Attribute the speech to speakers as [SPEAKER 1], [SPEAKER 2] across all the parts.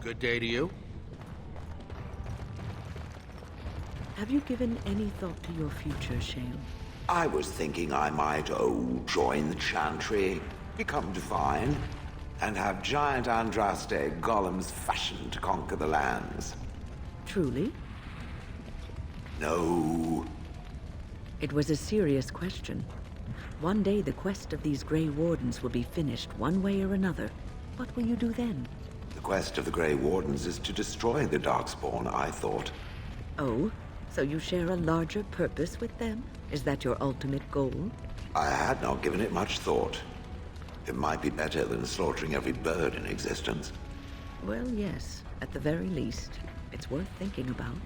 [SPEAKER 1] Good day to you.
[SPEAKER 2] Have you given any thought to your future, Shale?
[SPEAKER 3] I was thinking I might, join the Chantry, become divine, and have giant Andraste golems fashioned to conquer the lands.
[SPEAKER 2] Truly?
[SPEAKER 3] No.
[SPEAKER 2] It was a serious question. One day the quest of these Grey Wardens will be finished one way or another. What will you do then?
[SPEAKER 3] The quest of the Grey Wardens is to destroy the Darkspawn, I thought.
[SPEAKER 2] Oh, so you share a larger purpose with them? Is that your ultimate goal?
[SPEAKER 3] I had not given it much thought. It might be better than slaughtering every bird in existence.
[SPEAKER 2] Well, yes. At the very least, it's worth thinking about.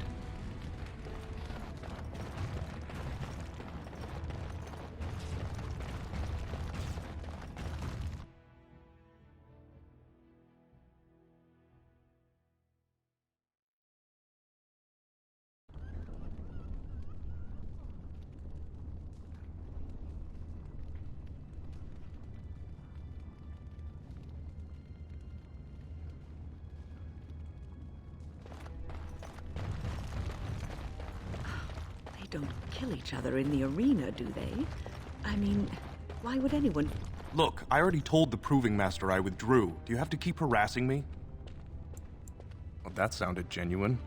[SPEAKER 2] Don't kill each other in the arena, do they? I mean, why would anyone...
[SPEAKER 4] Look, I already told the Proving Master I withdrew. Do you have to keep harassing me? Well, that sounded genuine.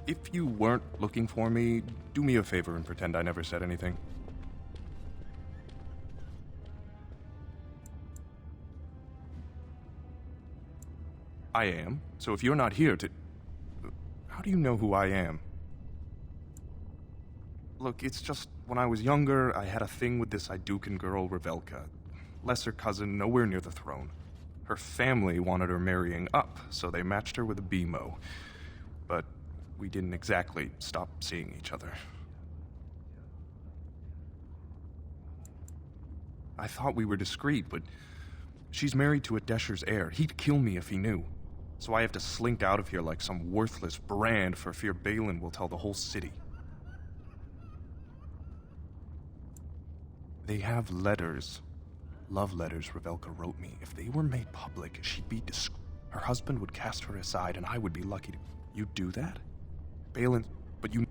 [SPEAKER 4] If you weren't looking for me, do me a favor and pretend I never said anything. I am. So if you're not here to... How do you know who I am? Look, it's just, when I was younger, I had a thing with this Idukan girl, Revelka. Lesser cousin, nowhere near the throne. Her family wanted her marrying up, so they matched her with a BMO. But we didn't exactly stop seeing each other. I thought we were discreet, but she's married to a Desher's heir. He'd kill me if he knew. So I have to slink out of here like some worthless brand for fear Balin will tell the whole city. They have letters. Love letters Revelka wrote me. If they were made public, she'd be her husband would cast her aside, and I would be lucky to... You'd do that? Balin... But you...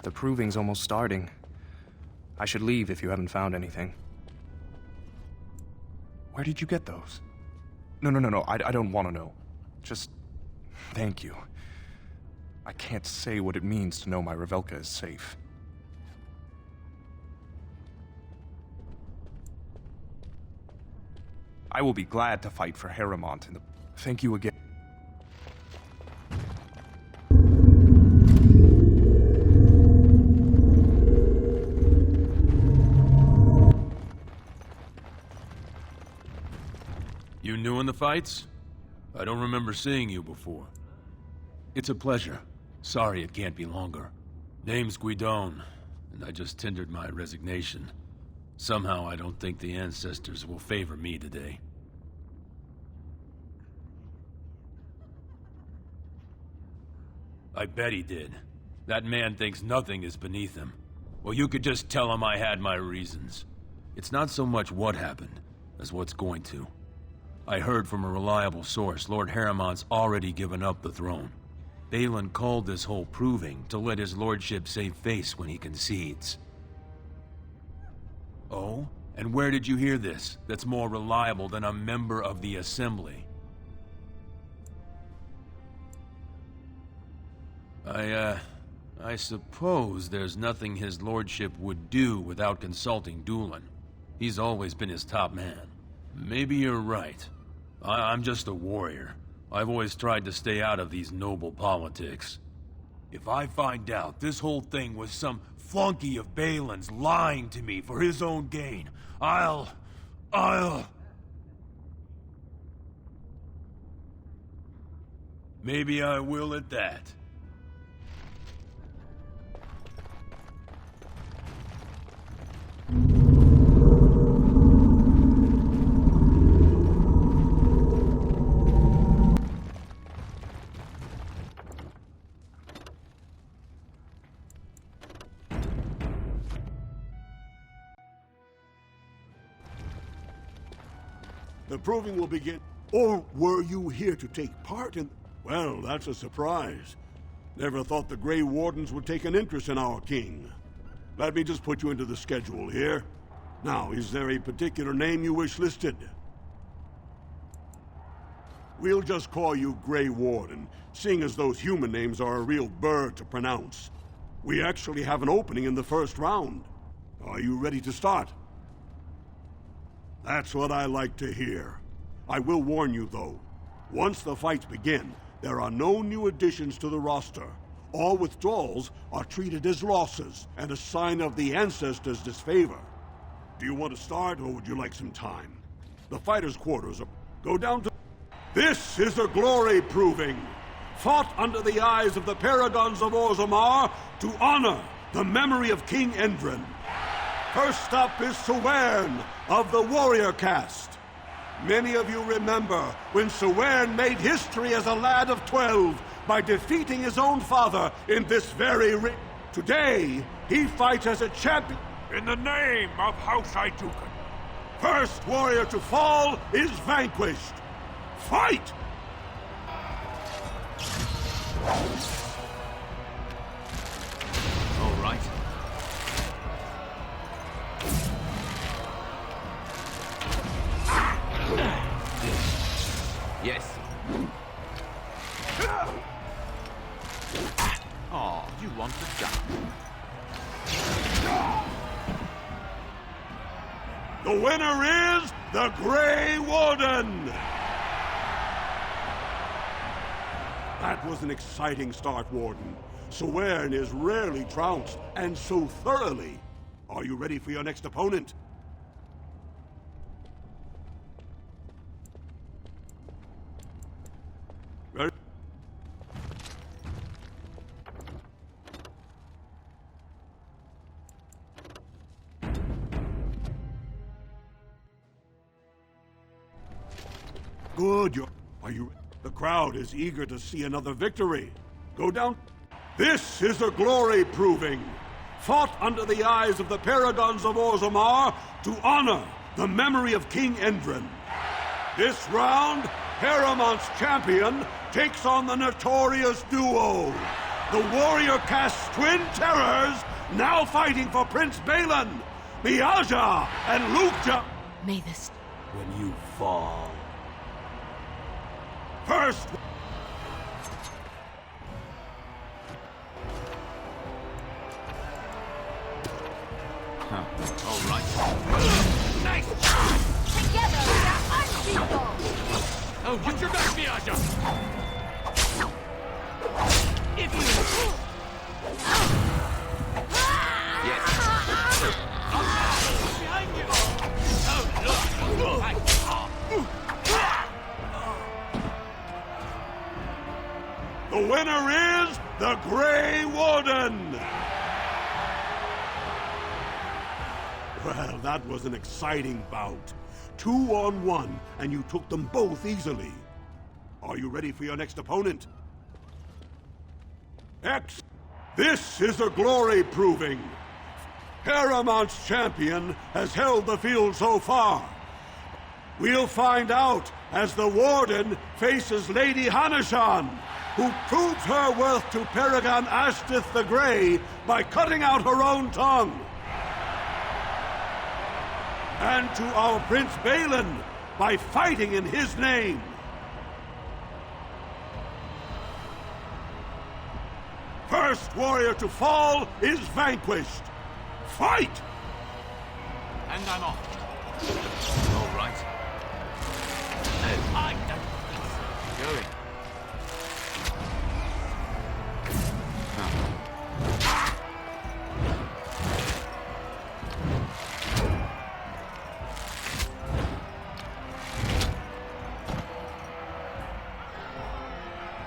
[SPEAKER 4] The proving's almost starting. I should leave if you haven't found anything. Where did you get those? No, I don't want to know. Just... thank you. I can't say what it means to know my Revelka is safe. I will be glad to fight for Harrowmont in the... Thank you again.
[SPEAKER 5] You new in the fights? I don't remember seeing you before. It's a pleasure. Sorry it can't be longer. Name's Guidon, and I just tendered my resignation. Somehow I don't think the ancestors will favor me today. I bet he did. That man thinks nothing is beneath him. Well, you could just tell him I had my reasons. It's not so much what happened, as what's going to. I heard from a reliable source Lord Harrowmont's already given up the throne. Balin called this whole proving to let his lordship save face when he concedes. Oh? And where did you hear this that's more reliable than a member of the Assembly? I suppose there's nothing his lordship would do without consulting Doolan. He's always been his top man. Maybe you're right. I'm just a warrior. I've always tried to stay out of these noble politics. If I find out this whole thing was some flunky of Balin's lying to me for his own gain, I'll... Maybe I will at that.
[SPEAKER 1] The proving will begin. Or were you here to take part in... Well, that's a surprise. Never thought the Grey Wardens would take an interest in our king. Let me just put you into the schedule here. Now, is there a particular name you wish listed? We'll just call you Grey Warden, seeing as those human names are a real burr to pronounce. We actually have an opening in the first round. Are you ready to start? That's what I like to hear. I will warn you, though. Once the fights begin, there are no new additions to the roster. All withdrawals are treated as losses, and a sign of the ancestors' disfavor. Do you want to start, or would you like some time? The fighters' quarters are... Go down to... This is a glory proving, fought under the eyes of the Paragons of Orzammar to honor the memory of King Endrin. First up is Sawern of the Warrior Caste. Many of you remember when Sawern made history as a lad of 12 by defeating his own father in this very ring. Today, he fights as a champion in the name of House Ayduken. First warrior to fall is vanquished. Fight!
[SPEAKER 5] All right.
[SPEAKER 3] Yes. Oh, you want to jump?
[SPEAKER 1] The winner is the Grey Warden! That was an exciting start, Warden. Sawern is rarely trounced, and so thoroughly. Are you ready for your next opponent? Ready? Good, are you... The crowd is eager to see another victory. Go down. This is a glory proving, fought under the eyes of the Paragons of Orzammar to honor the memory of King Endrin. This round, Heramont's champion takes on the notorious duo, the Warrior Caste's twin terrors, now fighting for Prince Balin, Miaja and Lukja.
[SPEAKER 2] May this...
[SPEAKER 5] When you fall...
[SPEAKER 1] First...
[SPEAKER 3] All right.
[SPEAKER 5] Nice!
[SPEAKER 6] Together, we're unbeatable!
[SPEAKER 5] Oh, watch your back, Miaja! If you...
[SPEAKER 3] Yes.
[SPEAKER 5] Behind you! Oh, look!
[SPEAKER 1] The winner is the Grey Warden! Well, that was an exciting bout. 2-on-1, and you took them both easily. Are you ready for your next opponent? X. This is a glory proving. Heramont's champion has held the field so far. We'll find out as the Warden faces Lady Hanashan, who proves her worth to Paragon Ashtith the Grey by cutting out her own tongue. and to our Prince Balin by fighting in his name. First warrior to fall is vanquished. Fight!
[SPEAKER 7] And I'm off. All right. I don't think so. Going.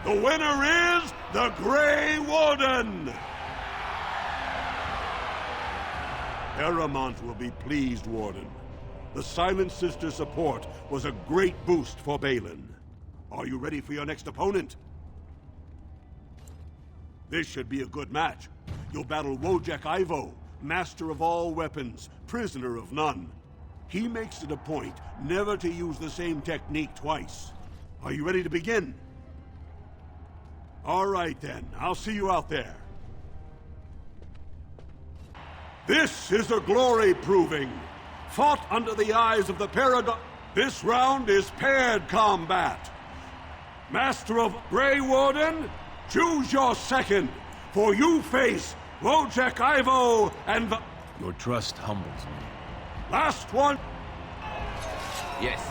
[SPEAKER 1] The winner is the Grey Warden! Eramont will be pleased, Warden. The Silent Sister's support was a great boost for Balin. Are you ready for your next opponent? This should be a good match. You'll battle Wojek Ivo, master of all weapons, prisoner of none. He makes it a point never to use the same technique twice. Are you ready to begin? All right, then. I'll see you out there. This is a glory proving. Fought under the eyes of the Paragon. This round is paired combat. Master of Grey Warden, choose your second, for you face Wojek Ivo and the...
[SPEAKER 5] Your trust humbles me.
[SPEAKER 1] Last one.
[SPEAKER 7] Yes.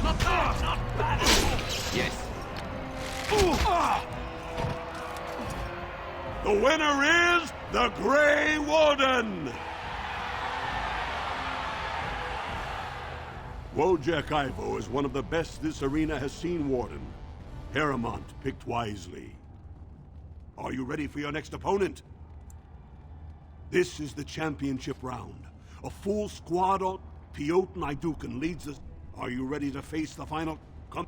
[SPEAKER 7] Not bad, not bad. Yes.
[SPEAKER 1] The winner is the Grey Warden! Wojek Ivo is one of the best this arena has seen, Warden. Eramont picked wisely. Are you ready for your next opponent? This is the championship round. A full squad on... Piotr Naidukan leads us. Are you ready to face the final? Come.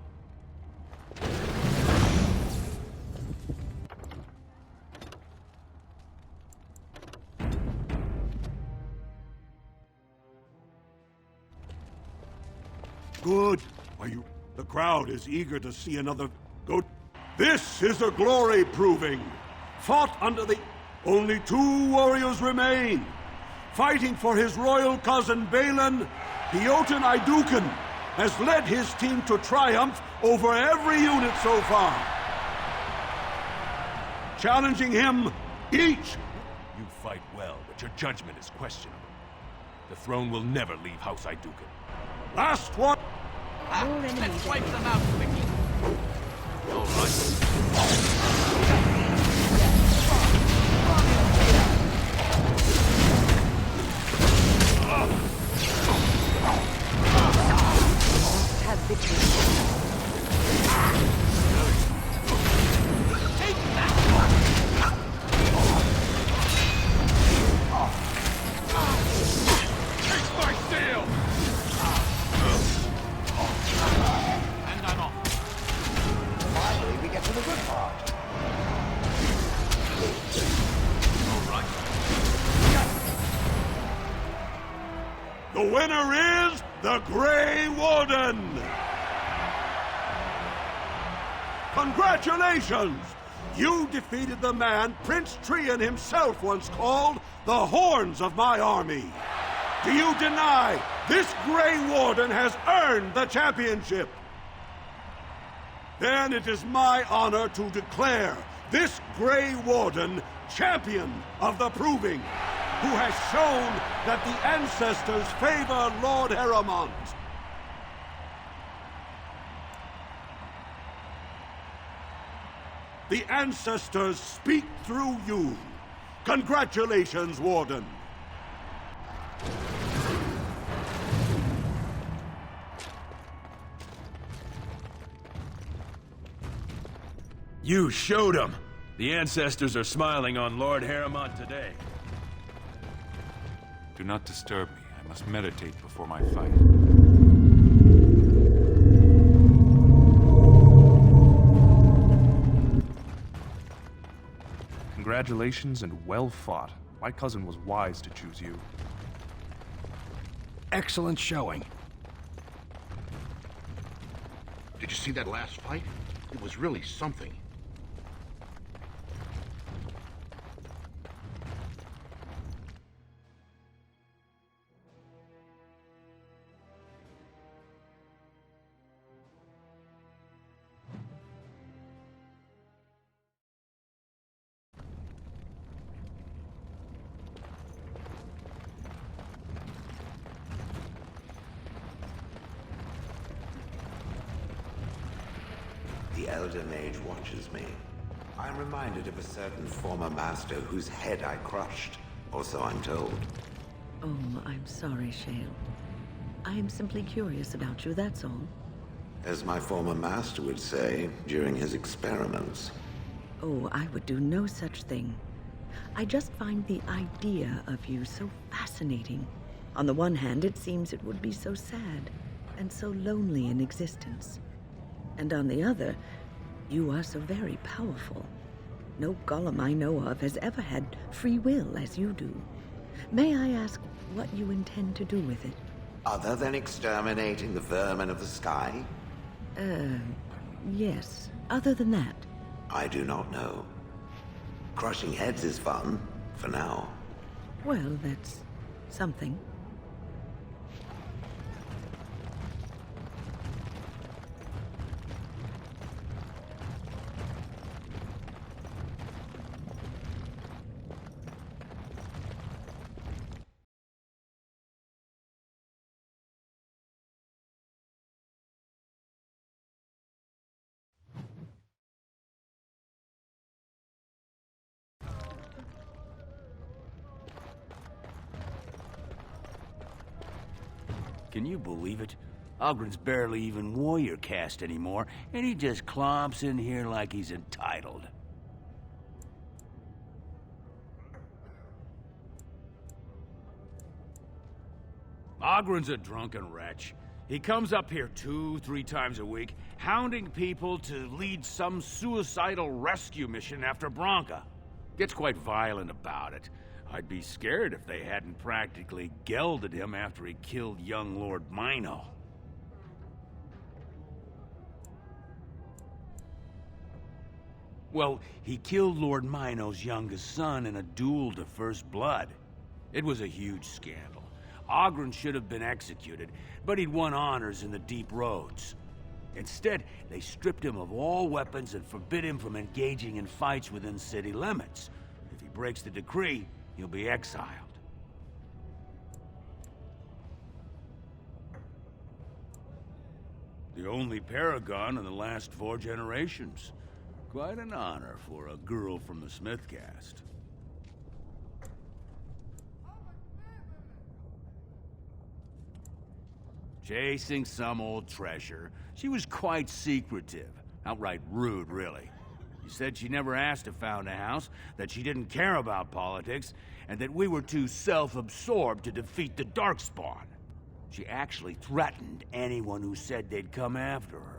[SPEAKER 1] Good. Are you... The crowd is eager to see another... Go... This is a glory proving. Fought under the... Only 2 warriors remain. Fighting for his royal cousin Balin, Piotr Naidukan has led his team to triumph over every unit so far. Challenging him, each...
[SPEAKER 8] You fight well, but your judgment is questionable. The throne will never leave House Naidukan.
[SPEAKER 1] Last one.
[SPEAKER 7] Let's wipe them out quickly. All right.
[SPEAKER 2] Have victory.
[SPEAKER 7] Take that! Take my sail! And I'm off.
[SPEAKER 3] Finally, we get to the good part.
[SPEAKER 7] All right.
[SPEAKER 1] The winner is the Grey Warden! Congratulations! You defeated the man Prince Trian himself once called the Horns of my army. Do you deny this Grey Warden has earned the championship? Then it is my honor to declare this Grey Warden champion of the Proving, who has shown that the ancestors favor Lord Eramont. The ancestors speak through you. Congratulations, Warden.
[SPEAKER 5] You showed him! The ancestors are smiling on Lord Eramont today.
[SPEAKER 9] Do not disturb me. I must meditate before my fight.
[SPEAKER 4] Congratulations and well fought. My cousin was wise to choose you.
[SPEAKER 10] Excellent showing. Did you see that last fight? It was really something.
[SPEAKER 3] The Elder Mage watches me. I'm reminded of a certain former master whose head I crushed, or so I'm told.
[SPEAKER 2] Oh, I'm sorry, Shale. I am simply curious about you, that's all.
[SPEAKER 3] As my former master would say during his experiments.
[SPEAKER 2] Oh, I would do no such thing. I just find the idea of you so fascinating. On the one hand, it seems it would be so sad and so lonely in existence. And on the other, you are so very powerful. No golem I know of has ever had free will as you do. May I ask what you intend to do with it?
[SPEAKER 3] Other than exterminating the vermin of the sky?
[SPEAKER 2] Yes. Other than that.
[SPEAKER 3] I do not know. Crushing heads is fun, for now.
[SPEAKER 2] Well, that's something.
[SPEAKER 11] Can you believe it? Ogren's barely even warrior caste anymore, and he just clomps in here like he's entitled. Ogren's a drunken wretch. He comes up here 2-3 times a week, hounding people to lead some suicidal rescue mission after Branka. Gets quite violent about it. I'd be scared if they hadn't practically gelded him after he killed young Lord Mino. Well, he killed Lord Mino's youngest son in a duel to first blood. It was a huge scandal. Ogren should have been executed, but he'd won honors in the Deep Roads. Instead, they stripped him of all weapons and forbid him from engaging in fights within city limits. If he breaks the decree, he'll be exiled. The only paragon in the last 4 generations. Quite an honor for a girl from the Smith caste. Chasing some old treasure. She was quite secretive. Outright rude, really. She said she never asked to found a house, that she didn't care about politics, and that we were too self-absorbed to defeat the Darkspawn. She actually threatened anyone who said they'd come after her.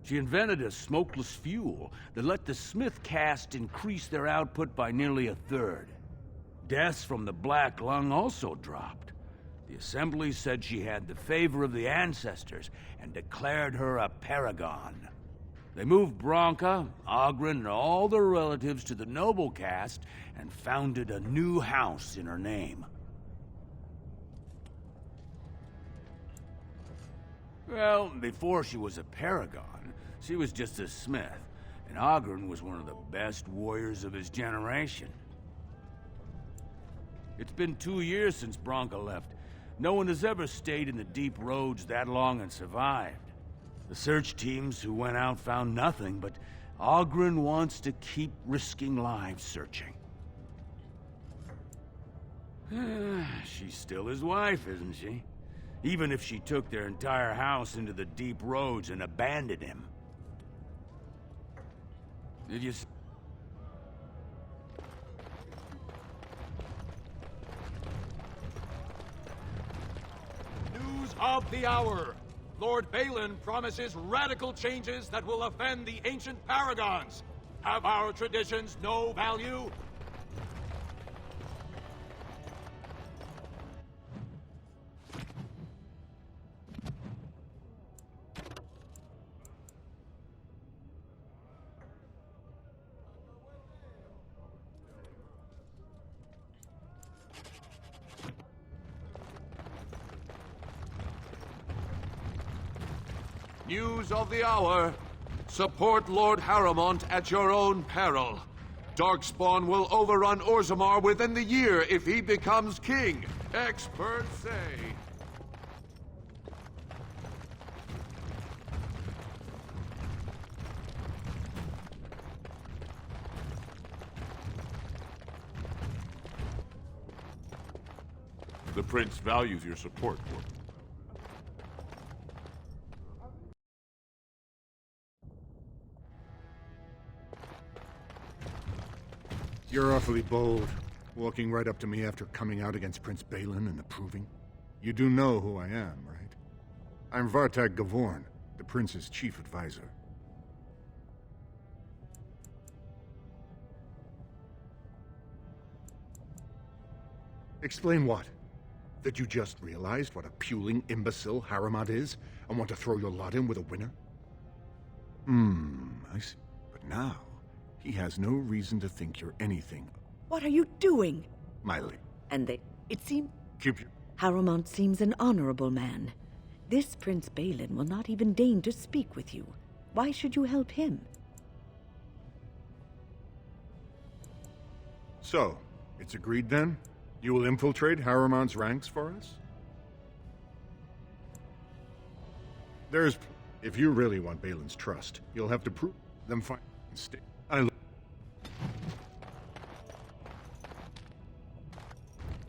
[SPEAKER 11] She invented a smokeless fuel that let the Smith caste increase their output by nearly 1/3. Deaths from the Black Lung also dropped. The Assembly said she had the favor of the ancestors and declared her a paragon. They moved Branka, Ogren, and all their relatives to the noble caste and founded a new house in her name. Well, before she was a paragon, she was just a smith, and Ogren was one of the best warriors of his generation. It's been 2 years since Branka left. No one has ever stayed in the Deep Roads that long and survived. The search teams who went out found nothing, but Ogren wants to keep risking lives searching. She's still his wife, isn't she? Even if she took their entire house into the Deep Roads and abandoned him. Did you...
[SPEAKER 12] News of the hour. Lord Balin promises radical changes that will offend the ancient paragons. Have our traditions no value? News of the hour. Support Lord Harrowmont at your own peril. Darkspawn will overrun Orzammar within the year if he becomes king. Experts say.
[SPEAKER 8] The Prince values your support, Warden.
[SPEAKER 10] You're awfully bold, walking right up to me after coming out against Prince Balin and the Proving. You do know who I am, right? I'm Vartag Gavorn, the Prince's chief advisor. Explain what? That you just realized what a puling imbecile Harrowmont is, and want to throw your lot in with a winner? I see. But now, he has no reason to think you're anything.
[SPEAKER 2] What are you doing?
[SPEAKER 10] Miley.
[SPEAKER 2] And it seems...
[SPEAKER 10] Keep your...
[SPEAKER 2] Harrowmont seems an honorable man. This Prince Balin will not even deign to speak with you. Why should you help him?
[SPEAKER 10] So, it's agreed then? You will infiltrate Harrowmont's ranks for us? If you really want Balin's trust, you'll have to prove them fine.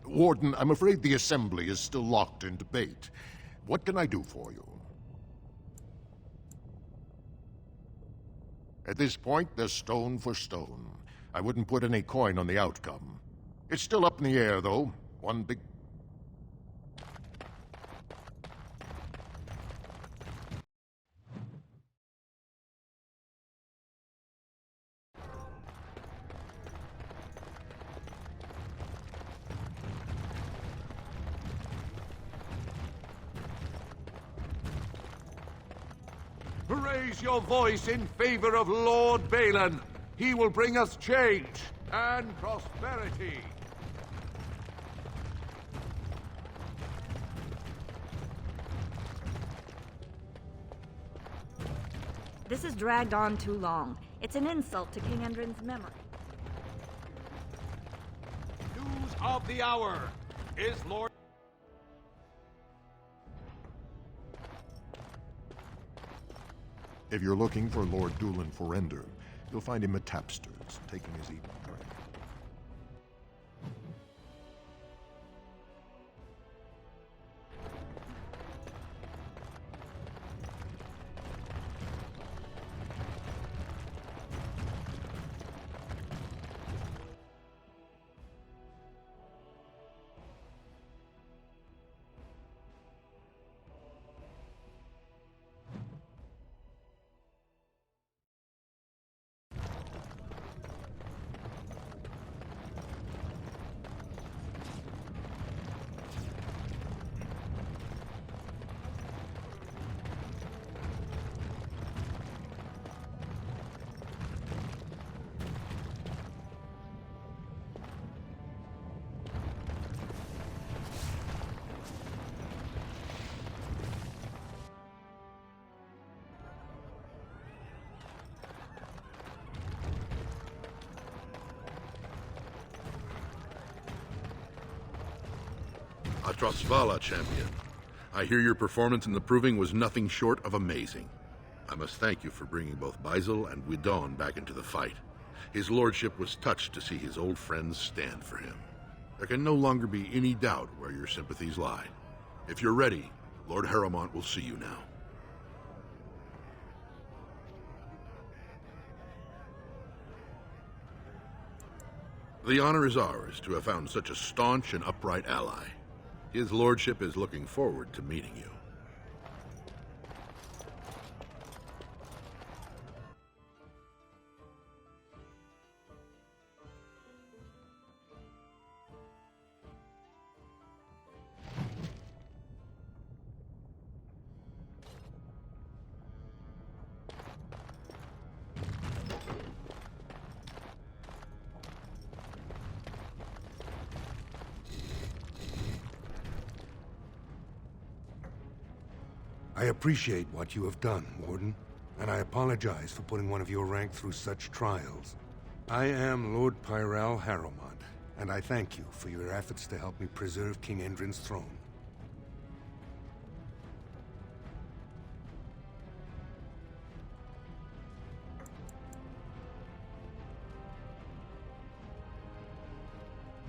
[SPEAKER 13] Warden, I'm afraid the Assembly is still locked in debate. What can I do for you? At this point, they're stone for stone. I wouldn't put any coin on the outcome. It's still up in the air, though. One big...
[SPEAKER 12] Raise your voice in favor of Lord Balin. He will bring us change and prosperity.
[SPEAKER 6] This has dragged on too long. It's an insult to King Endrin's memory.
[SPEAKER 12] News of the hour. Is Lord...
[SPEAKER 13] If you're looking for Lord Dulin Forender, you'll find him at Tapster's, taking his evening break.
[SPEAKER 10] Atrasvala, champion. I hear your performance in the Proving was nothing short of amazing. I must thank you for bringing both Baisel and Widon back into the fight. His lordship was touched to see his old friends stand for him. There can no longer be any doubt where your sympathies lie. If you're ready, Lord Harrowmont will see you now. The honor is ours to have found such a staunch and upright ally. His lordship is looking forward to meeting you.
[SPEAKER 14] I appreciate what you have done, Warden, and I apologize for putting one of your rank through such trials. I am Lord Pyral Harrowmont, and I thank you for your efforts to help me preserve King Endrin's throne.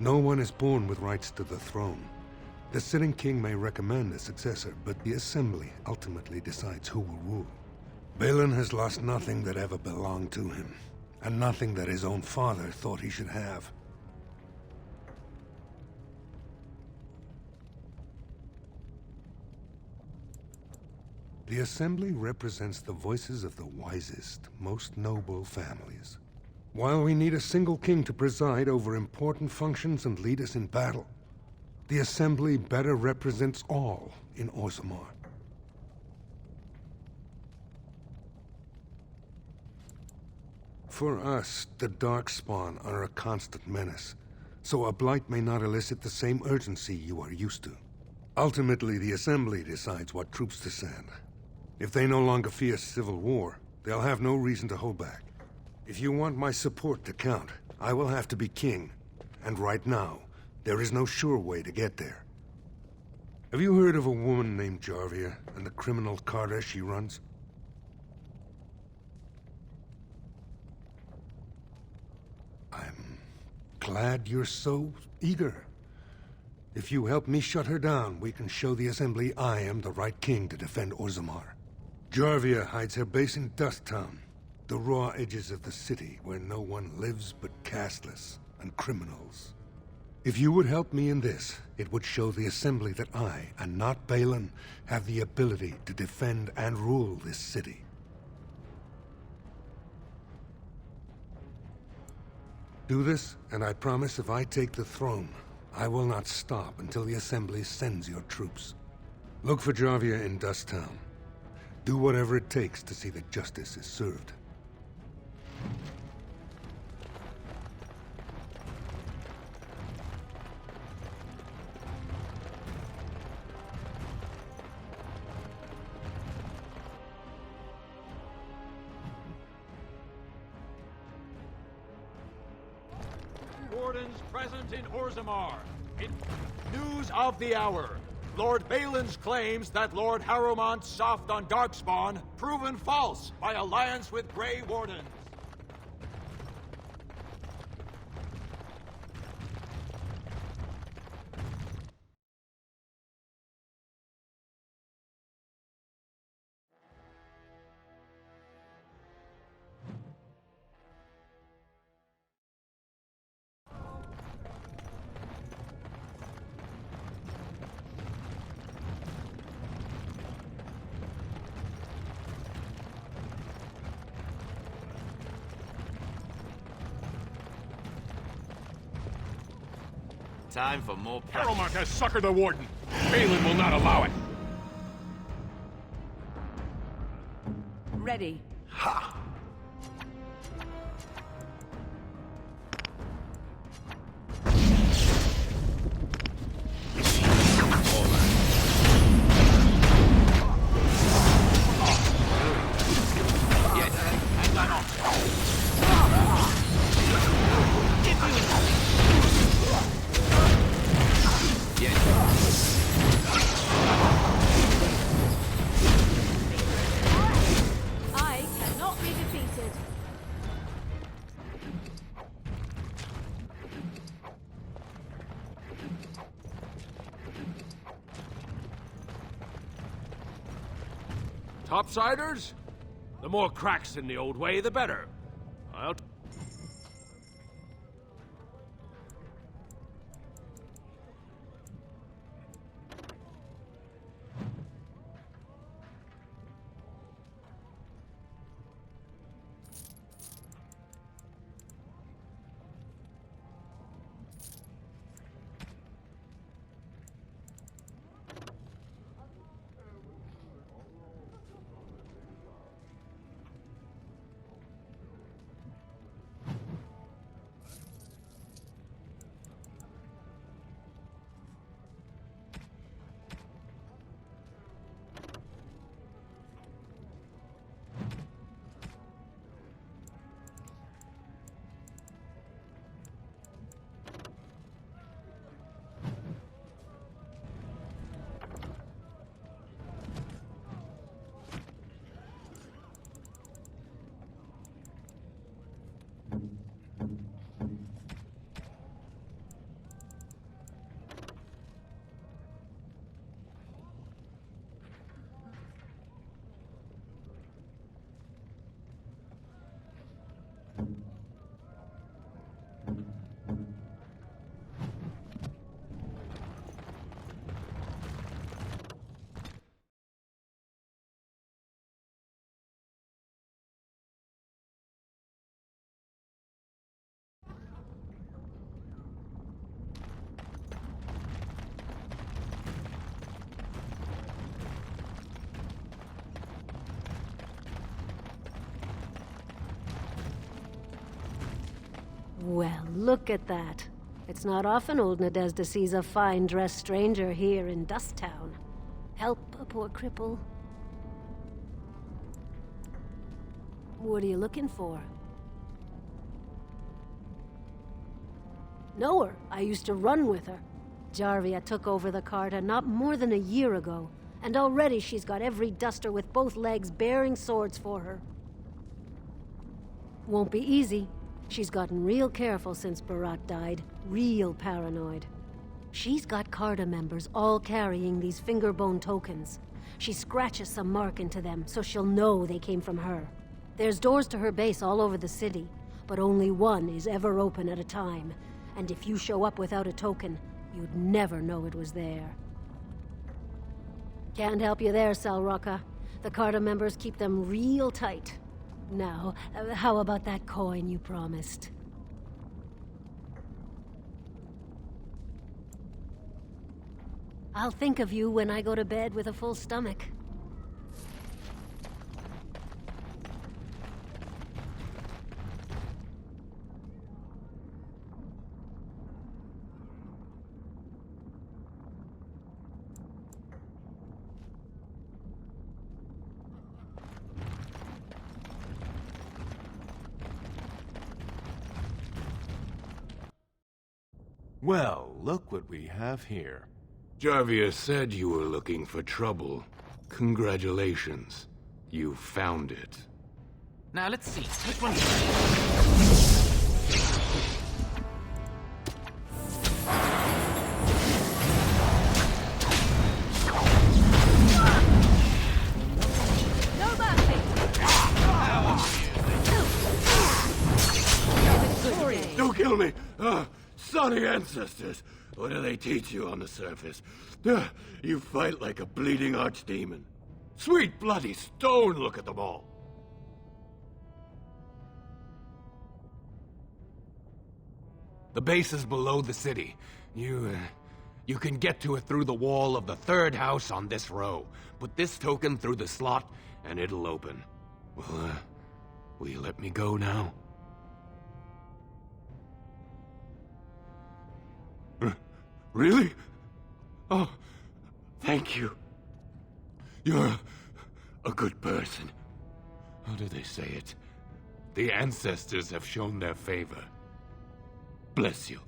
[SPEAKER 14] No one is born with rights to the throne. The sitting king may recommend a successor, but the Assembly ultimately decides who will rule. Balin has lost nothing that ever belonged to him, and nothing that his own father thought he should have. The Assembly represents the voices of the wisest, most noble families. While we need a single king to preside over important functions and lead us in battle, the Assembly better represents all in Orzammar. For us, the Darkspawn are a constant menace, so a blight may not elicit the same urgency you are used to. Ultimately, the Assembly decides what troops to send. If they no longer fear civil war, they'll have no reason to hold back. If you want my support to count, I will have to be king, and right now, there is no sure way to get there. Have you heard of a woman named Jarvia and the criminal Carter she runs? I'm glad you're so eager. If you help me shut her down, we can show the Assembly I am the right king to defend Orzammar. Jarvia hides her base in Dusttown, the raw edges of the city where no one lives but castless and criminals. If you would help me in this, it would show the Assembly that I, and not Balin, have the ability to defend and rule this city. Do this, and I promise if I take the throne, I will not stop until the Assembly sends your troops. Look for Jarvia in Dusttown. Do whatever it takes to see that justice is served.
[SPEAKER 15] Wardens present in Orzammar. News of the hour. Lord Balin's claims that Lord Harrowmont soft on Darkspawn proven false by alliance with Grey Wardens.
[SPEAKER 7] Time for more
[SPEAKER 8] Harrowmont has suckered the Warden. Balin will not allow it.
[SPEAKER 2] Ready.
[SPEAKER 3] Ha!
[SPEAKER 15] Topsiders? The more cracks in the old way, the better. I'll...
[SPEAKER 16] Well, look at that. It's not often old Nadezhda sees a fine-dressed stranger here in Dust Town. Help a poor cripple. What are you looking for? Know her. I used to run with her. Jarvia took over the Carta not more than a year ago, and already she's got every duster with both legs bearing swords for her. Won't be easy. She's gotten real careful since Barat died. Real paranoid. She's got Carta members all carrying these fingerbone tokens. She scratches some mark into them so she'll know they came from her. There's doors to her base all over the city, but only one is ever open at a time. And if you show up without a token, you'd never know it was there. Can't help you there, Salrocka. The Carta members keep them real tight. Now, how about that coin you promised? I'll think of you when I go to bed with a full stomach.
[SPEAKER 8] Well, look what we have here.
[SPEAKER 12] Jarvia said you were looking for trouble. Congratulations. You found it.
[SPEAKER 7] Now let's see. Which one?
[SPEAKER 12] Don't kill me! Sonny ancestors! What do they teach you on the surface? You fight like a bleeding archdemon. Sweet bloody stone, look at them all!
[SPEAKER 11] The base is below the city. You can get to it through the wall of the third house on this row. Put this token through the slot, and it'll open. Well, will you let me go now?
[SPEAKER 12] Really? Oh, thank you. You're a good person. How do they say it? The ancestors have shown their favor. Bless you.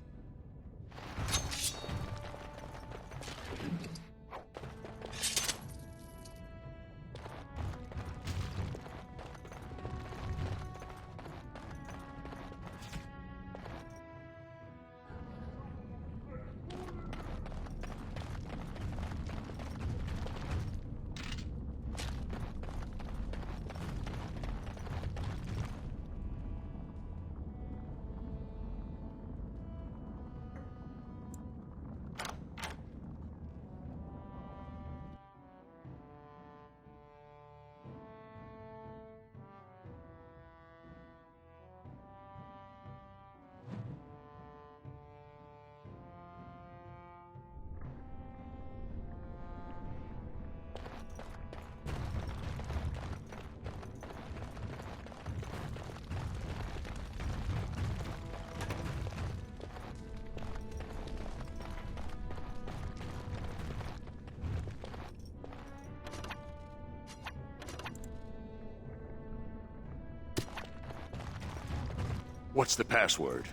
[SPEAKER 13] What's the password?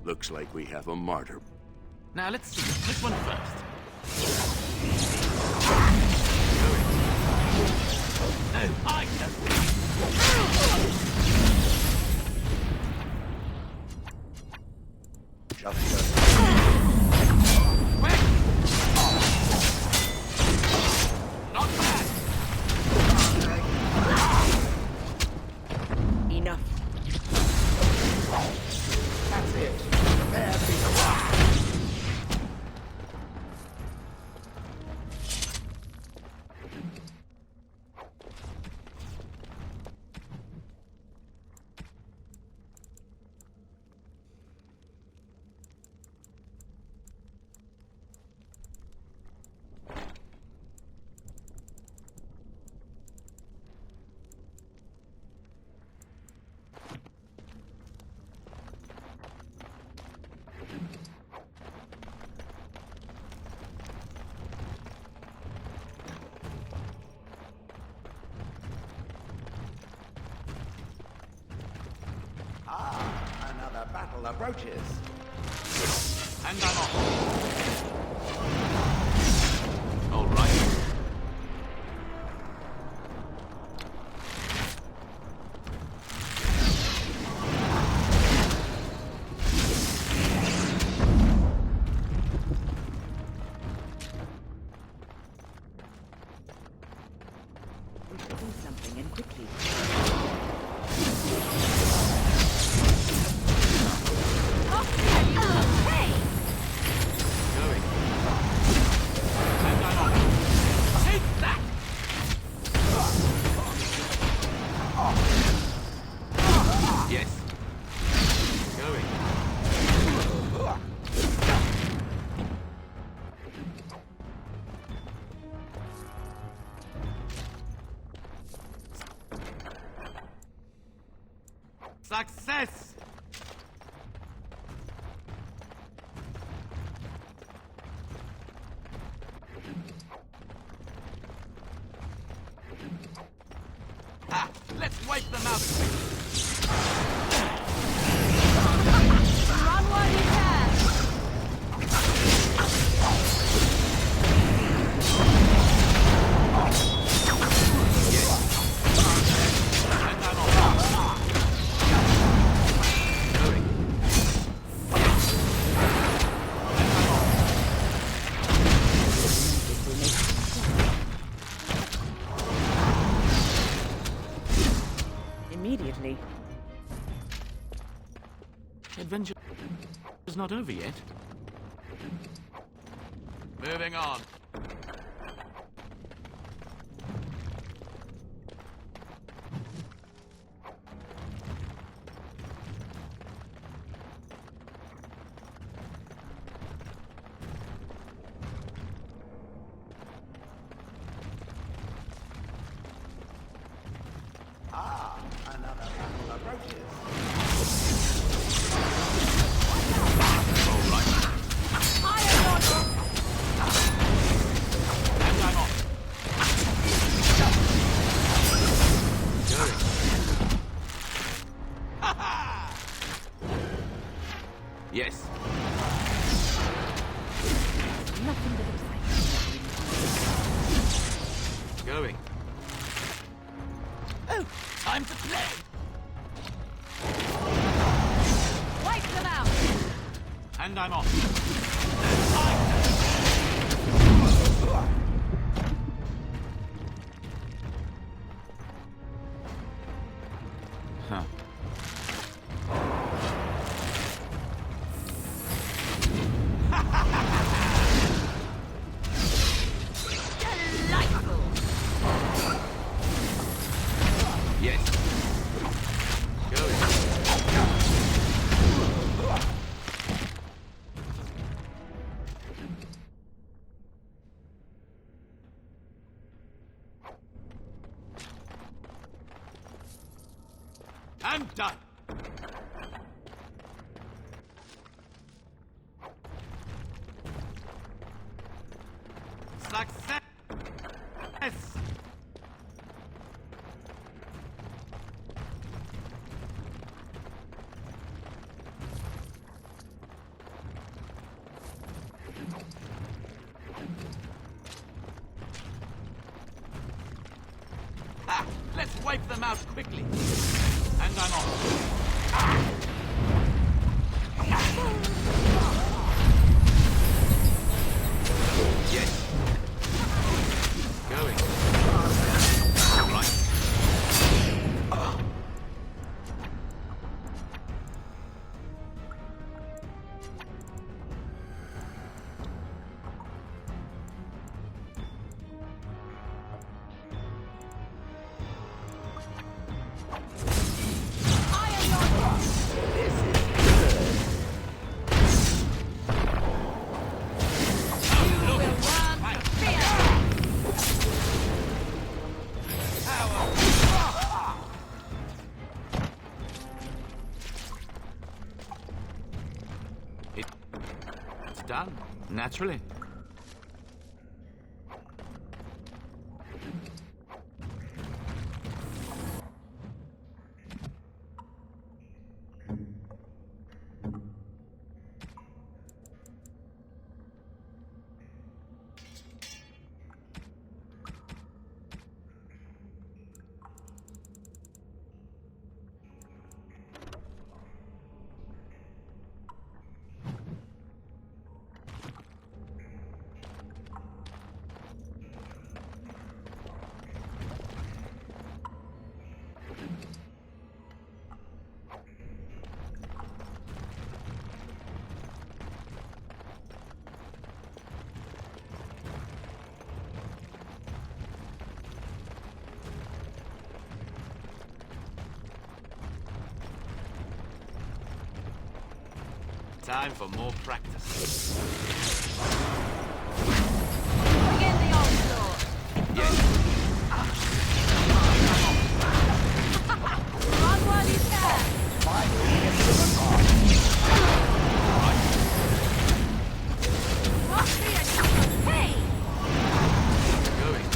[SPEAKER 13] Looks like we have a martyr.
[SPEAKER 7] Now let's see. Which one first? No, I
[SPEAKER 3] buckle the brooches.
[SPEAKER 7] And I'm off. All right.
[SPEAKER 2] We should do something, and quickly.
[SPEAKER 7] Success! Ah, let's wipe them out.
[SPEAKER 6] Run while you can.
[SPEAKER 2] Immediately.
[SPEAKER 7] Adventure is not over yet. Moving on.
[SPEAKER 3] Ah, another buckle of brooches.
[SPEAKER 7] All right. And I'm off. Yes.
[SPEAKER 2] Nothing but excitement.
[SPEAKER 7] Going. Oh, time to play.
[SPEAKER 6] Wipe them out.
[SPEAKER 7] And I'm off. Huh.
[SPEAKER 6] Delightful.
[SPEAKER 7] Yes. Going. I'm done. Success. Ah, let's wipe them out quickly. And I'm off. Yes. Going. Right. It's done, naturally. Time for more practice.
[SPEAKER 6] Begin the onslaught. Run while you can. Must be a hey!
[SPEAKER 7] Going.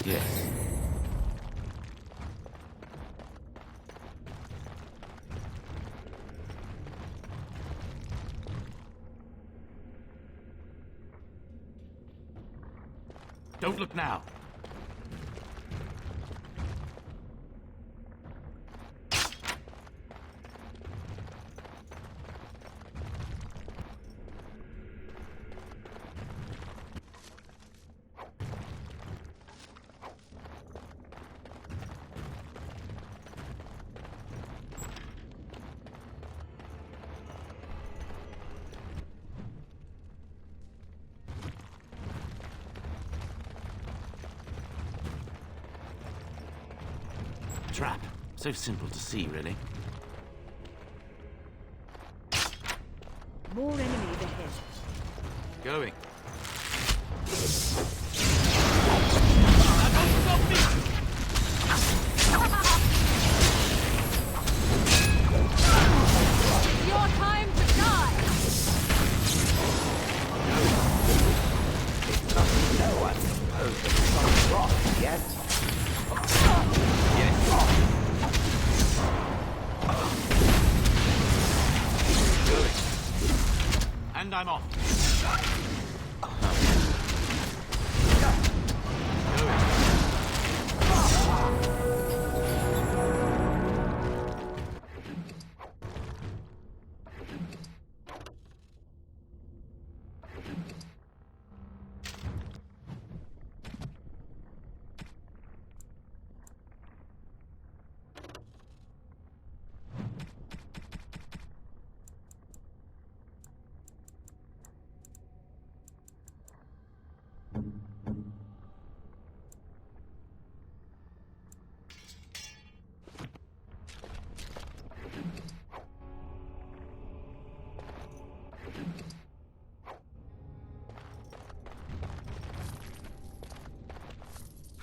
[SPEAKER 7] Yes. Don't look now. Trap. So simple to see, really.
[SPEAKER 6] More enemies ahead.
[SPEAKER 7] Going.
[SPEAKER 6] Your time to die!
[SPEAKER 3] No one's supposed to be on rock, yes?
[SPEAKER 7] And I'm off.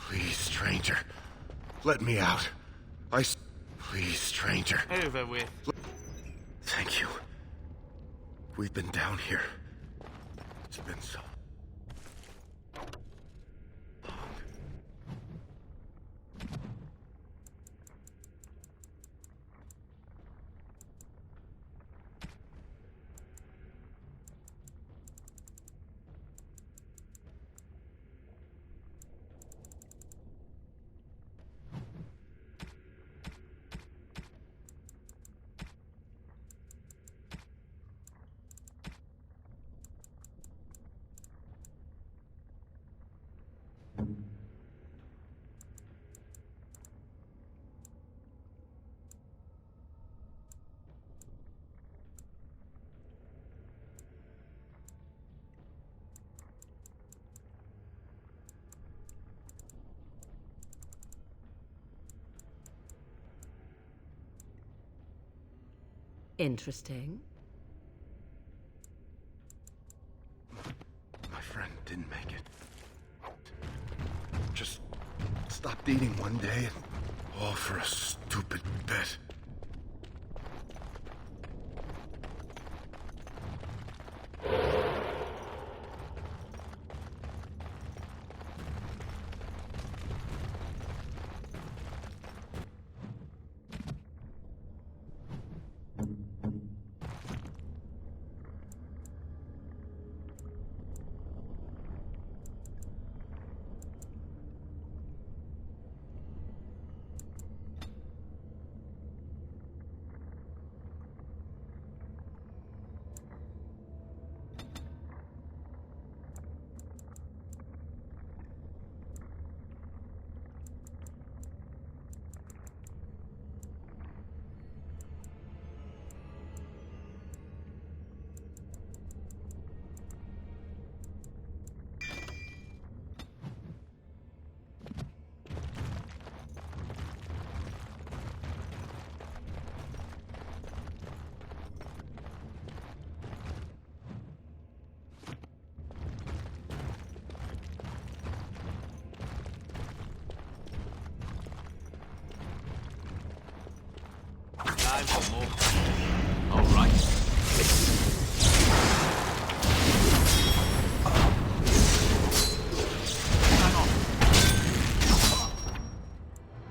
[SPEAKER 13] Please, stranger. Let me out. Please, stranger.
[SPEAKER 7] Over with.
[SPEAKER 13] Thank you. We've been down here. It's been so...
[SPEAKER 17] Interesting.
[SPEAKER 13] My friend didn't make it. Just stopped eating one day and
[SPEAKER 10] All for a stupid bet.
[SPEAKER 7] Time for more. All right. Hang on.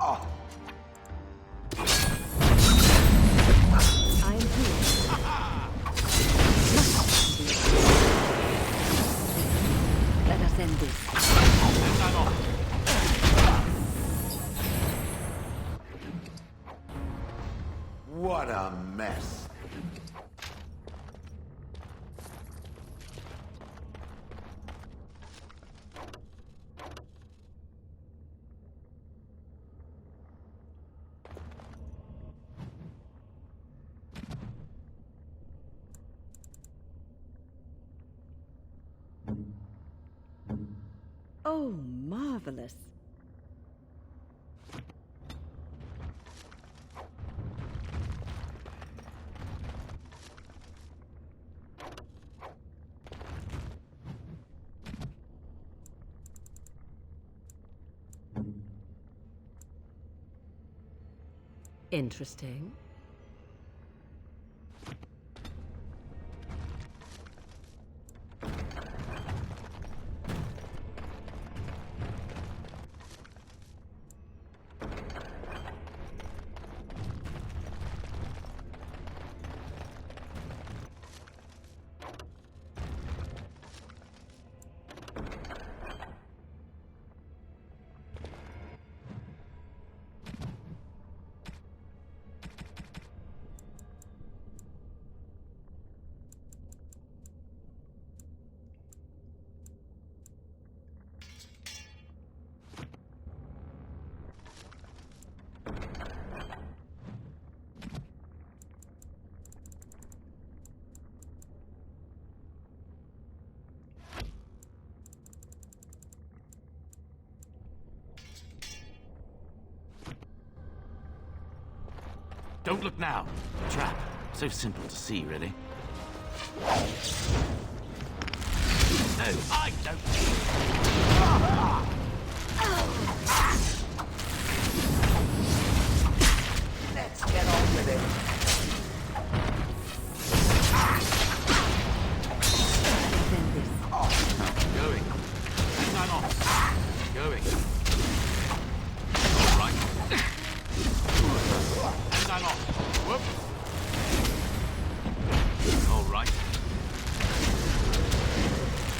[SPEAKER 3] Oh.
[SPEAKER 2] I am here. Let us end this.
[SPEAKER 7] Hang on.
[SPEAKER 3] What a mess.
[SPEAKER 2] Oh, marvelous.
[SPEAKER 17] Interesting.
[SPEAKER 7] Don't look now. Trap. So simple to see, really. No, I don't.
[SPEAKER 3] Let's get on with it.
[SPEAKER 7] Going. Hang on. Going. All right. Hang on. Whoops. All right.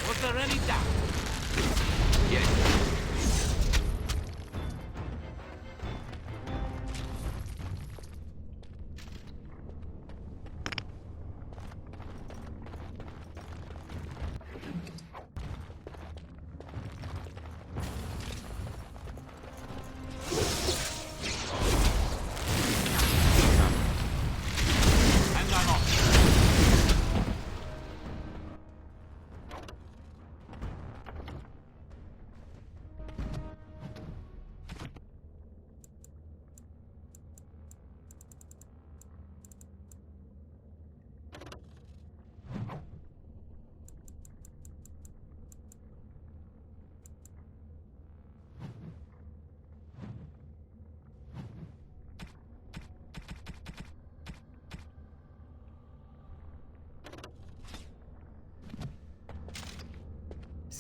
[SPEAKER 7] Was there any doubt? Yes.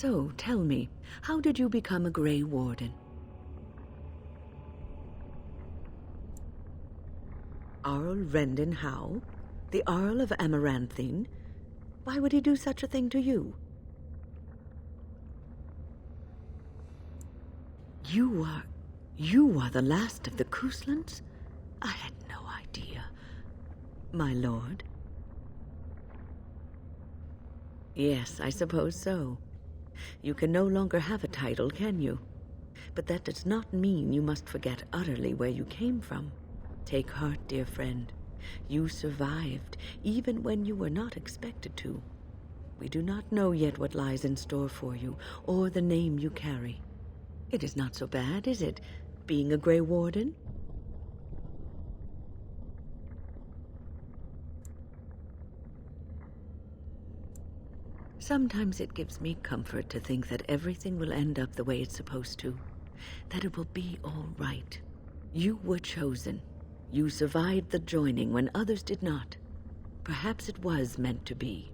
[SPEAKER 2] So, tell me, how did you become a Grey Warden? Arl Rendon Howe? The Arl of Amaranthine? Why would he do such a thing to you? You are the last of the Couslands? I had no idea. My lord? Yes, I suppose so. You can no longer have a title, can you? But that does not mean you must forget utterly where you came from. Take heart, dear friend. You survived, even when you were not expected to. We do not know yet what lies in store for you, or the name you carry. It is not so bad, is it, being a Grey Warden? Sometimes it gives me comfort to think that everything will end up the way it's supposed to. That it will be all right. You were chosen. You survived the joining when others did not. Perhaps it was meant to be.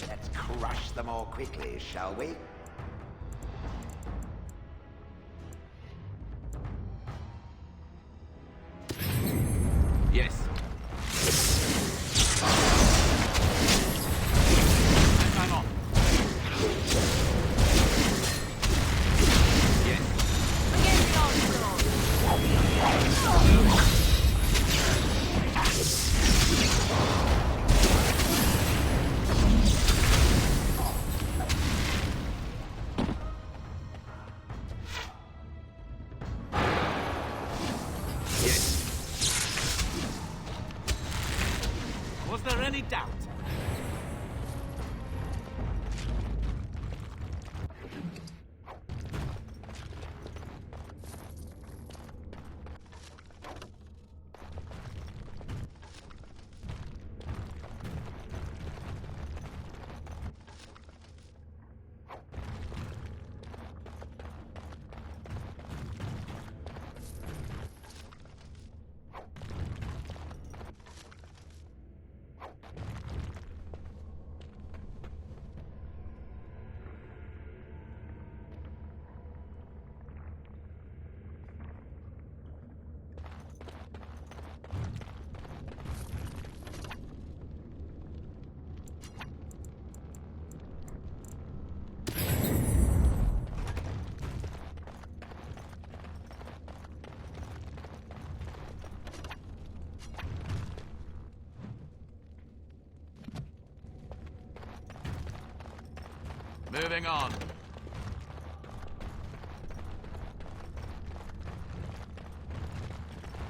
[SPEAKER 3] Let's crush them all quickly, shall we?
[SPEAKER 7] Yes. I'm on. Yes. Against the onslaught. Was there any doubt? Moving on.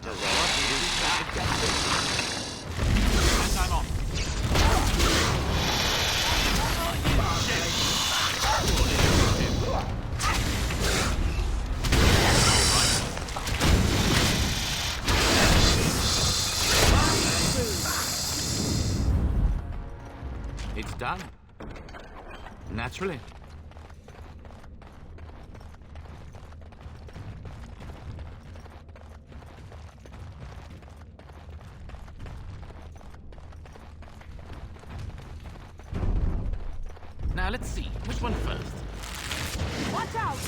[SPEAKER 7] I'm on. It's done. Naturally. Now let's see, which one first?
[SPEAKER 6] Watch out!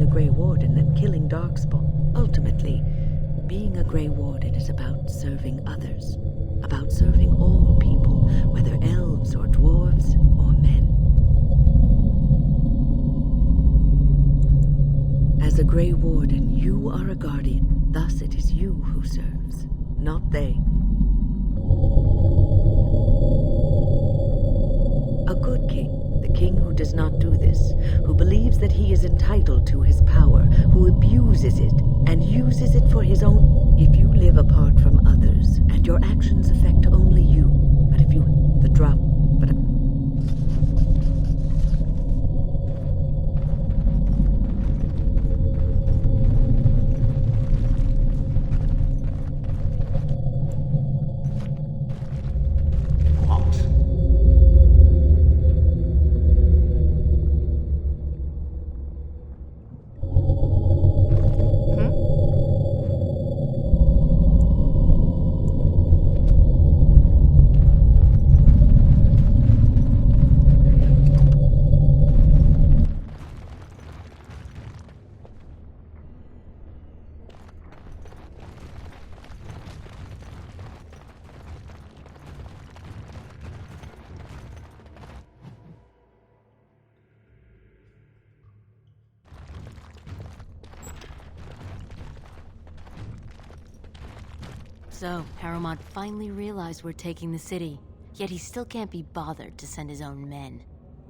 [SPEAKER 2] Grey Warden than killing Darkspawn. Ultimately, being a Grey Warden is about serving others. About serving all people, whether elves or dwarves or men. As a Grey Warden, you are a guardian. Thus it is you who serves, not they. A good king, the king who does not do this, who believes that he is entitled to his power, who abuses it and uses it for his own. If you live apart from others, and your actions affect only you, but if you... the drop... but...
[SPEAKER 18] So, Harrowmont finally realized we're taking the city, yet he still can't be bothered to send his own men.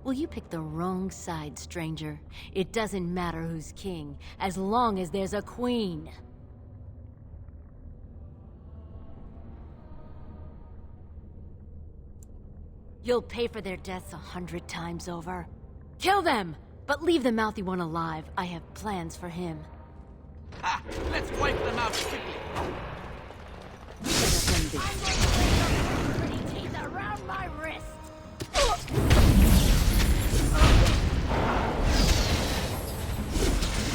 [SPEAKER 18] Well, you picked the wrong side, stranger. It doesn't matter who's king, as long as there's a queen. You'll pay for their deaths 100 times over. Kill them! But leave the mouthy one alive. I have plans for him.
[SPEAKER 7] Ha! Let's wipe them out quickly.
[SPEAKER 18] Pretty teeth around my wrist.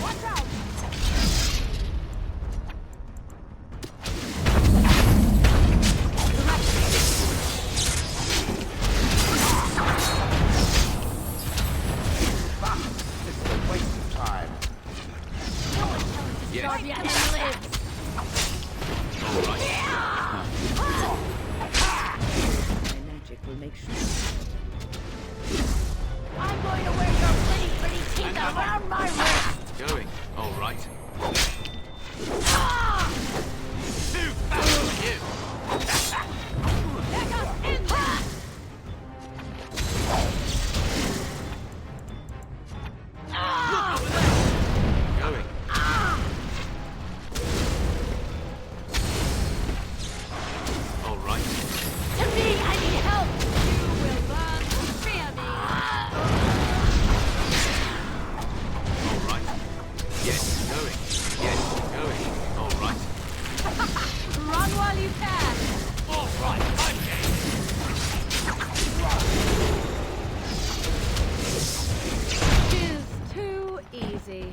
[SPEAKER 18] Watch out!
[SPEAKER 3] This is a waste of time.
[SPEAKER 18] Darby and lives.
[SPEAKER 7] All right.
[SPEAKER 2] My magic will make sure.
[SPEAKER 18] I'm going to wear your pretty teeth around my wrist.
[SPEAKER 7] Going. All right.
[SPEAKER 18] Too
[SPEAKER 7] fast for you.
[SPEAKER 18] Pick up in that.
[SPEAKER 7] Going. All right.
[SPEAKER 18] To me, I need help. You will burn. Fear me.
[SPEAKER 7] All right. Yes, going. Yes, going. All right.
[SPEAKER 18] Run while you can.
[SPEAKER 7] All right. I'm game.
[SPEAKER 17] Is too easy.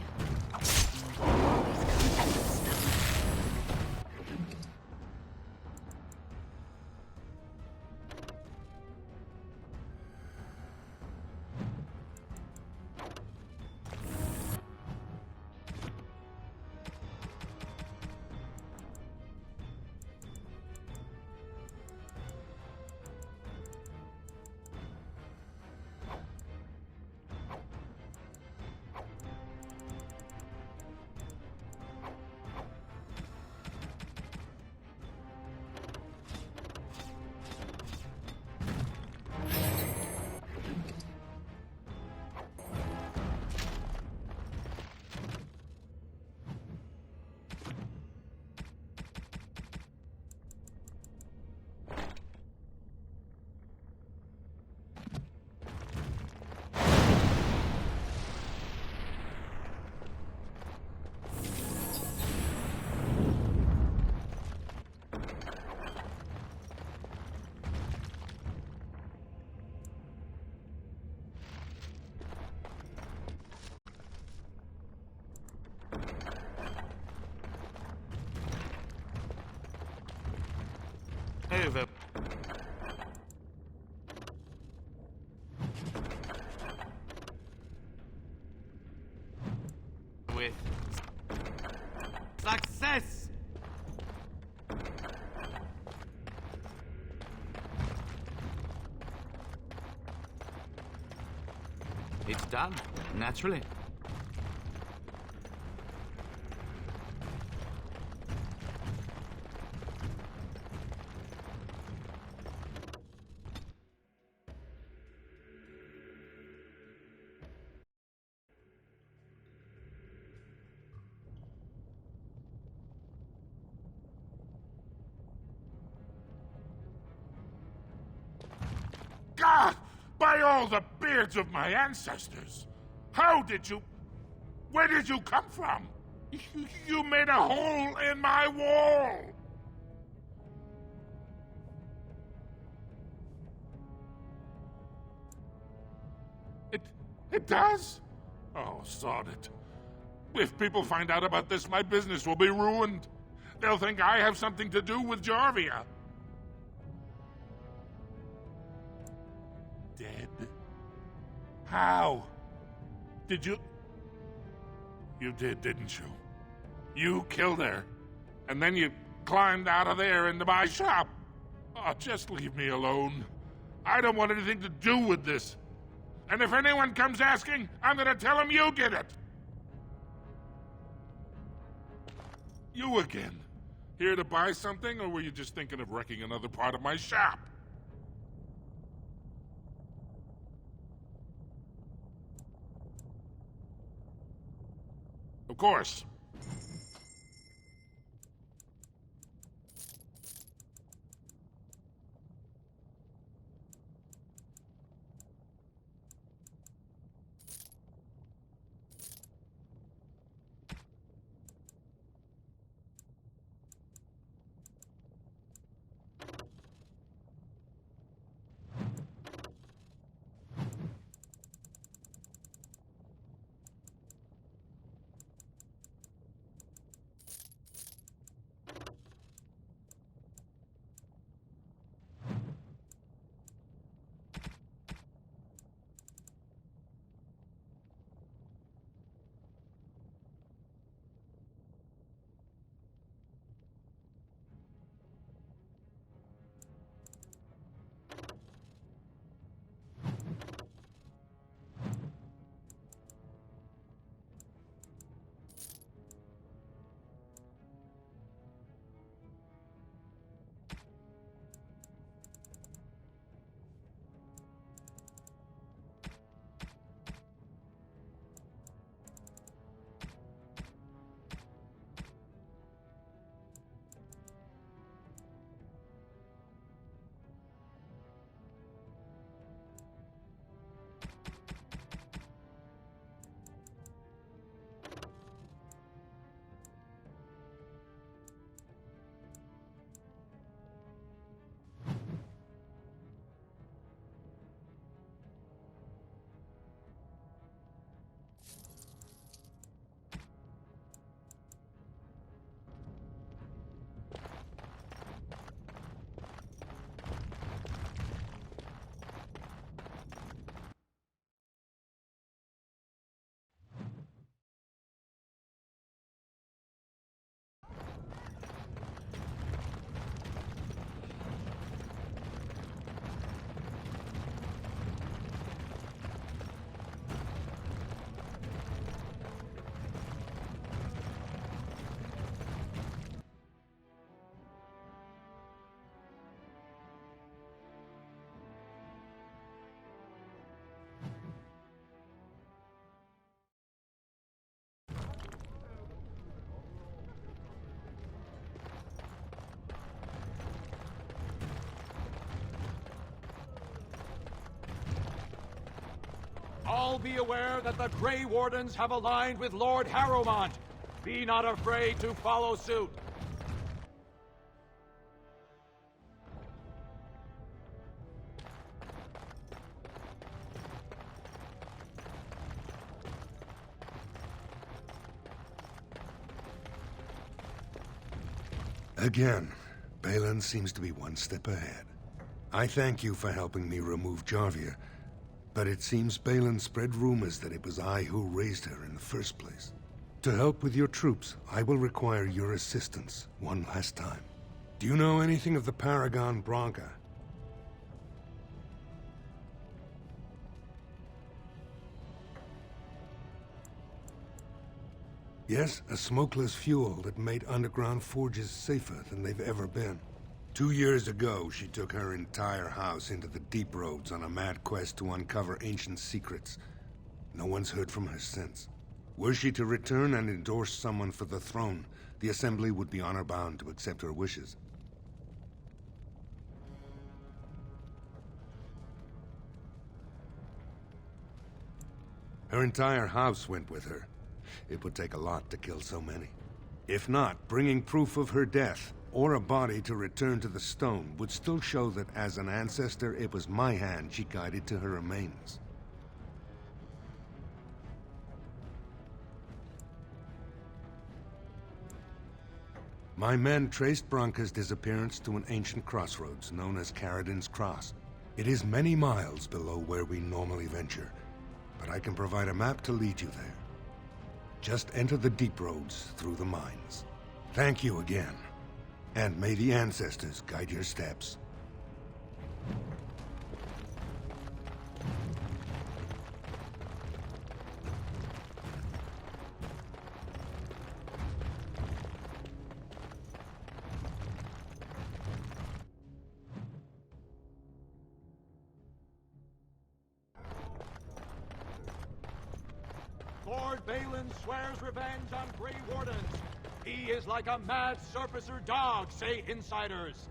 [SPEAKER 7] Over. With. Smith. Success! It's done, naturally.
[SPEAKER 13] God! By all the beards of my ancestors! How did you... Where did you come from? You made a hole in my wall! It does? Oh, sod it. If people find out about this, my business will be ruined. They'll think I have something to do with Jarvia. Dead? How? Did you... You did, didn't you? You killed her, and then you climbed out of there into my shop. Oh, just leave me alone. I don't want anything to do with this. And if anyone comes asking, I'm gonna tell them you did it. You again. Here to buy something, or were you just thinking of wrecking another part of my shop? Of course.
[SPEAKER 15] All be aware that the Grey Wardens have aligned with Lord Harrowmont. Be not afraid to follow suit.
[SPEAKER 14] Again, Balin seems to be one step ahead. I thank you for helping me remove Jarvia, but it seems Balin spread rumors that it was I who raised her in the first place. To help with your troops, I will require your assistance one last time. Do you know anything of the Paragon Branca? Yes, a smokeless fuel that made underground forges safer than they've ever been. 2 years ago, she took her entire house into the deep roads on a mad quest to uncover ancient secrets. No one's heard from her since. Were she to return and endorse someone for the throne, the Assembly would be honor-bound to accept her wishes. Her entire house went with her. It would take a lot to kill so many. If not, bringing proof of her death, or a body to return to the stone, would still show that as an ancestor, it was my hand she guided to her remains. My men traced Branca's disappearance to an ancient crossroads known as Caridin's Cross. It is many miles below where we normally venture, but I can provide a map to lead you there. Just enter the deep roads through the mines. Thank you again, and may the ancestors guide your steps.
[SPEAKER 15] Lord Balin swears revenge on Grey Wardens. He is like a mad surfacer dog, say insiders.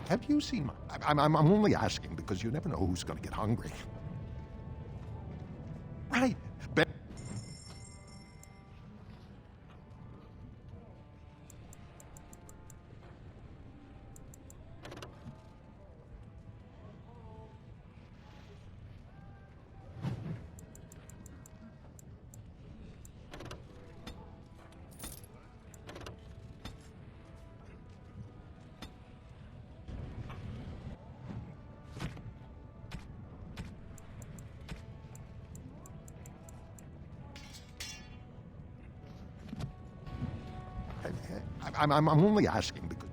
[SPEAKER 19] Have you seen I'm only asking because you never know who's going to get hungry. Right. I'm only asking because...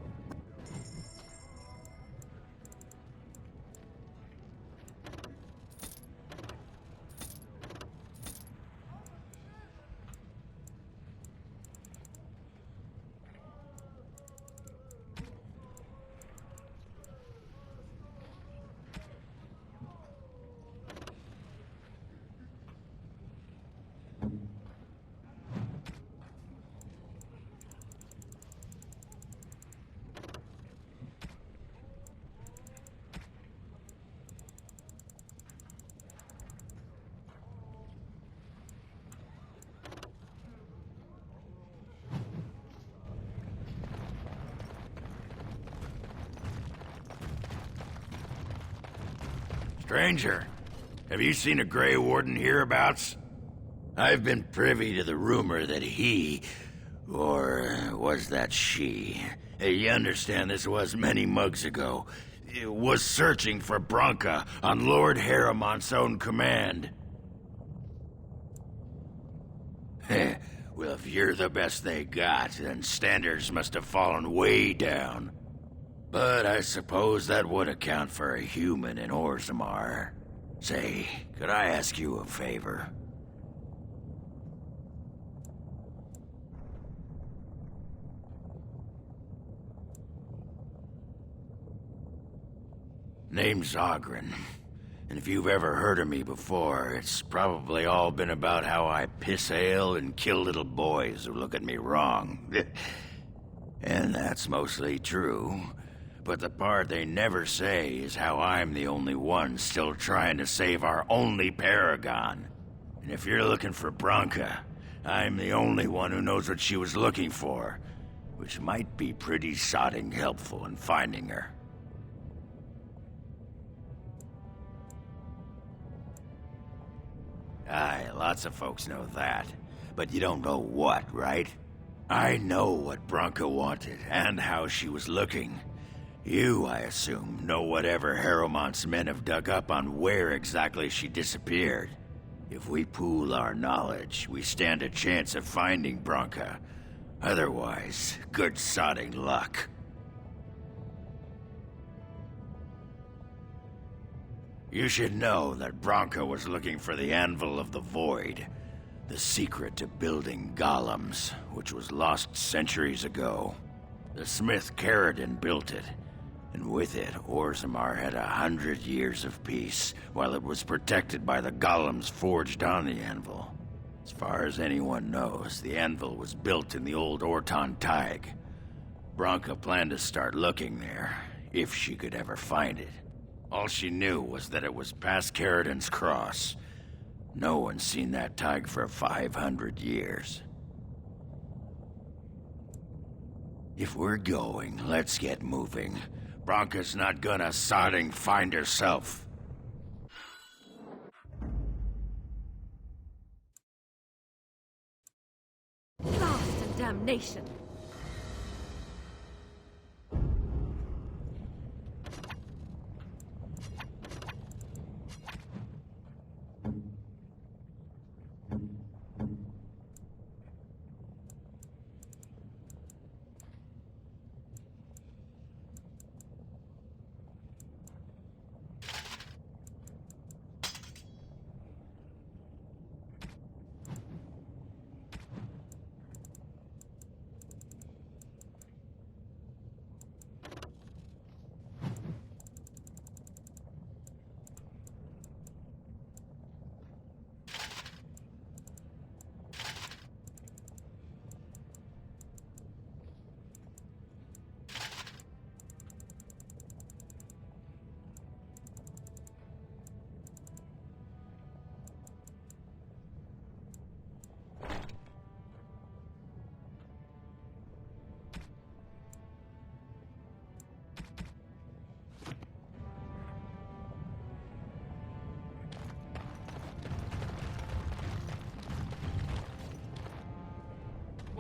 [SPEAKER 20] Stranger, have you seen a Grey Warden hereabouts? I've been privy to the rumor that he, or was that she? You understand this was many mugs ago, was searching for Branca on Lord Harrowmont's own command. Well, if you're the best they got, then standards must have fallen way down. But I suppose that would account for a human in Orzammar. Say, could I ask you a favor? Name's Oghren. And if you've ever heard of me before, it's probably all been about how I piss ale and kill little boys who look at me wrong. And that's mostly true. But the part they never say is how I'm the only one still trying to save our only paragon. And if you're looking for Branka, I'm the only one who knows what she was looking for, which might be pretty sodding helpful in finding her. Aye, lots of folks know that. But you don't know what, right? I know what Branka wanted, and how she was looking. You, I assume, know whatever Harrowmont's men have dug up on where exactly she disappeared. If we pool our knowledge, we stand a chance of finding Branka. Otherwise, good sodding luck. You should know that Branka was looking for the Anvil of the Void, the secret to building golems, which was lost centuries ago. The smith Caridin built it, and with it, Orzammar had 100 years of peace, while it was protected by the golems forged on the anvil. As far as anyone knows, the anvil was built in the old Orton Thaig. Branka planned to start looking there, if she could ever find it. All she knew was that it was past Caridin's cross. No one's seen that Thaig for 500 years. If we're going, let's get moving. Branka's not gonna sodding find herself.
[SPEAKER 17] Blast and damnation!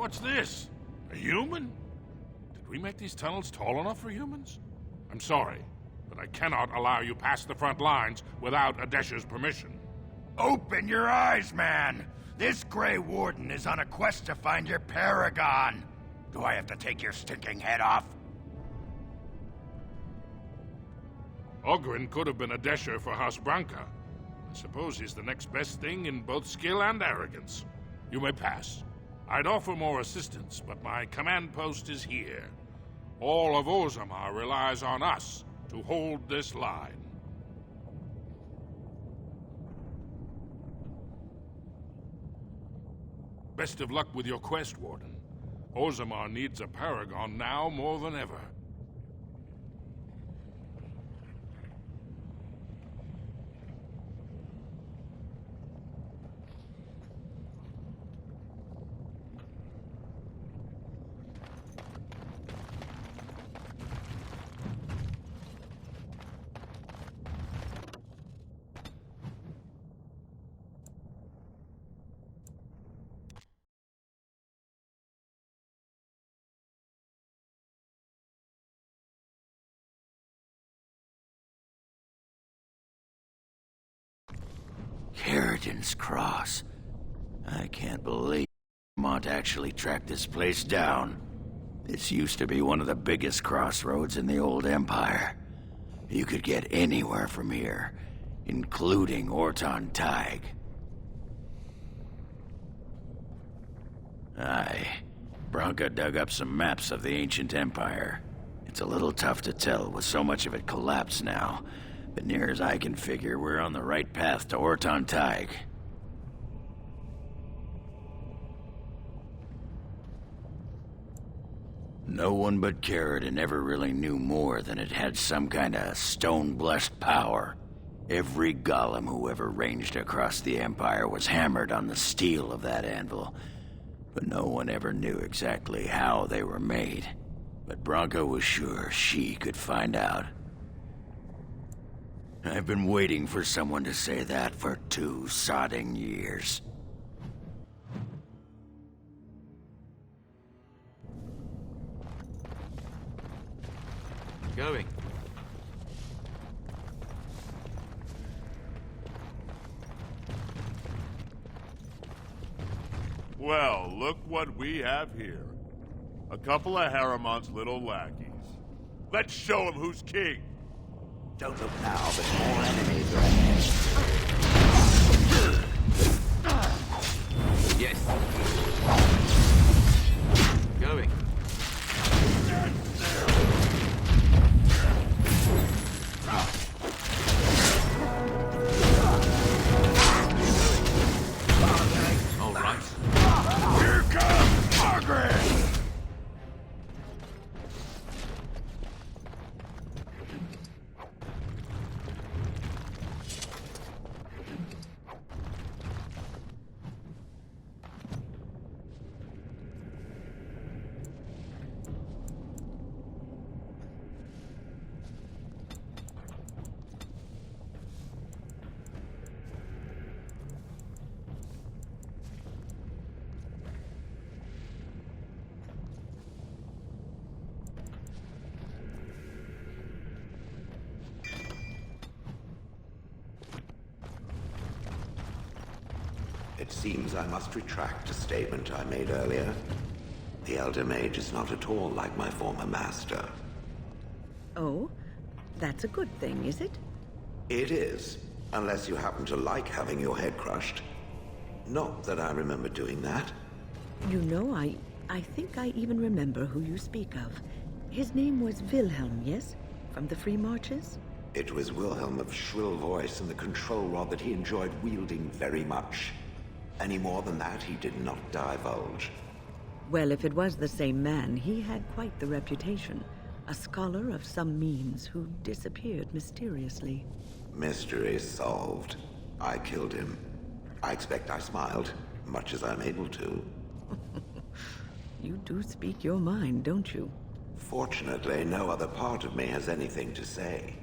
[SPEAKER 13] What's this? A human? Did we make these tunnels tall enough for humans? I'm sorry, but I cannot allow you past the front lines without Adesha's permission.
[SPEAKER 20] Open your eyes, man! This Grey Warden is on a quest to find your paragon! Do I have to take your stinking head off?
[SPEAKER 13] Oghren could have been Adesha for House Branka. I suppose he's the next best thing in both skill and arrogance. You may pass. I'd offer more assistance, but my command post is here. All of Orzammar relies on us to hold this line. Best of luck with your quest, Warden. Orzammar needs a paragon now more than ever.
[SPEAKER 20] Caridin's Cross. I can't believe Mont actually tracked this place down. This used to be one of the biggest crossroads in the old Empire. You could get anywhere from here, including Orton Thaig. Aye. Branka dug up some maps of the ancient Empire. It's a little tough to tell with so much of it collapsed now. But near as I can figure, we're on the right path to Orton Thaig. No one but Caridin ever really knew more than it had some kind of stone-blessed power. Every golem who ever ranged across the Empire was hammered on the steel of that anvil, but no one ever knew exactly how they were made. But Branka was sure she could find out. I've been waiting for someone to say that for 2 sodding years.
[SPEAKER 15] Going.
[SPEAKER 13] Well, look what we have here. A couple of Harriman's little lackeys. Let's show him who's king.
[SPEAKER 3] Don't look now, but more enemies are ahead.
[SPEAKER 15] Yes. Going. All right.
[SPEAKER 12] Here comes Margaret!
[SPEAKER 3] It seems I must retract a statement I made earlier. The Elder Mage is not at all like my former master.
[SPEAKER 2] Oh? That's a good thing, is it?
[SPEAKER 3] It is, unless you happen to like having your head crushed. Not that I remember doing that.
[SPEAKER 2] You know, I think I even remember who you speak of. His name was Wilhelm, yes? From the Free Marches?
[SPEAKER 3] It was Wilhelm of shrill voice and the control rod that he enjoyed wielding very much. Any more than that, he did not divulge.
[SPEAKER 2] Well, if it was the same man, he had quite the reputation. A scholar of some means who disappeared mysteriously.
[SPEAKER 3] Mystery solved. I killed him. I expect I smiled, much as I'm able to.
[SPEAKER 2] You do speak your mind, don't you?
[SPEAKER 3] Fortunately, no other part of me has anything to say.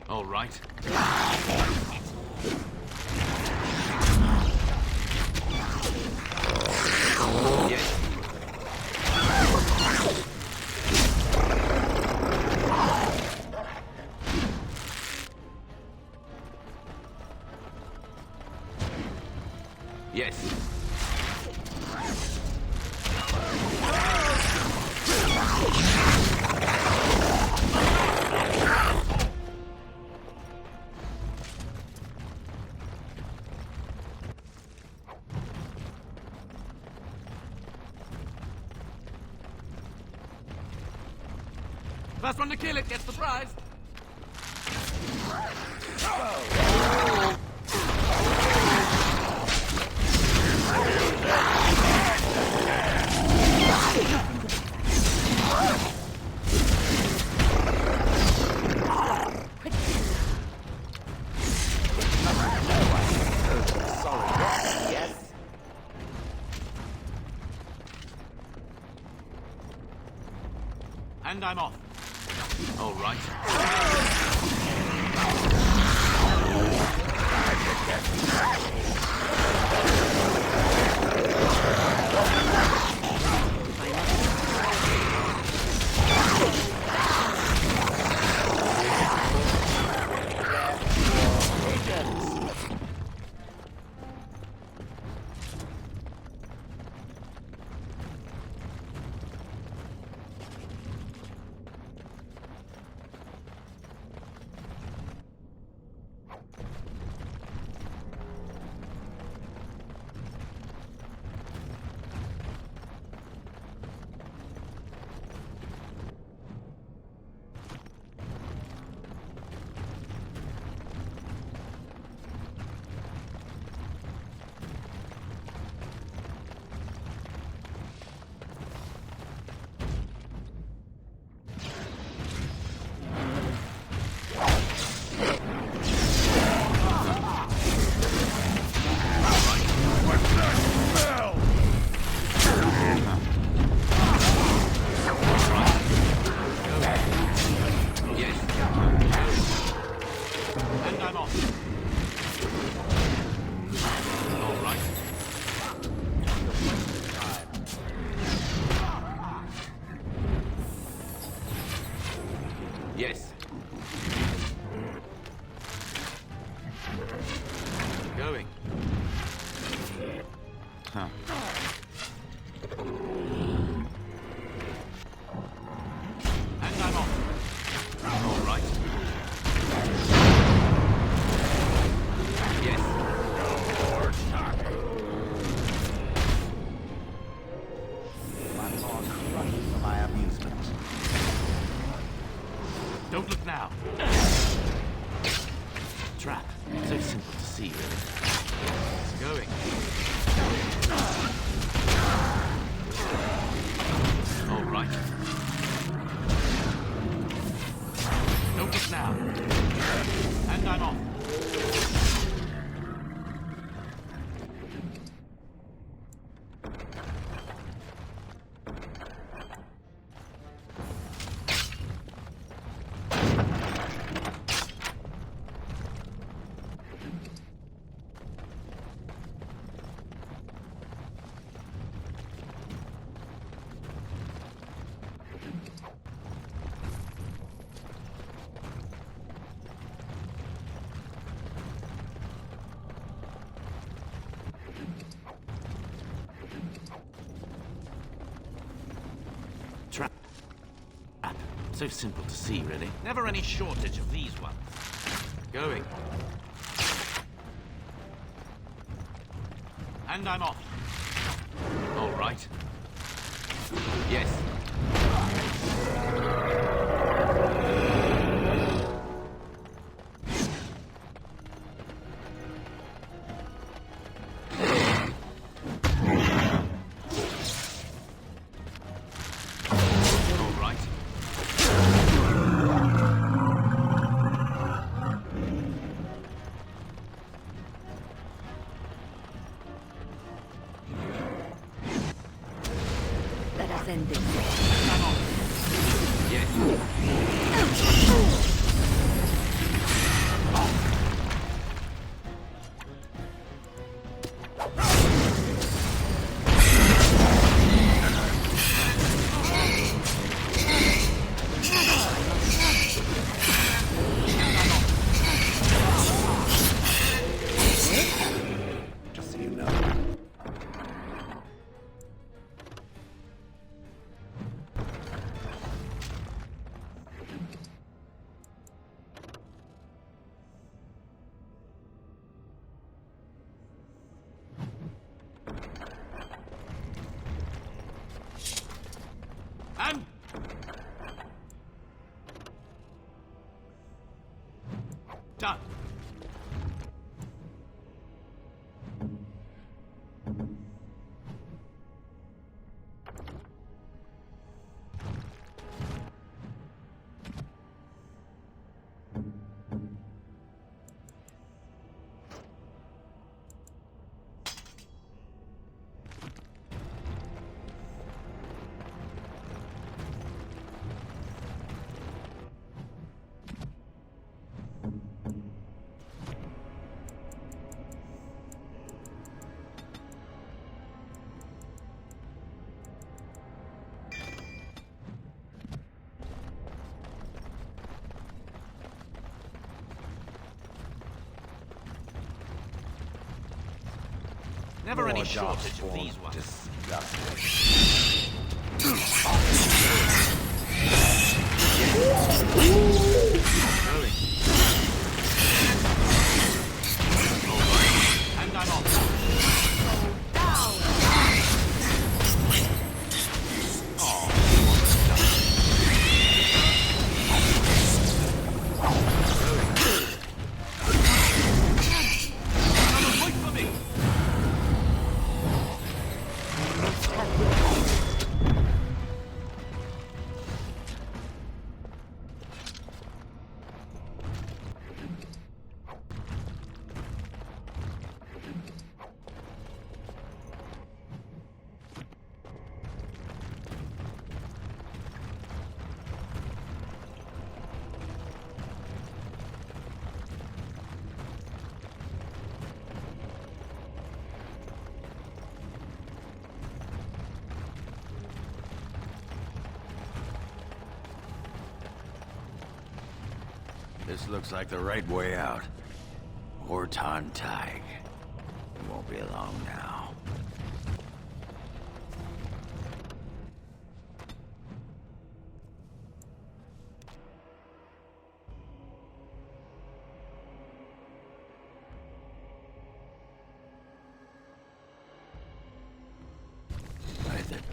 [SPEAKER 15] All right. Yes. Yes.
[SPEAKER 7] First one to kill it gets the prize. And I'm off.
[SPEAKER 15] All right.
[SPEAKER 7] Huh. And I'm off. All right. Yes.
[SPEAKER 3] One more crush for my amusement.
[SPEAKER 7] Don't look now. Trap. So simple to see, really. Going. All right. Don't look now. And I'm off. Trap. So simple to see, really. Never any shortage of these ones. Going. And I'm off. All right. Yes.
[SPEAKER 2] Send this.
[SPEAKER 3] Just so you know.
[SPEAKER 7] And done. Never any shortage of these ones. And I'm off. This looks like the right way out. Horton Tig. It won't be long now.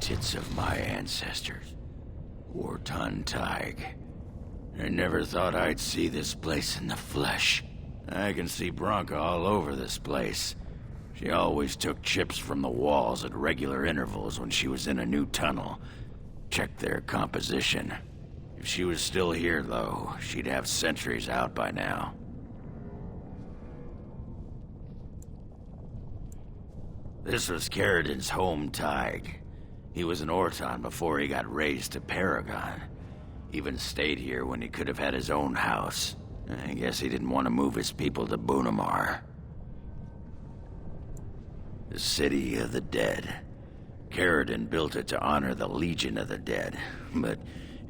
[SPEAKER 20] fingertips of my ancestors. Ortan Tig. I never thought I'd see this place in the flesh. I can see Branka all over this place. She always took chips from the walls at regular intervals when she was in a new tunnel. Checked their composition. If she was still here, though, she'd have sentries out by now. This was Caridin's home Tig. He was an Ortan before he got raised to Paragon. Even stayed here when he could have had his own house. I guess he didn't want to move his people to Bunamar. The City of the Dead. Caridin built it to honor the Legion of the Dead, but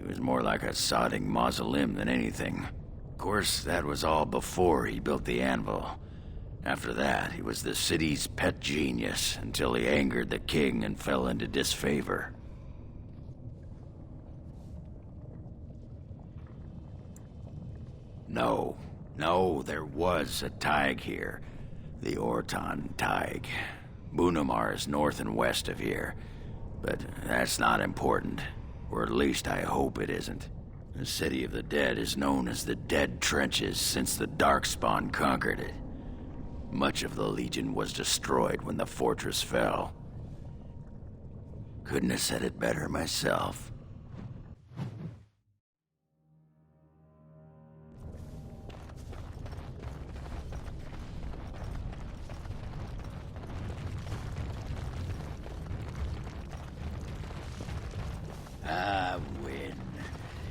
[SPEAKER 20] it was more like a sodding mausoleum than anything. Of course, that was all before he built the anvil. After that, he was the city's pet genius until he angered the king and fell into disfavor. No, there was a Tig here. The Ortan Tig. Bunamar is north and west of here. But that's not important. Or at least I hope it isn't. The City of the Dead is known as the Dead Trenches since the Darkspawn conquered it. Much of the Legion was destroyed when the fortress fell. Couldn't have said it better myself. Ah, Wynn.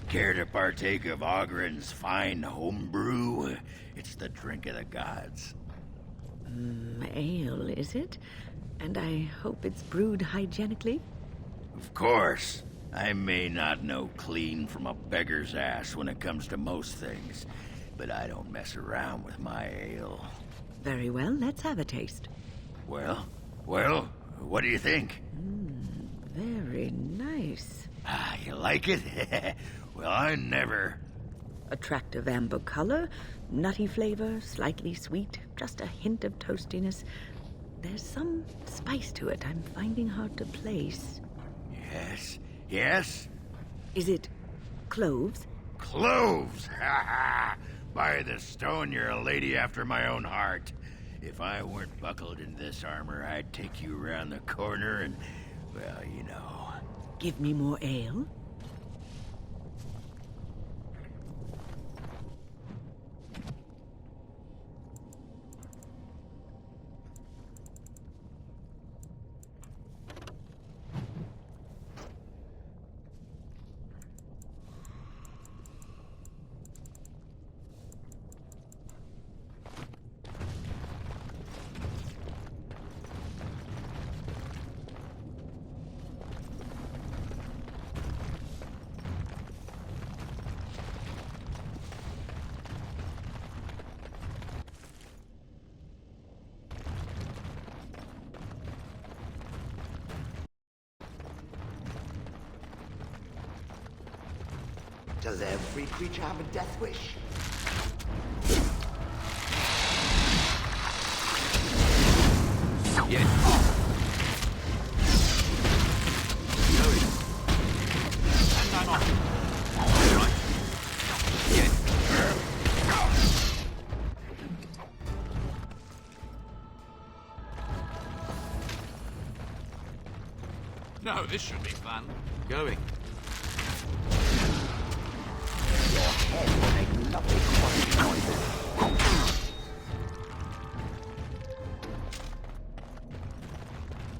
[SPEAKER 20] Care to partake of Ogren's fine homebrew? It's the drink of the gods.
[SPEAKER 2] Ale, is it? And I hope it's brewed hygienically?
[SPEAKER 20] Of course. I may not know clean from a beggar's ass when it comes to most things, but I don't mess around with my ale.
[SPEAKER 2] Very well, let's have a taste.
[SPEAKER 20] Well, what do you think?
[SPEAKER 2] Very nice.
[SPEAKER 20] Ah, you like it? Well, I never...
[SPEAKER 2] Attractive amber color, nutty flavor, slightly sweet, just a hint of toastiness. There's some spice to it I'm finding hard to place.
[SPEAKER 20] Yes?
[SPEAKER 2] Is it cloves?
[SPEAKER 20] Cloves? Ha ha! By the stone, you're a lady after my own heart. If I weren't buckled in this armor, I'd take you around the corner and, well, you know.
[SPEAKER 2] Give me more ale?
[SPEAKER 3] Does every creature have a death wish?
[SPEAKER 5] Yes.
[SPEAKER 15] And I'm off.
[SPEAKER 5] All right. Yes.
[SPEAKER 15] No, this should be fun.
[SPEAKER 5] Going.
[SPEAKER 3] Your head will make lovely crunching noises.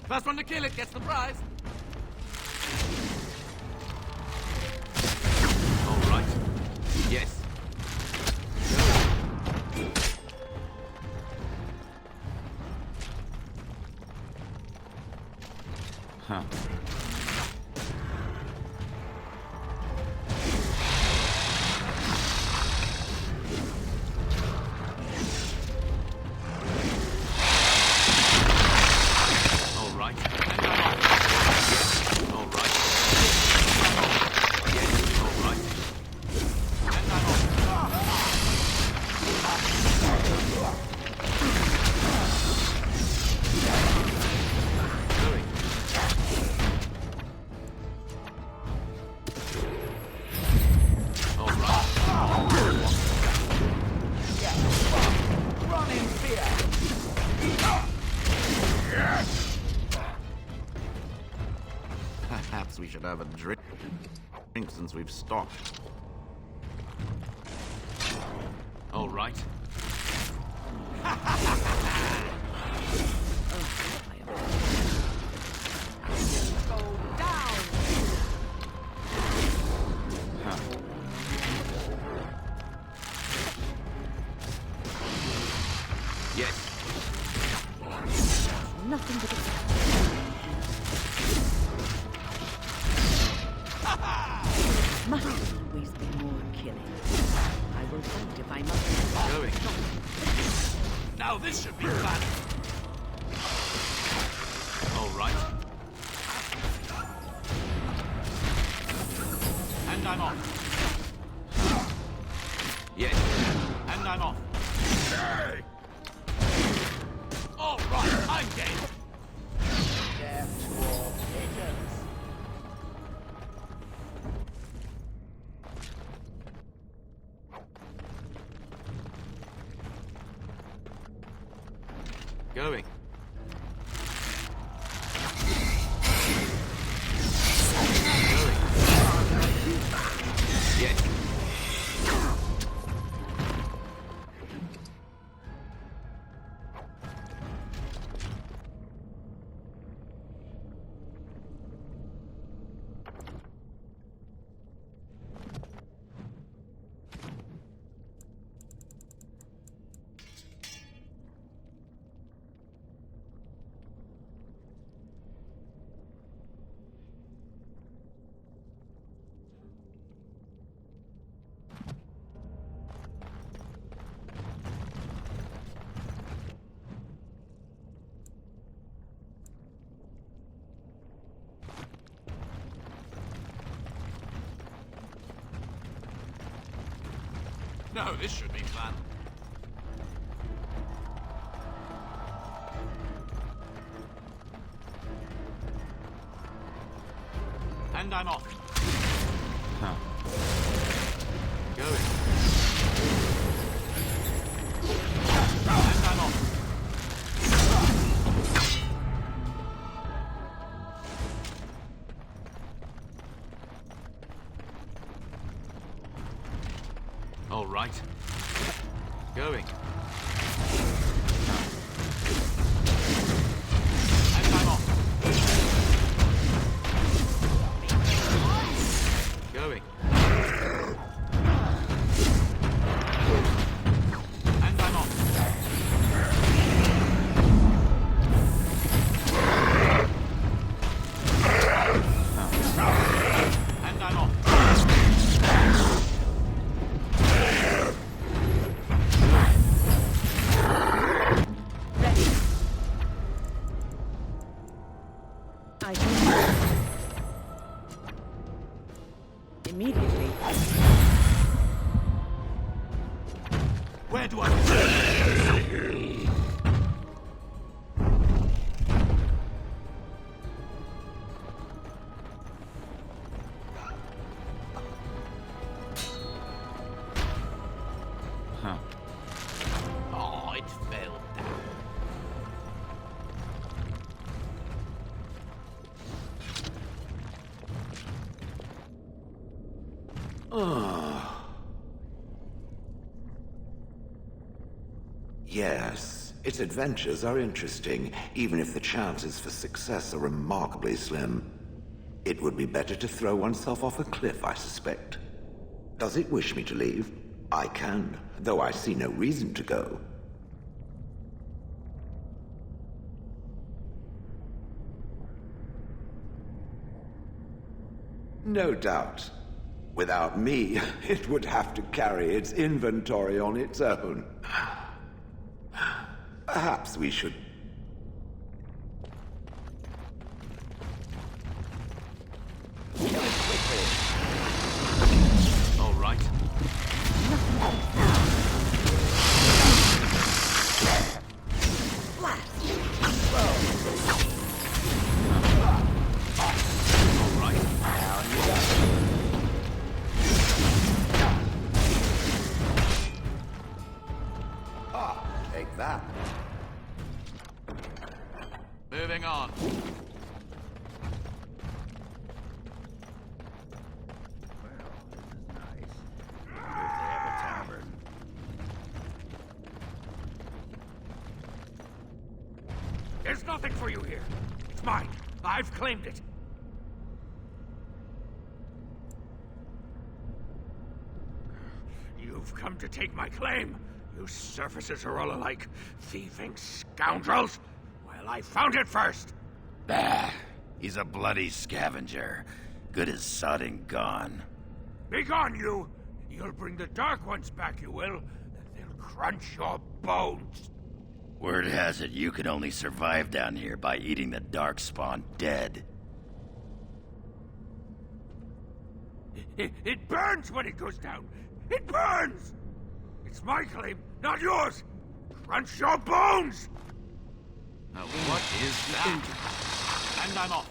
[SPEAKER 15] First one to kill it gets the prize.
[SPEAKER 5] All right. Yes. Huh.
[SPEAKER 7] Guess we should have a drink since we've stopped. All right.
[SPEAKER 3] Yes.
[SPEAKER 2] Nothing but must always be more killing. I will fight if I must.
[SPEAKER 7] Going. Now this should be fun. All right. And I'm off.
[SPEAKER 3] Yes.
[SPEAKER 7] And I'm off. All right, I'm game. Going.
[SPEAKER 3] Yes.
[SPEAKER 7] No, this should be fun. And I'm off.
[SPEAKER 3] Huh.
[SPEAKER 7] Going. And I'm off. All right. Going. And I'm off. Going. And I'm off. And I'm off.
[SPEAKER 2] I can immediately.
[SPEAKER 7] Where do I
[SPEAKER 3] Huh.
[SPEAKER 7] Oh, it fell down.
[SPEAKER 3] Yes, its adventures are interesting, even if the chances for success are remarkably slim. It would be better to throw oneself off a cliff, I suspect. Does it wish me to leave? I can, though I see no reason to go. No doubt. Without me, it would have to carry its inventory on its own. Perhaps we should...
[SPEAKER 7] All right. All right.
[SPEAKER 3] Down you go. Take that.
[SPEAKER 7] Moving on.
[SPEAKER 15] There's nothing for you here. It's mine. I've claimed it. You've come to take my claim. You surfaces are all alike. Thieving scoundrels. Well, I found it first.
[SPEAKER 20] Bah! He's a bloody scavenger. Good as sod and gone.
[SPEAKER 15] Be gone, you! You'll bring the Dark Ones back, you will. They'll crunch your bones.
[SPEAKER 20] Word has it you can only survive down here by eating the Darkspawn dead.
[SPEAKER 15] It burns when it goes down. It burns! It's my claim, not yours. Crunch your bones!
[SPEAKER 7] Now what is that? And I'm off.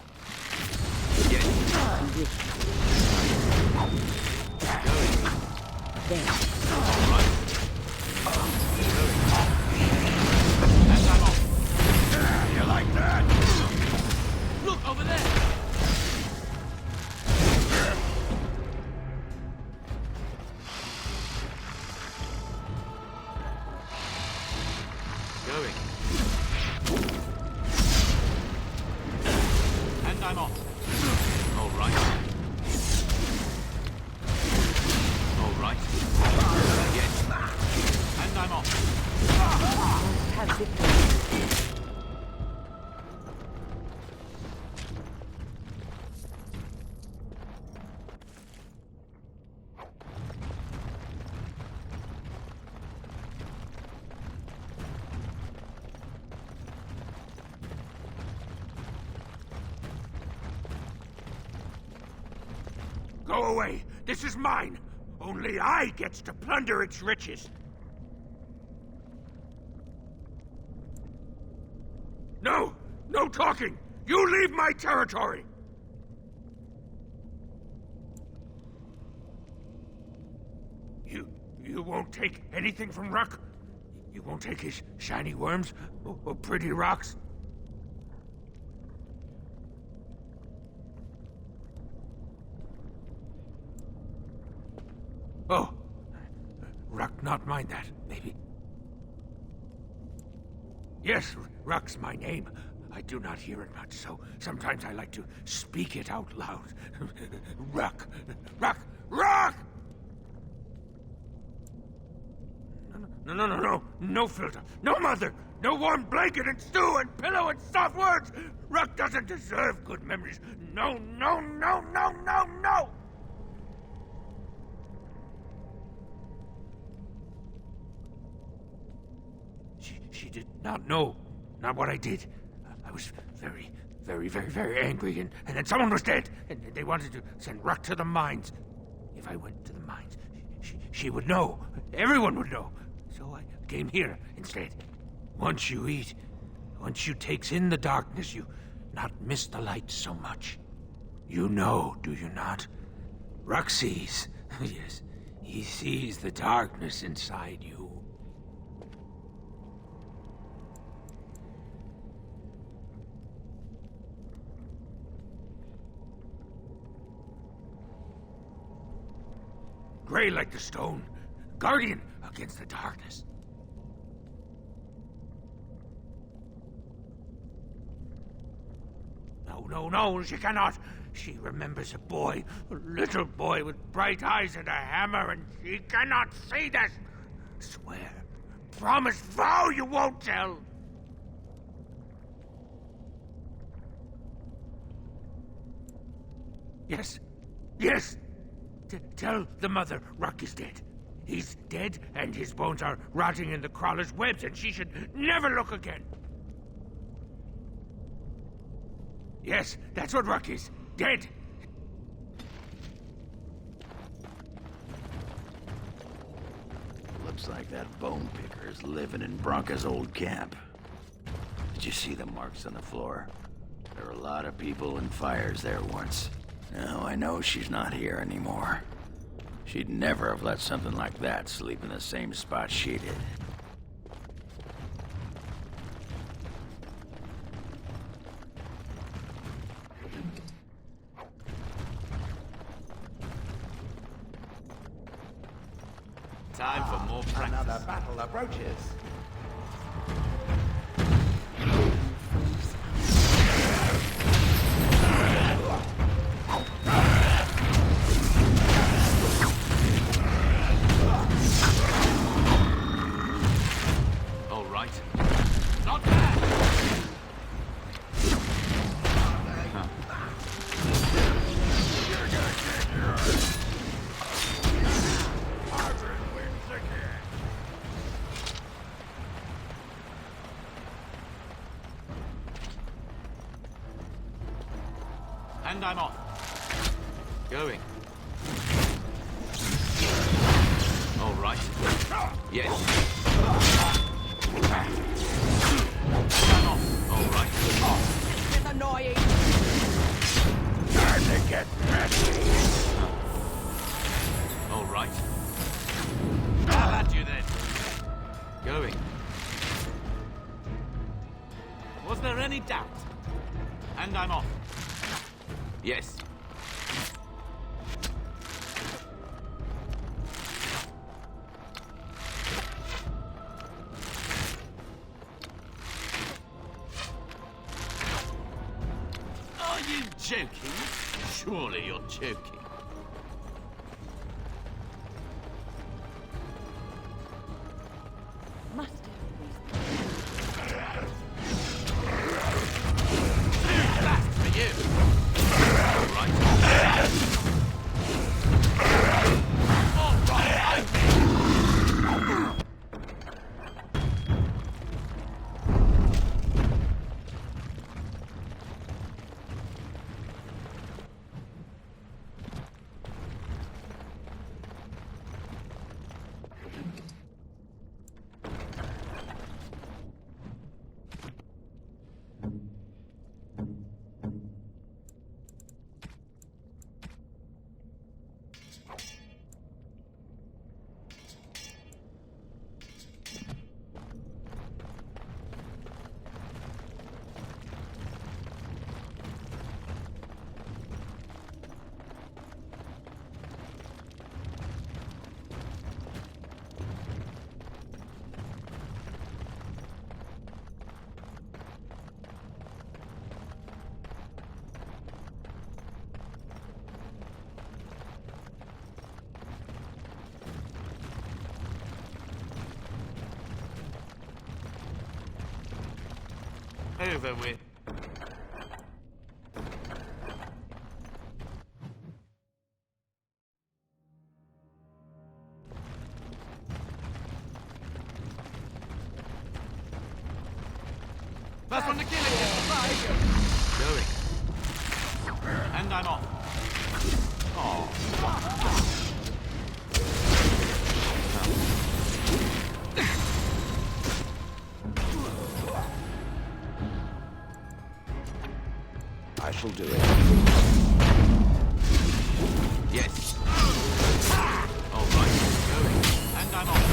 [SPEAKER 20] You like that?
[SPEAKER 7] Look over there! Going. And I'm off. All right. All right. Yes. And I'm off.
[SPEAKER 2] Have victory.
[SPEAKER 15] Go away! This is mine! Only I gets to plunder its riches! No! No talking! You leave my territory! You won't take anything from Ruck? You won't take his shiny worms? Or pretty rocks? Oh, Ruck not mind that, maybe. Yes, Ruck's my name. I do not hear it much, so sometimes I like to speak it out loud. Ruck! Ruck! Ruck! No. No filter. No mother. No warm blanket and stew and pillow and soft words. Ruck doesn't deserve good memories. No. She did not know. Not what I did. I was very angry, and then someone was dead, and they wanted to send Ruck to the mines. If I went to the mines, she would know. Everyone would know. So I came here instead. Once you eat, once you takes in the darkness, you not miss the light so much. You know, do you not? Ruck sees. Yes, he sees the darkness inside you. Gray like the stone, guardian against the darkness. No, she cannot. She remembers a boy, a little boy with bright eyes and a hammer, and she cannot see this. Swear, promise, vow you won't tell. Yes. Tell the mother Ruck is dead. He's dead, and his bones are rotting in the crawler's webs, and she should never look again. Yes, that's what Ruck is. Dead.
[SPEAKER 20] Looks like that bone picker is living in Bronca's old camp. Did you see the marks on the floor? There were a lot of people and fires there once. Now I know she's not here anymore. She'd never have let something like that sleep in the same spot she did.
[SPEAKER 7] Time for more practice.
[SPEAKER 3] Another battle approaches.
[SPEAKER 7] And I'm off. Going. All right. Yes. I'm off. All right.
[SPEAKER 2] This is annoying.
[SPEAKER 20] Time to get messy.
[SPEAKER 7] All right. I'll at you then. Going. Was there any doubt? And I'm off. Yes. Are you joking? Surely you're joking.
[SPEAKER 2] Must
[SPEAKER 7] Blast for you. All right. Over with. First one to kill it. Going. And I'm off. Oh.
[SPEAKER 3] I shall do it.
[SPEAKER 7] Yes. All right. Going. And I'm off.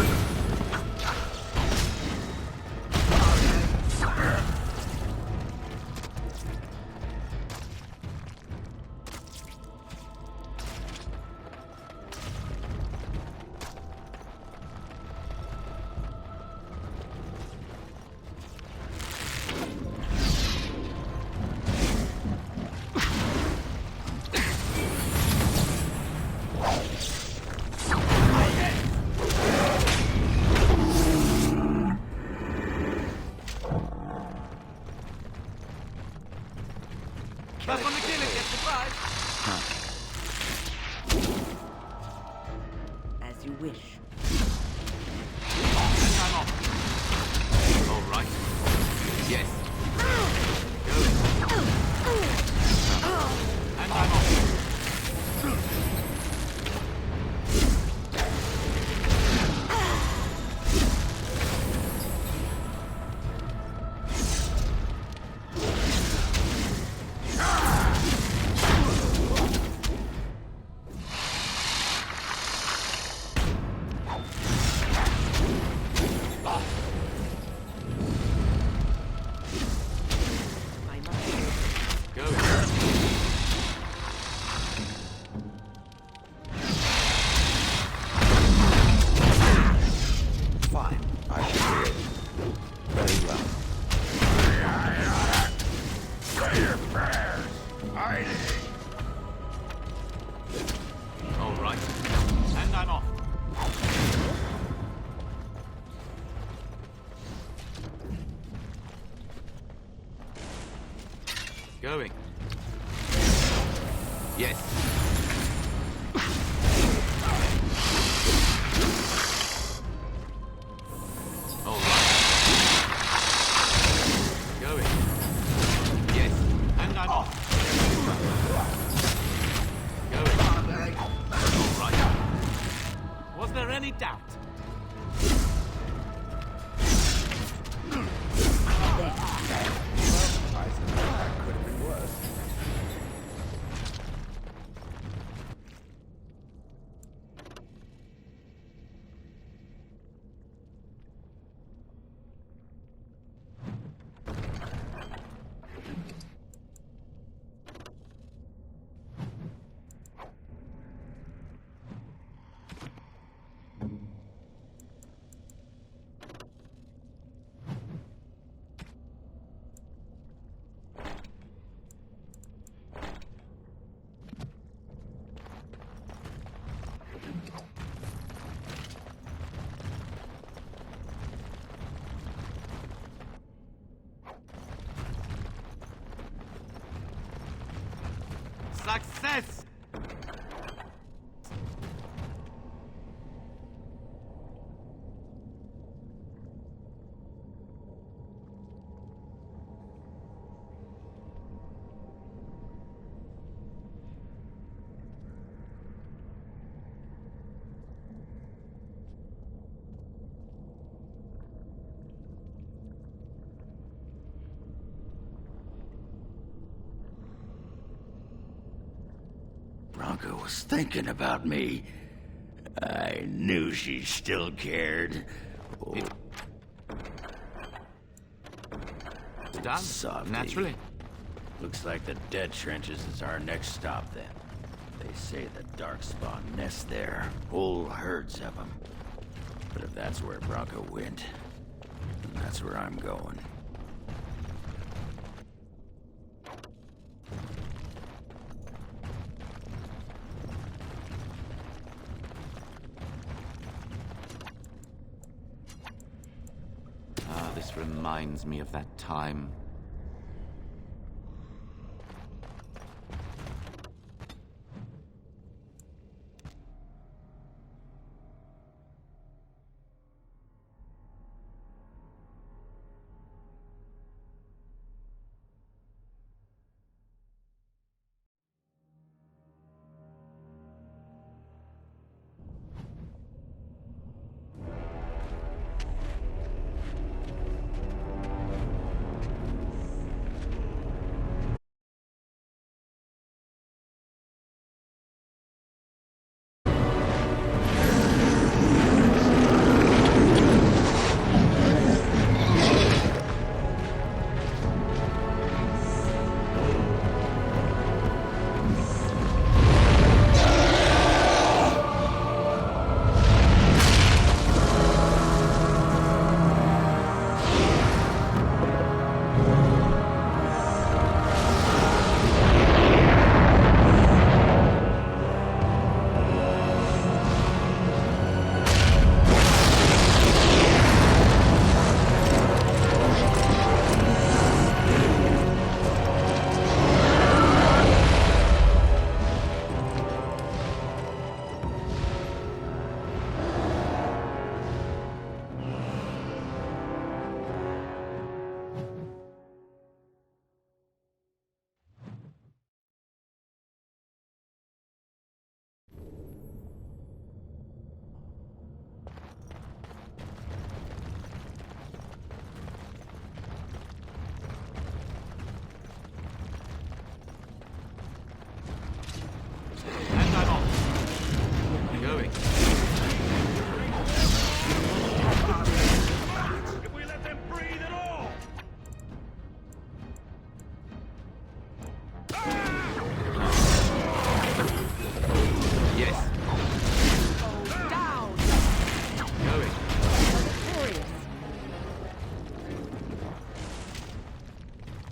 [SPEAKER 7] First one to kill it gets the prize.
[SPEAKER 2] As you wish.
[SPEAKER 7] And I'm off. All right. Yes. Going. And I'm off. Going. Yes. All right. Going. Yes. And I'm off. Success! Branka was thinking about me. I knew she still cared. Oh. Done. Softy.
[SPEAKER 15] Naturally.
[SPEAKER 7] Looks like the dead trenches is our next stop then. They say the Darkspawn nest there. Whole herds of them. But if that's where Branka went, then that's where I'm going.
[SPEAKER 15] This reminds me of that time.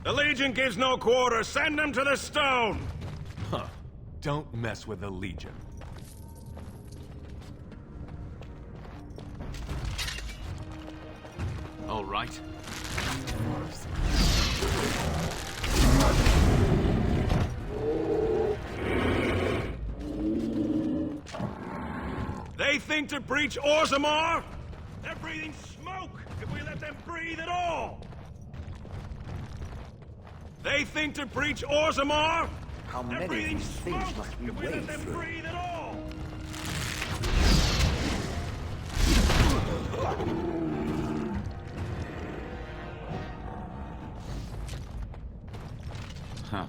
[SPEAKER 8] The Legion gives no quarter. Send them to the stone!
[SPEAKER 9] Huh. Don't mess with the Legion.
[SPEAKER 15] All right.
[SPEAKER 8] They think to breach Orzammar? They're breathing smoke if we let them breathe at all! They think to breach Orzammar?
[SPEAKER 3] How many of these things must we wade through?
[SPEAKER 15] Huh.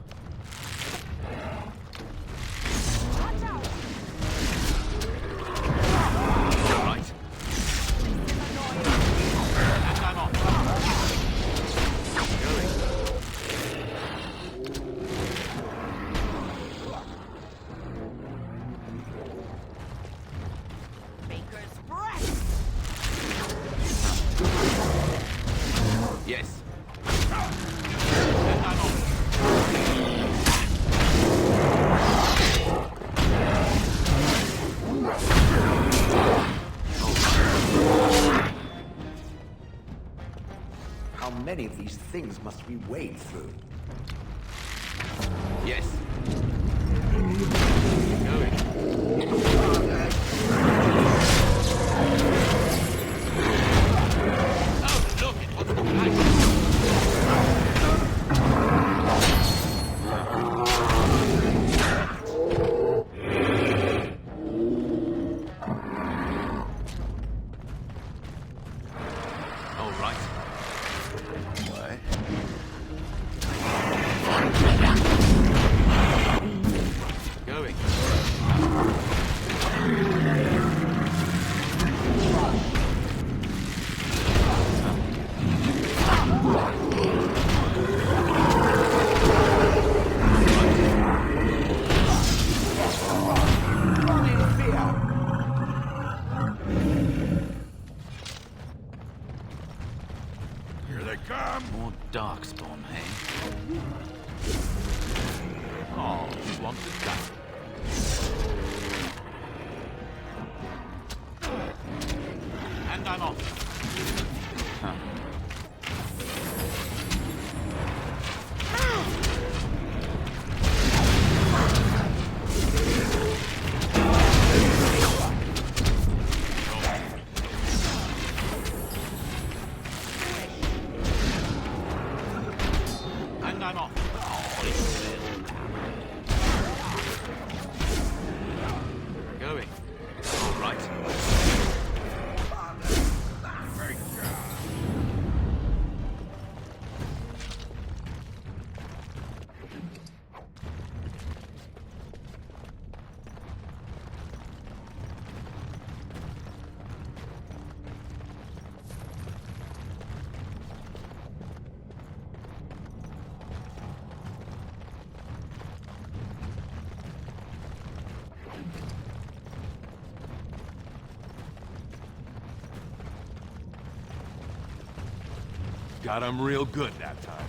[SPEAKER 3] How many of these things must we wade through?
[SPEAKER 15] Yes. More darkspawn, hey? Oh, you want to die? And I'm off. Huh. And I'm off. Going. All right.
[SPEAKER 8] Got him real good that time.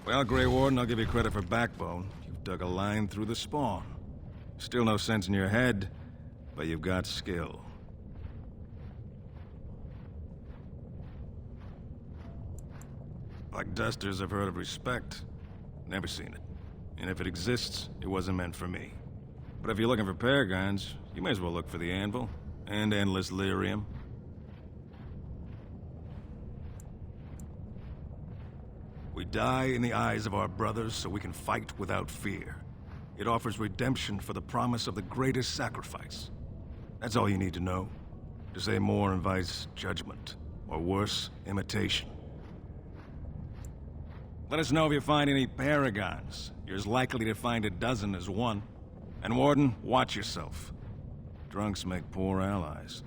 [SPEAKER 21] Well, Grey Warden, I'll give you credit for backbone. You've dug a line through the spawn. Still no sense in your head, but you've got skill. Black Dusters I've heard of respect. Never seen it. And if it exists, it wasn't meant for me. But if you're looking for paragons, you may as well look for the Anvil and Endless Lyrium. We die in the eyes of our brothers so we can fight without fear. It offers redemption for the promise of the greatest sacrifice. That's all you need to know. To say more invites judgment, or worse, imitation. Let us know if you find any paragons. You're as likely to find a dozen as one. And Warden, watch yourself. Drunks make poor allies.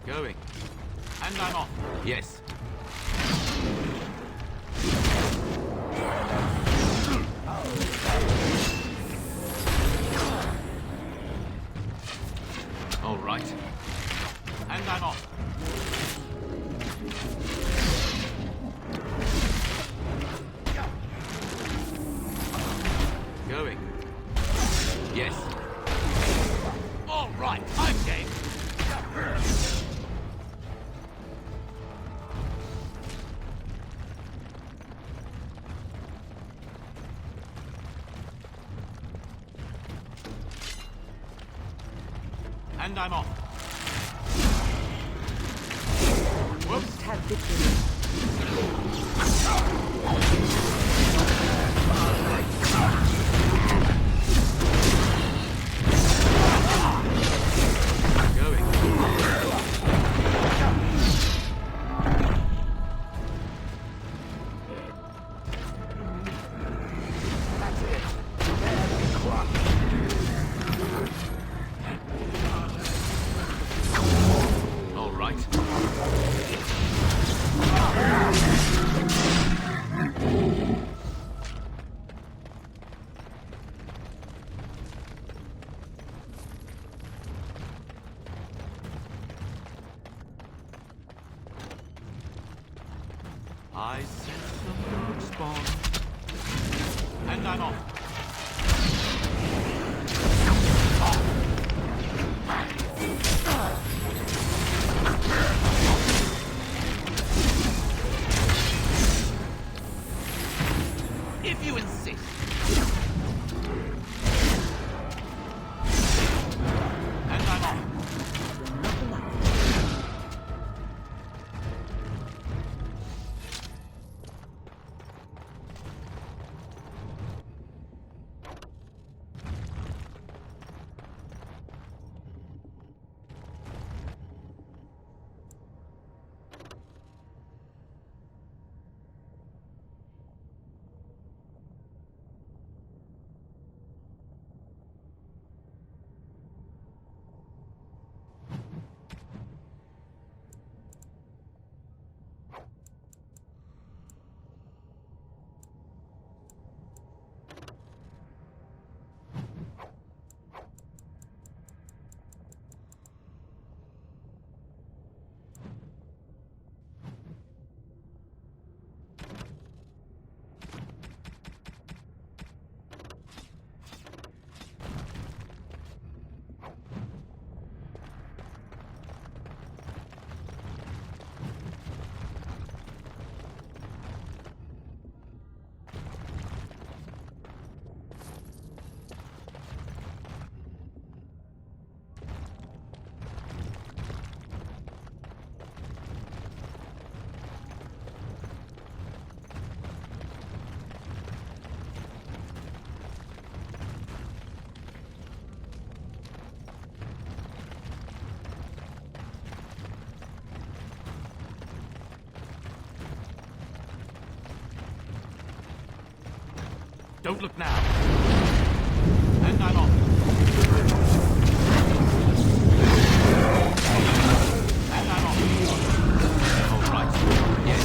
[SPEAKER 15] Going. And I'm off.
[SPEAKER 8] Yes.
[SPEAKER 15] All right. And I'm off. Going.
[SPEAKER 8] Yes.
[SPEAKER 15] All right, I'm game. And I'm off.
[SPEAKER 2] Must have victory.
[SPEAKER 15] Darkspawn. And I'm off.
[SPEAKER 1] If you insist.
[SPEAKER 15] And I'm off. Don't look now. And I'm off. And I'm off. All right. Yes.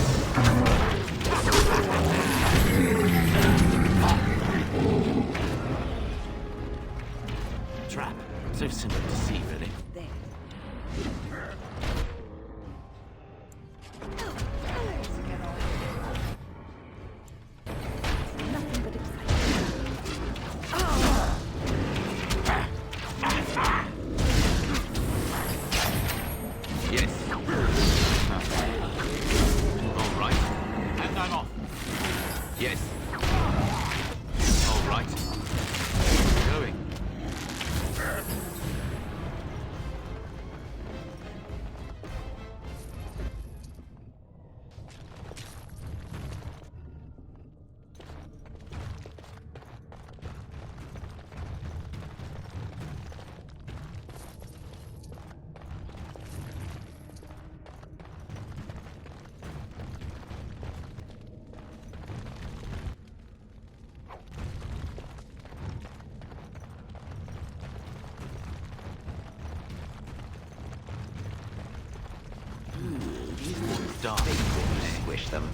[SPEAKER 1] Trap. So simple to see, really. Dark.
[SPEAKER 3] Squish them.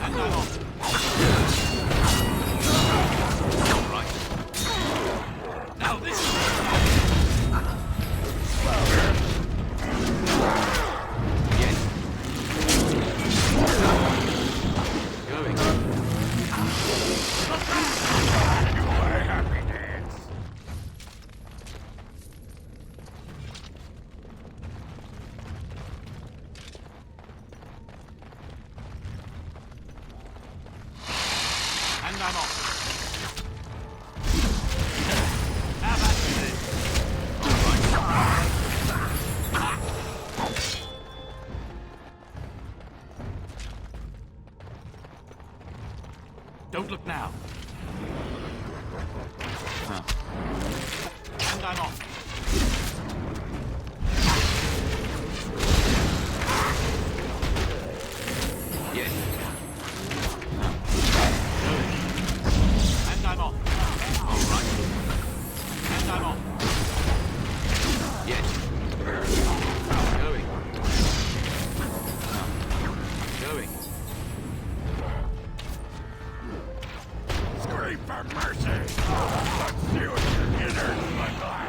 [SPEAKER 15] And I'm off. Don't look now. And I'm off.
[SPEAKER 1] Yes.
[SPEAKER 15] And I'm off.
[SPEAKER 1] All right.
[SPEAKER 15] And I'm off.
[SPEAKER 1] Yes. Going. Going.
[SPEAKER 20] our mercy. Let's see what your innards look like.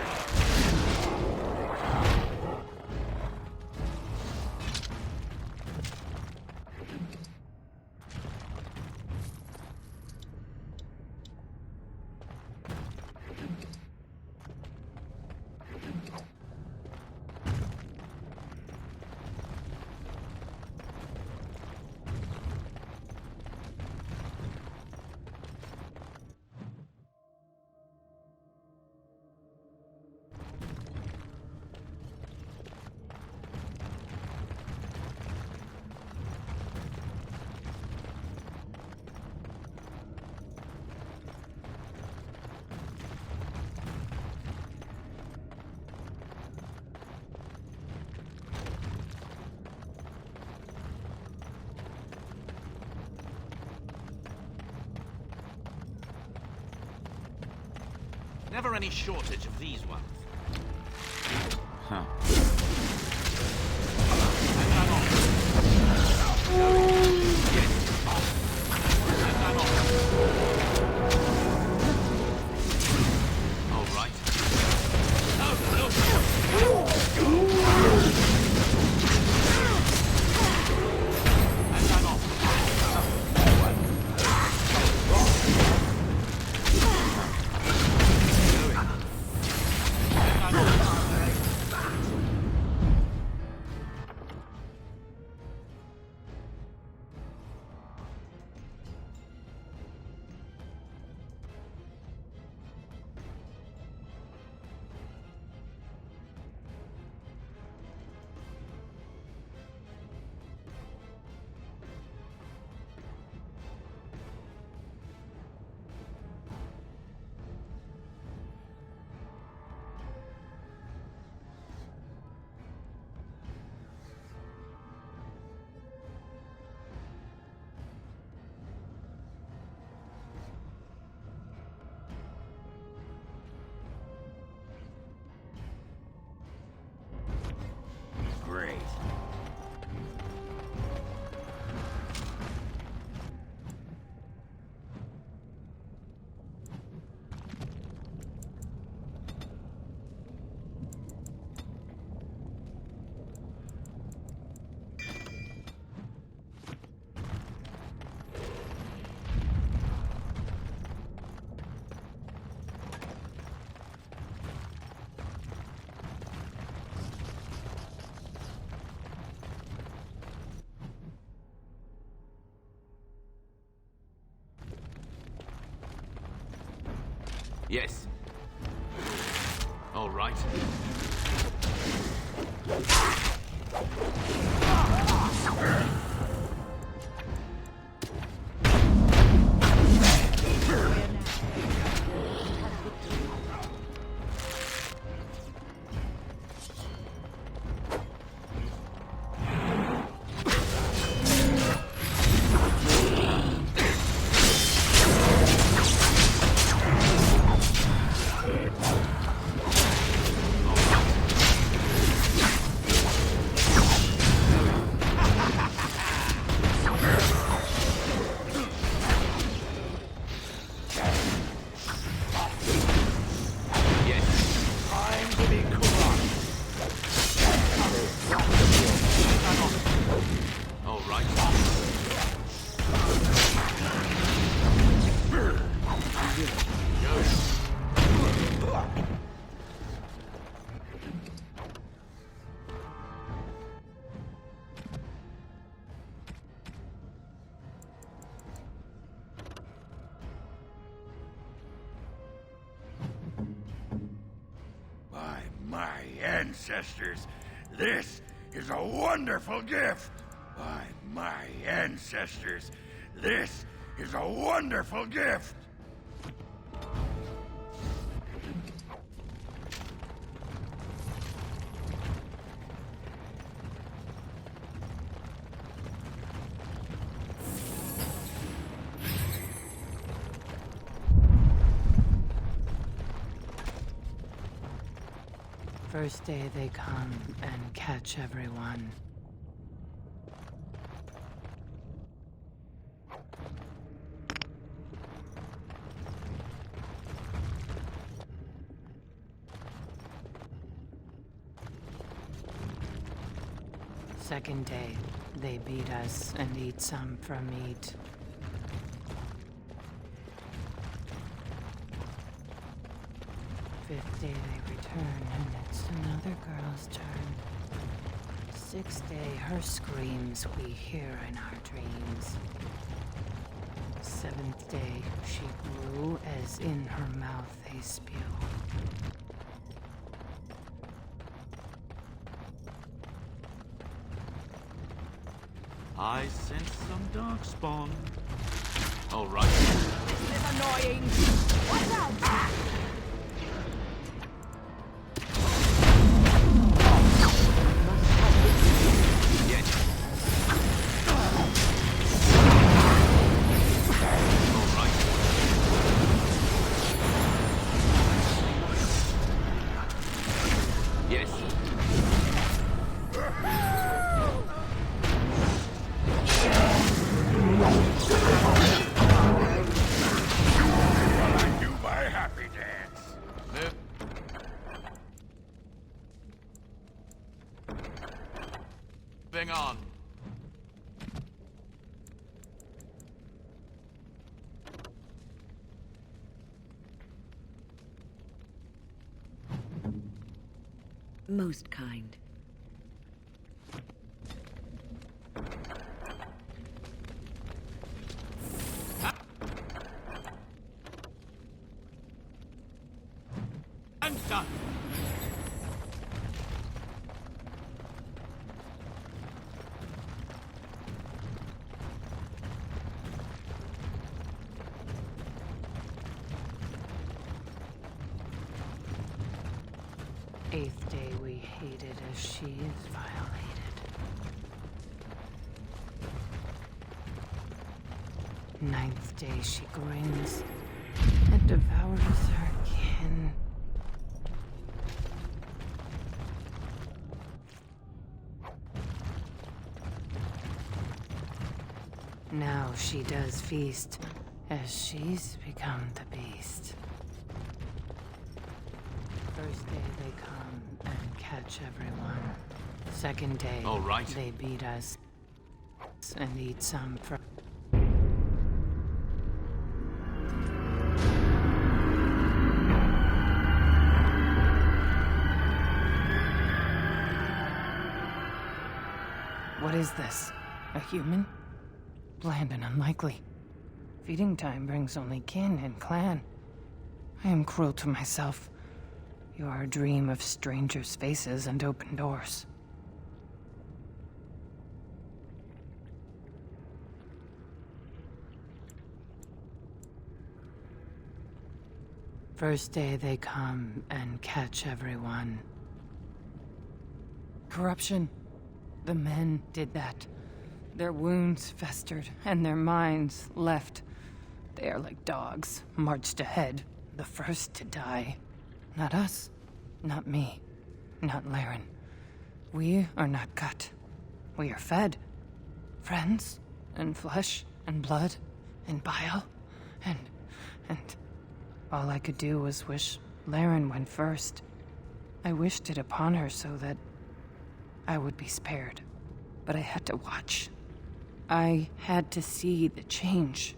[SPEAKER 1] Never any shortage of these ones. Huh. All right.
[SPEAKER 20] Great.
[SPEAKER 1] Yes. All right.
[SPEAKER 20] My ancestors, this is a wonderful gift. By my ancestors, this is a wonderful gift.
[SPEAKER 4] First day they come and catch everyone. Second day, they beat us and eat some from meat. Fifth day they return, and it's another girl's turn. Sixth day, her screams we hear in our dreams. Seventh day, she grew as in her mouth they spew.
[SPEAKER 1] I sense some darkspawn. All right.
[SPEAKER 6] This is annoying. Watch out! Ah!
[SPEAKER 1] On.
[SPEAKER 2] Most kind.
[SPEAKER 1] I'm done.
[SPEAKER 4] Eighth day we hated as she is violated. Ninth day she grins and devours her kin. Now she does feast as she's become the beast. First day they come and catch everyone. Second day,
[SPEAKER 1] all right,
[SPEAKER 4] they beat us and eat some from. What is this? A human? Bland and unlikely. Feeding time brings only kin and clan. I am cruel to myself. You are a dream of strangers' faces and open doors. First day they come and catch everyone. Corruption. The men did that. Their wounds festered and their minds left. They are like dogs, marched ahead, the first to die. Not us, not me, not Laren. We are not cut. We are fed. Friends, and flesh, and blood, and bile, and all I could do was wish Laren went first. I wished it upon her so that I would be spared. But I had to watch. I had to see the change.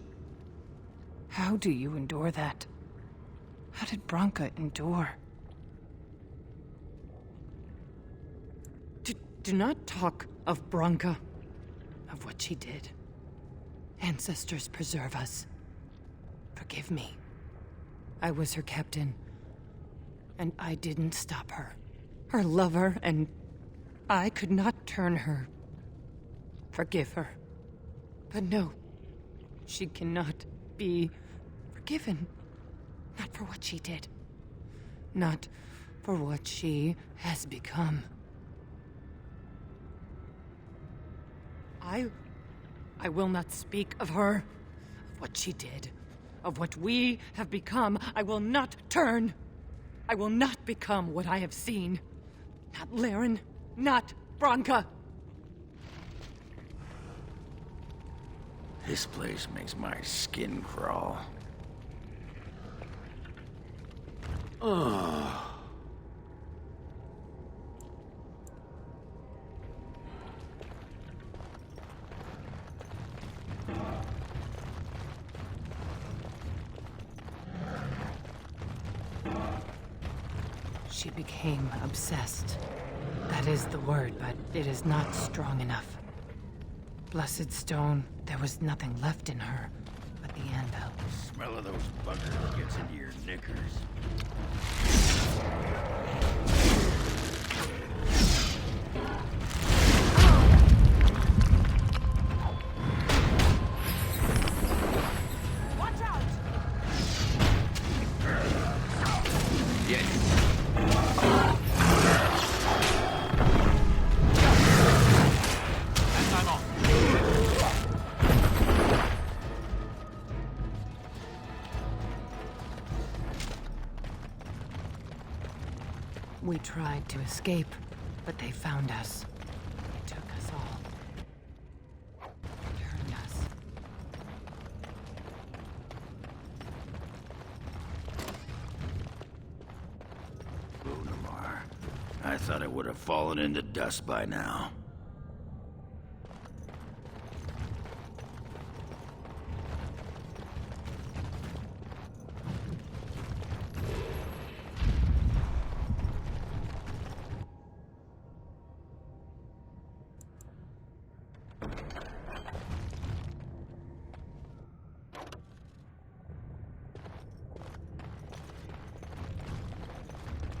[SPEAKER 4] How do you endure that? How did Branka endure? Do not talk of Branka, of what she did. Ancestors preserve us. Forgive me. I was her captain, and I didn't stop her. Her lover, and I could not turn her. Forgive her. But no, she cannot be forgiven. Not for what she did. Not for what she has become. I will not speak of her, of what she did, of what we have become. I will not turn. I will not become what I have seen. Not Laren, not Branka.
[SPEAKER 20] This place makes my skin crawl.
[SPEAKER 4] She became obsessed. That is the word, but it is not strong enough. Blessed stone, there was nothing left in her but the anvil.
[SPEAKER 20] The smell of those buggers gets into your knickers.
[SPEAKER 6] Watch out!
[SPEAKER 4] We tried to escape, but they found us. They took us all. Turned us.
[SPEAKER 20] Lunamar. I thought it would have fallen into dust by now.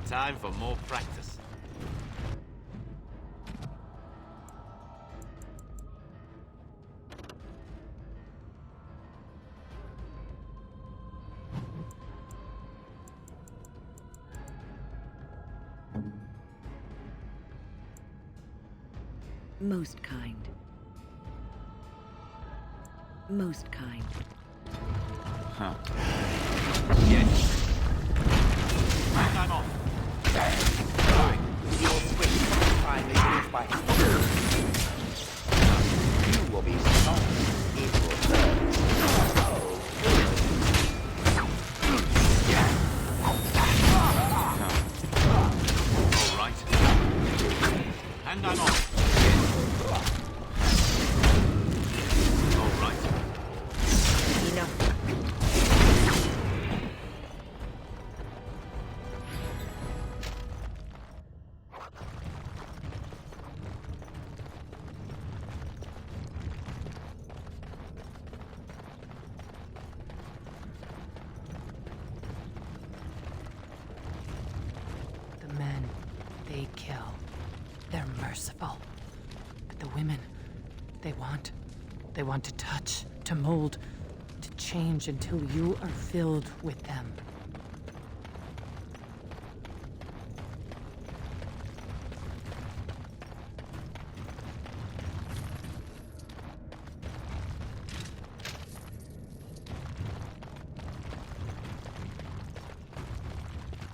[SPEAKER 1] Time for more practice.
[SPEAKER 2] Most kind. Most kind.
[SPEAKER 1] Huh. Yes. I'm off.
[SPEAKER 16] He will swing finally used by his You will be strong. It will hurt.
[SPEAKER 1] All right. And I'm off. All right.
[SPEAKER 2] Enough.
[SPEAKER 4] The men, they kill. They're merciful. But the women, they want to touch, to mold, to change until you are filled with them.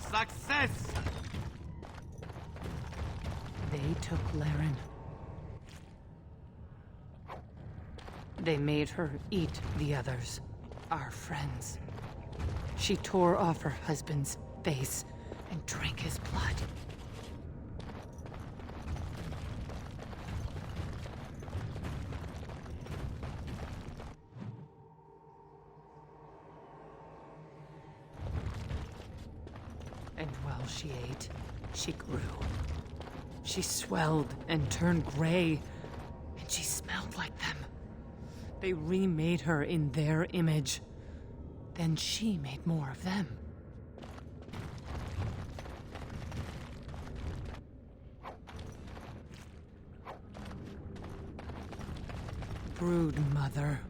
[SPEAKER 1] Success!
[SPEAKER 4] They took Laren. They made her eat the others, our friends. She tore off her husband's face and drank his blood. And while she ate, she grew. She swelled and turned gray, and she smelled like them. They remade her in their image. Then she made more of them. Brood mother.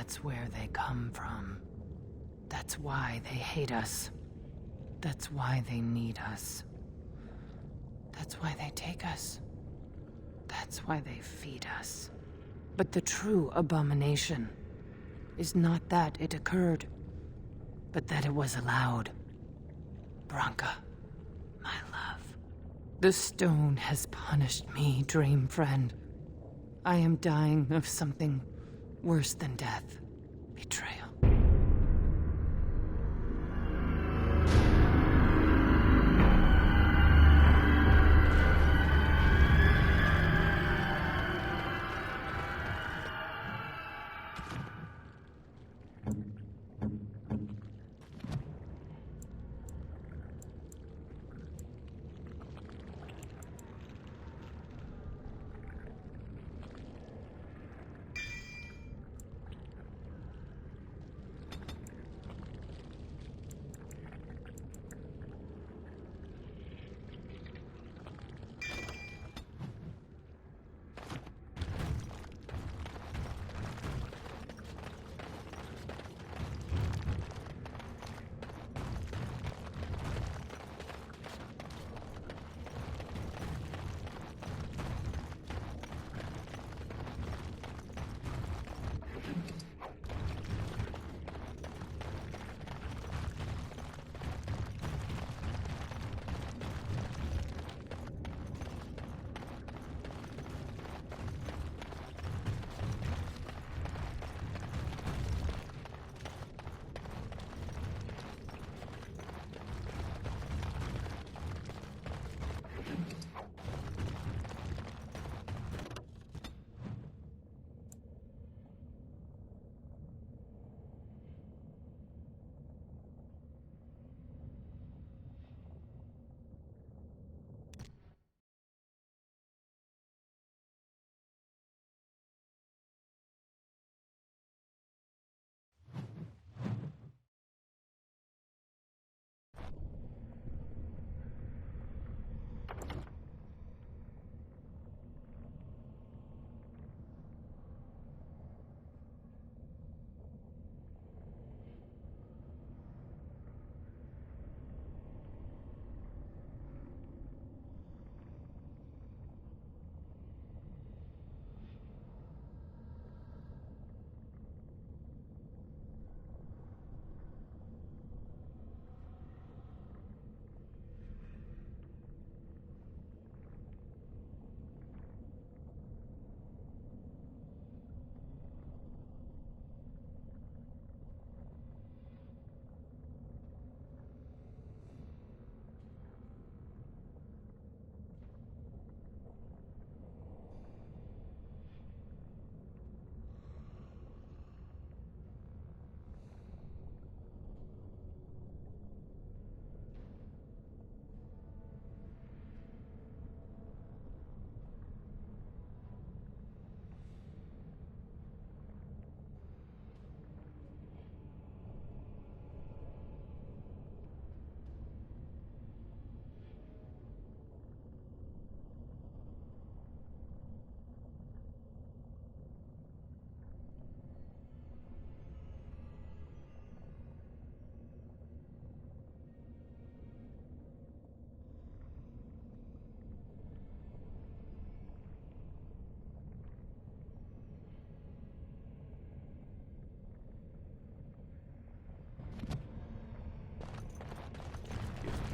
[SPEAKER 4] That's where they come from. That's why they hate us. That's why they need us. That's why they take us. That's why they feed us. But the true abomination is not that it occurred, but that it was allowed. Branka, my love. The stone has punished me, dream friend. I am dying of something worse than death. Betrayal.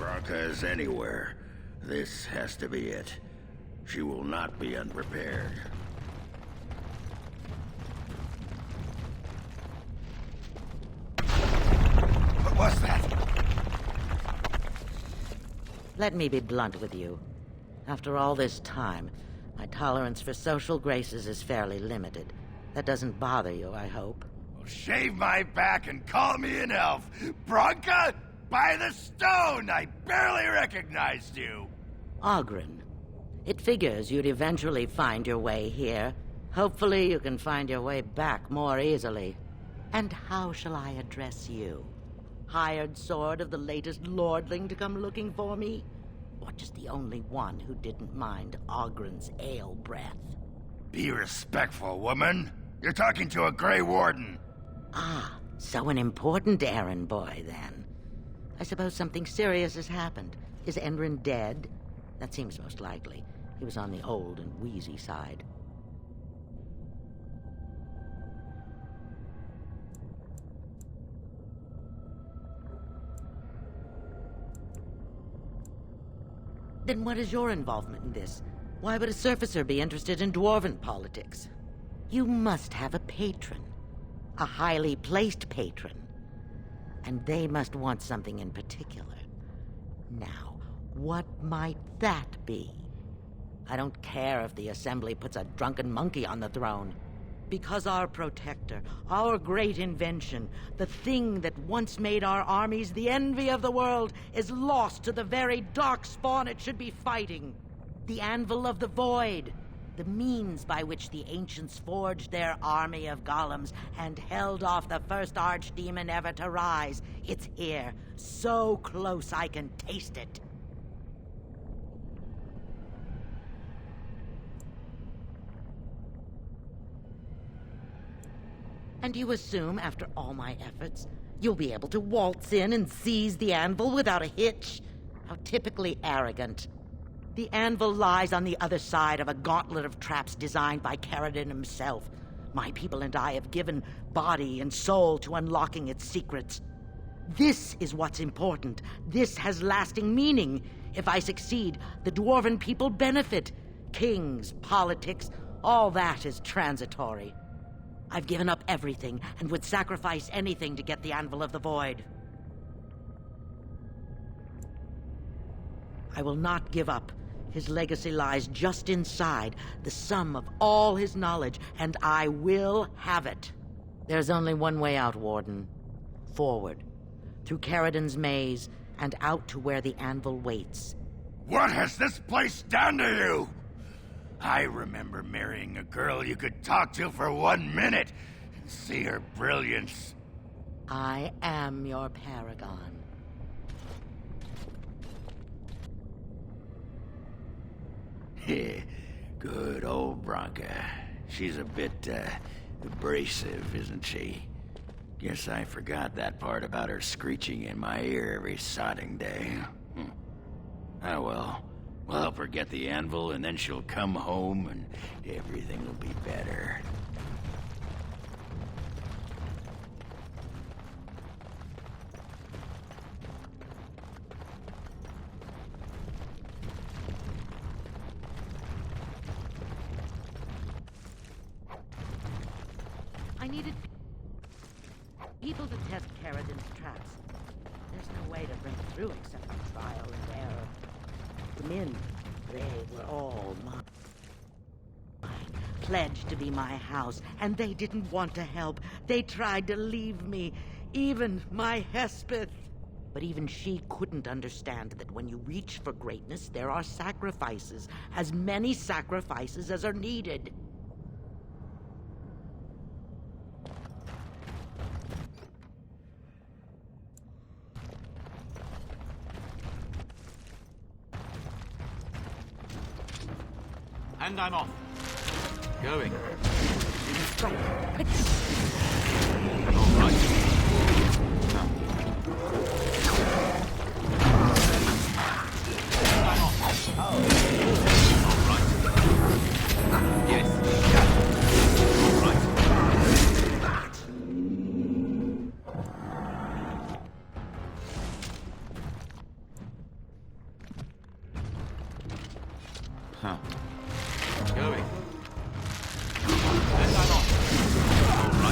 [SPEAKER 20] Branka is anywhere. This has to be it. She will not be unprepared.
[SPEAKER 16] What was that?
[SPEAKER 11] Let me be blunt with you. After all this time, my tolerance for social graces is fairly limited. That doesn't bother you, I hope.
[SPEAKER 20] Well, shave my back and call me an elf. Branka, by the stone! I barely recognized you.
[SPEAKER 11] Oghren. It figures you'd eventually find your way here. Hopefully you can find your way back more easily. And how shall I address you? Hired sword of the latest lordling to come looking for me? Or just the only one who didn't mind Oghren's ale breath?
[SPEAKER 20] Be respectful, woman. You're talking to a Grey Warden.
[SPEAKER 11] Ah, so an important errand boy, then. I suppose something serious has happened. Is Endrin dead? That seems most likely. He was on the old and wheezy side. Then what is your involvement in this? Why would a surfacer be interested in dwarven politics? You must have a patron. A highly placed patron. And they must want something in particular. Now, what might that be? I don't care if the Assembly puts a drunken monkey on the throne. Because our protector, our great invention, the thing that once made our armies the envy of the world, is lost to the very darkspawn it should be fighting. The Anvil of the Void. The means by which the ancients forged their army of golems and held off the first archdemon ever to rise. It's here, so close I can taste it. And you assume, after all my efforts, you'll be able to waltz in and seize the anvil without a hitch? How typically arrogant. The anvil lies on the other side of a gauntlet of traps designed by Caridin himself. My people and I have given body and soul to unlocking its secrets. This is what's important. This has lasting meaning. If I succeed, the dwarven people benefit. Kings, politics, all that is transitory. I've given up everything and would sacrifice anything to get the Anvil of the Void. I will not give up. His legacy lies just inside, the sum of all his knowledge, and I will have it. There's only one way out, Warden. Forward. Through Caridin's maze, and out to where the anvil waits.
[SPEAKER 20] What has this place done to you? I remember marrying a girl you could talk to for 1 minute and see her brilliance.
[SPEAKER 11] I am your paragon.
[SPEAKER 20] Good old Branka. She's a bit, abrasive, isn't she? Guess I forgot that part about her screeching in my ear every sodding day. Oh well. We'll help her get the anvil, and then she'll come home, and everything will be better.
[SPEAKER 11] I needed people to test Caridin's traps. There's no way to break through except by trial and error. The men, they were all mine, pledged to be my house, and they didn't want to help. They tried to leave me, even my Hespeth. But even she couldn't understand that when you reach for greatness, there are sacrifices, as many sacrifices as are needed.
[SPEAKER 1] And I'm off. Going. All right. And I'm off. All right. Yes. All right. Huh. Going. And I'm off. All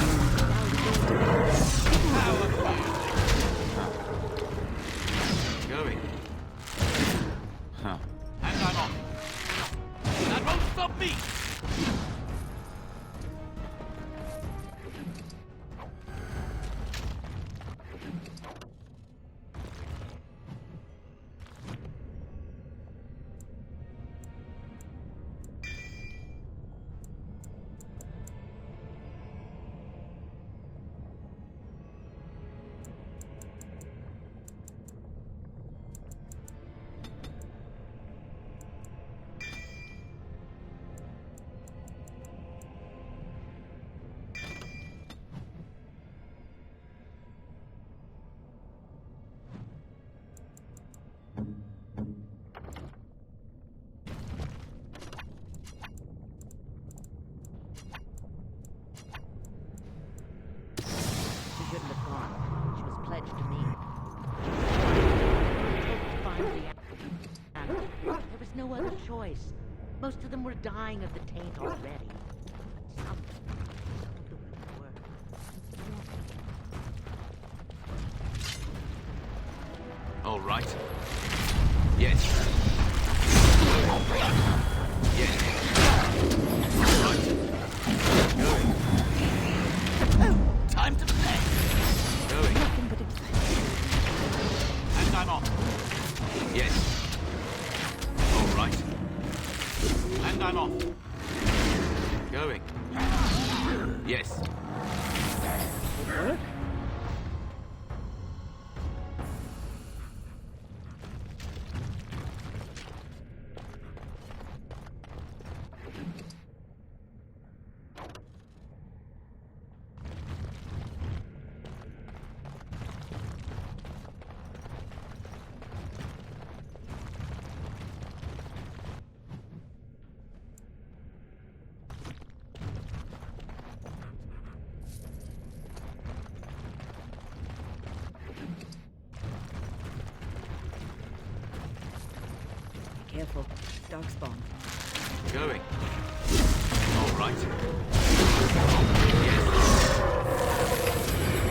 [SPEAKER 11] choice. Most of them were dying of the taint already. But some will do the work.
[SPEAKER 1] All right. Yes. Yes. All right. Going. Oh, time to play. Going.
[SPEAKER 2] Nothing but excitement.
[SPEAKER 1] And I'm off. Yes. All right. And I'm off. Going. Yes.
[SPEAKER 2] Good work. Careful. Darkspawn.
[SPEAKER 1] Going. All right. Yes.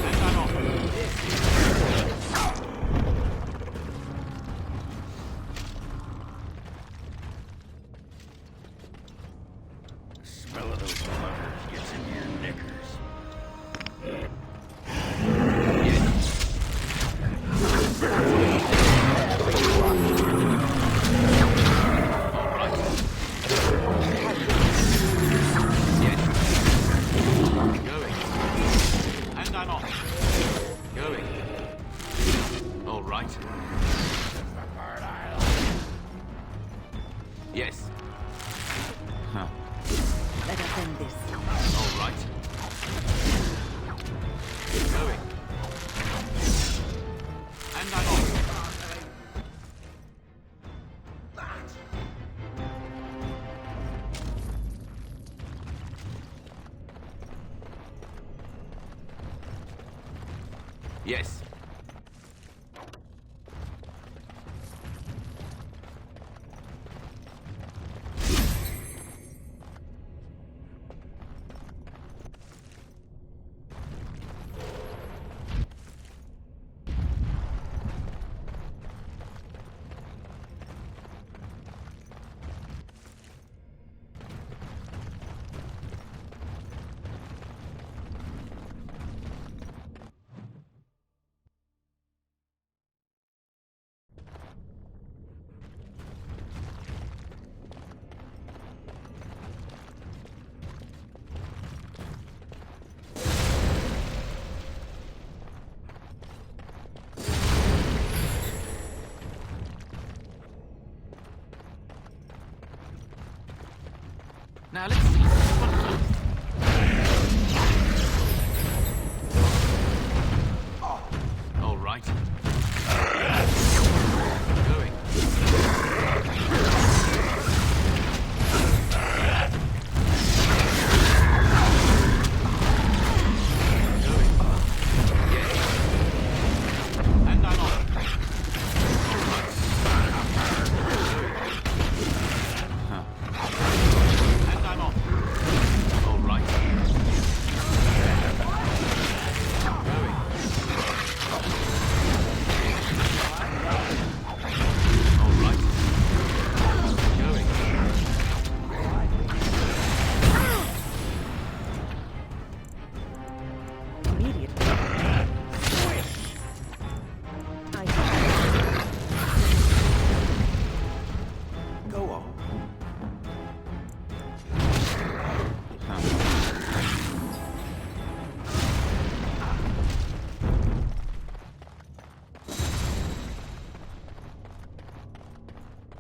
[SPEAKER 1] And I'm off.
[SPEAKER 20] The smell of those buggers gets in your knickers.
[SPEAKER 1] Yes. Huh.
[SPEAKER 2] Let us end this.
[SPEAKER 1] All right. Going. And I'm off. Yes. Now let's see what all right. Going. And I'm on. And I'm off. All right. Going. All right. Going.
[SPEAKER 2] Immediately.
[SPEAKER 3] Go on.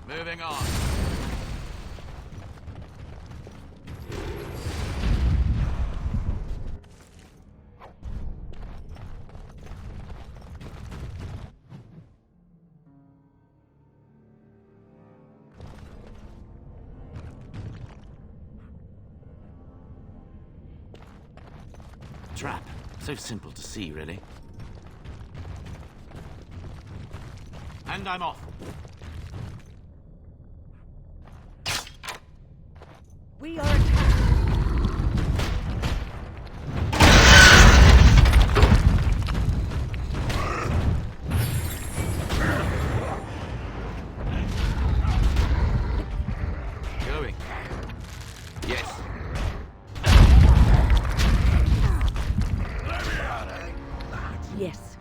[SPEAKER 1] Moving on. Trap. So simple to see, really. And I'm off.
[SPEAKER 2] We are attacked.
[SPEAKER 1] Going. Yes.
[SPEAKER 2] Yes.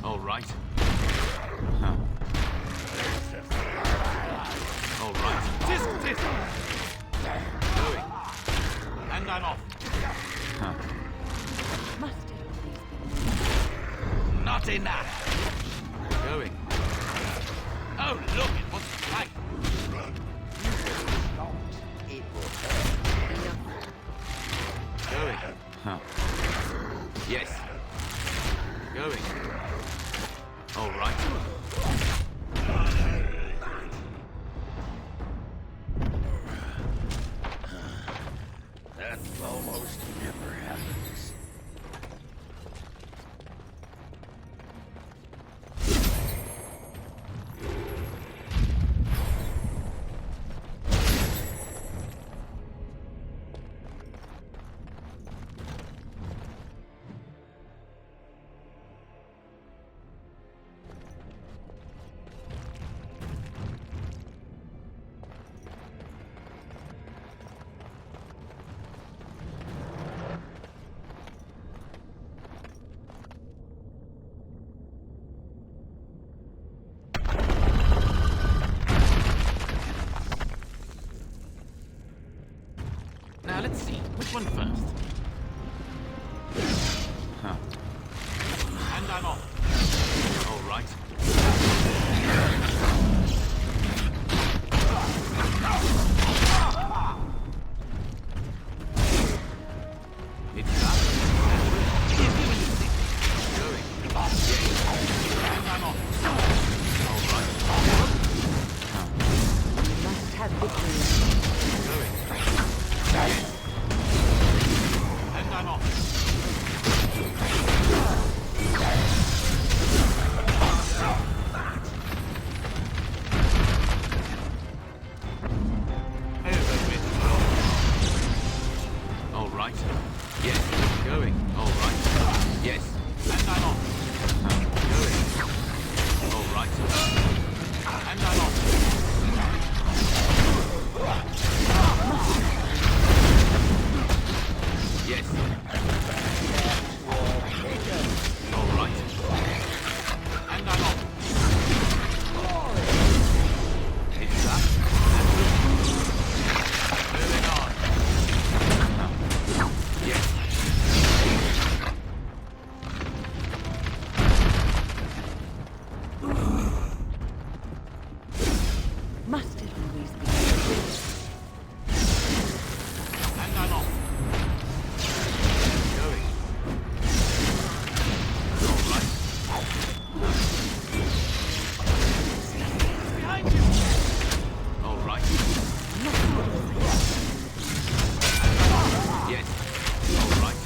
[SPEAKER 1] All right. Huh. All right. Tisk, tisk. Going. And I'm off. Huh.
[SPEAKER 2] Must it
[SPEAKER 1] Not enough. Going. Oh, look, it was tight. Going. Huh. Yes. Going. All right.
[SPEAKER 20] That almost never happens.
[SPEAKER 1] Now let's see. Which one first? Huh. And I'm off. All right. It's up. Give me easy. Going. Yes. And I'm off. All right. Huh.
[SPEAKER 2] must have victory.
[SPEAKER 1] Going. And I'm off. All right. Yes. Going. All right. Yes. And I'm off. Going. All right. And I'm off. Yes. All right. And I'm off. It's up. Moving on. Yes.
[SPEAKER 2] Must it always be?
[SPEAKER 1] And I'm off. Going. All right. Behind you. All right. Yes. All right.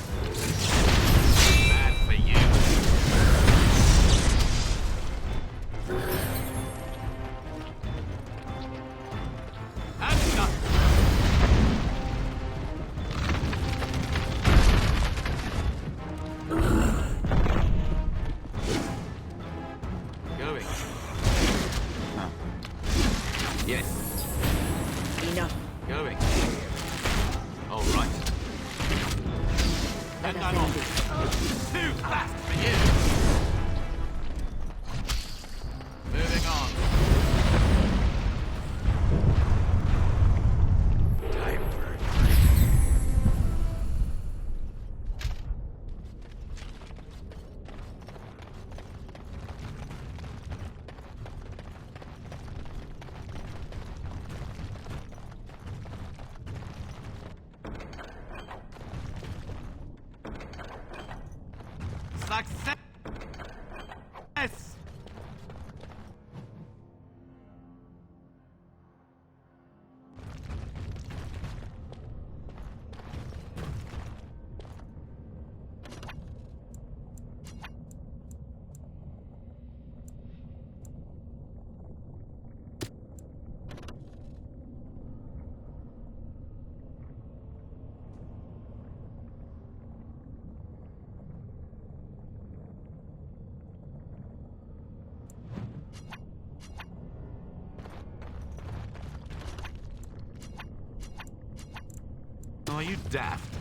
[SPEAKER 1] Bad for you. And done. Going. Huh. Yes.
[SPEAKER 2] Enough.
[SPEAKER 1] Going. All right. And I'm on. Too fast for you. Moving on. Time for a drink. Are you daft?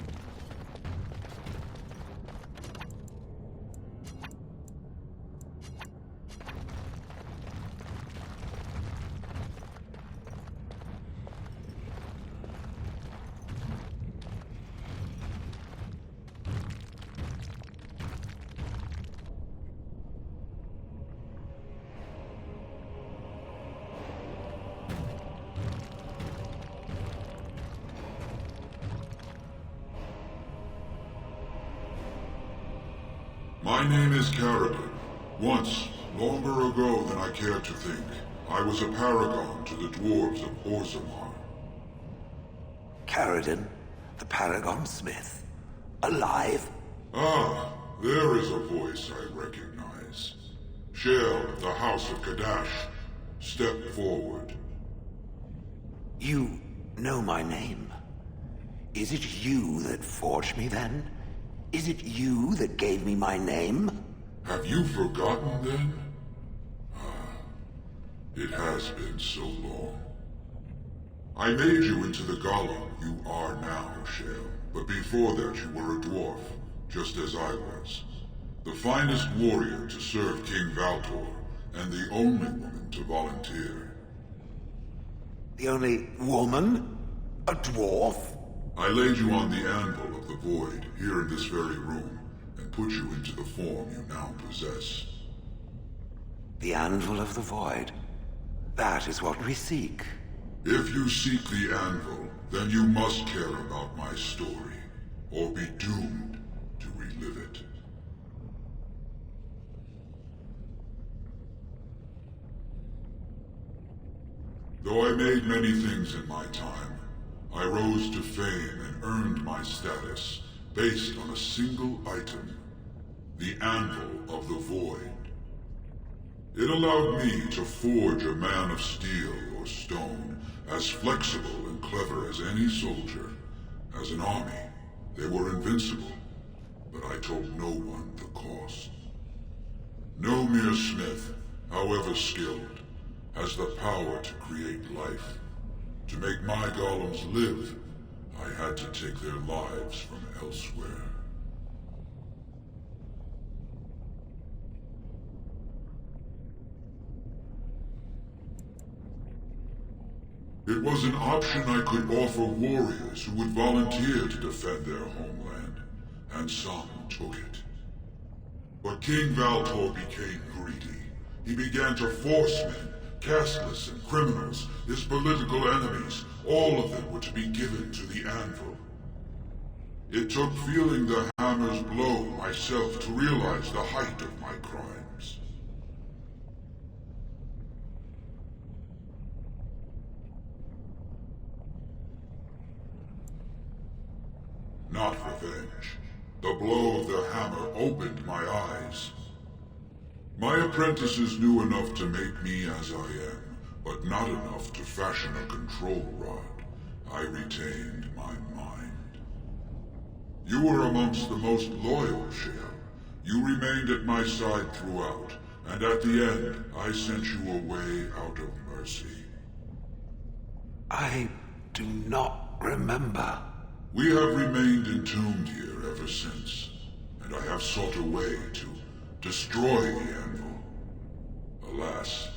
[SPEAKER 10] My name is Caridin. Once, longer ago than I cared to think, I was a paragon to the dwarves of Orzammar.
[SPEAKER 3] Caridin, the Paragon Smith, alive?
[SPEAKER 10] Ah, there is a voice I recognize. Shale of the House of Kadash, step forward.
[SPEAKER 3] You know my name. Is it you that forged me then? Is it you that gave me my name?
[SPEAKER 10] Have you forgotten then? It has been so long. I made you into the golem you are now, Shale. But before that you were a dwarf, just as I was. The finest warrior to serve King Valtor, and the only woman to volunteer.
[SPEAKER 3] The only woman? A dwarf?
[SPEAKER 10] I laid you on the anvil of the void, here in this very room, and put you into the form you now possess.
[SPEAKER 3] The anvil of the void. That is what we seek.
[SPEAKER 10] If you seek the anvil, then you must care about my story, or be doomed to relive it. Though I made many things in my time, I rose to fame and earned my status based on a single item, the Anvil of the Void. It allowed me to forge a man of steel or stone as flexible and clever as any soldier. As an army, they were invincible, but I told no one the cost. No mere smith, however skilled, has the power to create life. To make my golems live, I had to take their lives from elsewhere. It was an option I could offer warriors who would volunteer to defend their homeland, and some took it. But King Valtor became greedy. He began to force men, casteless and criminals, his political enemies, all of them were to be given to the anvil. It took feeling the hammer's blow myself to realize the height of my crimes. Not revenge. The blow of the hammer opened my eyes. My apprentices knew enough to make me as I am, but not enough to fashion a control rod. I retained my mind. You were amongst the most loyal, Shale. You remained at my side throughout, and at the end, I sent you away out of mercy.
[SPEAKER 3] I do not remember.
[SPEAKER 10] We have remained entombed here ever since, and I have sought a way to destroy the anvil. Alas,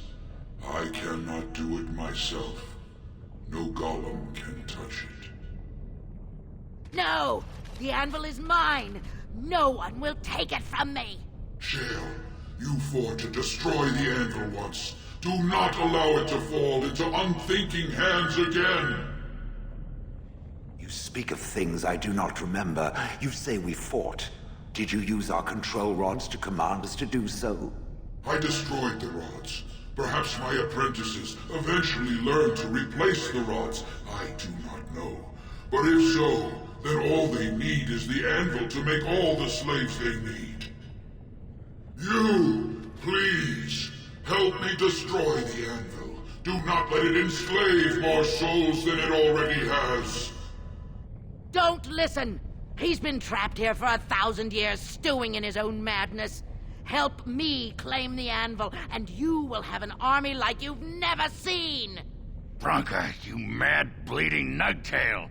[SPEAKER 10] I cannot do it myself. No golem can touch it.
[SPEAKER 11] No! The anvil is mine! No one will take it from me!
[SPEAKER 10] Shale, you fought to destroy the anvil once. Do not allow it to fall into unthinking hands again!
[SPEAKER 3] You speak of things I do not remember. You say we fought. Did you use our control rods to command us to do so?
[SPEAKER 10] I destroyed the rods. Perhaps my apprentices eventually learned to replace the rods. I do not know. But if so, then all they need is the anvil to make all the slaves they need. You, please, help me destroy the anvil. Do not let it enslave more souls than it already has.
[SPEAKER 11] Don't listen! He's been trapped here for 1,000 years, stewing in his own madness. Help me claim the anvil, and you will have an army like you've never seen!
[SPEAKER 20] Branka, you mad, bleeding nugtail!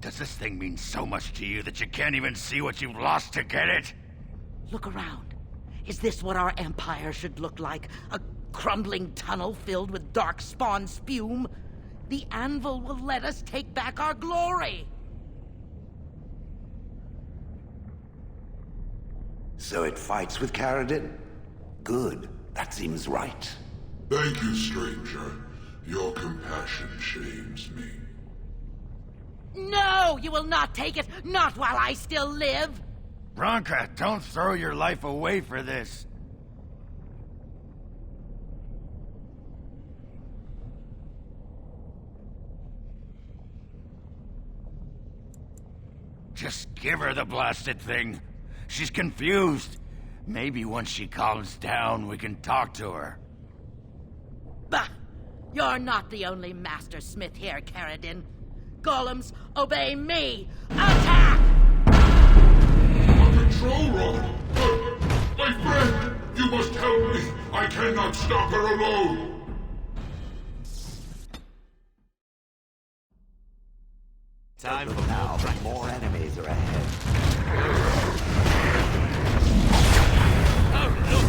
[SPEAKER 20] Does this thing mean so much to you that you can't even see what you've lost to get it?
[SPEAKER 11] Look around. Is this what our empire should look like? A crumbling tunnel filled with darkspawn spume? The anvil will let us take back our glory!
[SPEAKER 3] So it fights with Caradin? Good. That seems right.
[SPEAKER 10] Thank you, stranger. Your compassion shames me.
[SPEAKER 11] No! You will not take it! Not while I still live!
[SPEAKER 20] Branka, don't throw your life away for this. Just give her the blasted thing. She's confused. Maybe once she calms down, we can talk to her.
[SPEAKER 11] Bah! You're not the only master smith here, Caradin. Golems, obey me! Attack!
[SPEAKER 10] Control room! My friend! You must help me! I cannot stop her alone!
[SPEAKER 1] Time for
[SPEAKER 3] now, but more enemies are ahead.
[SPEAKER 1] Oh, look!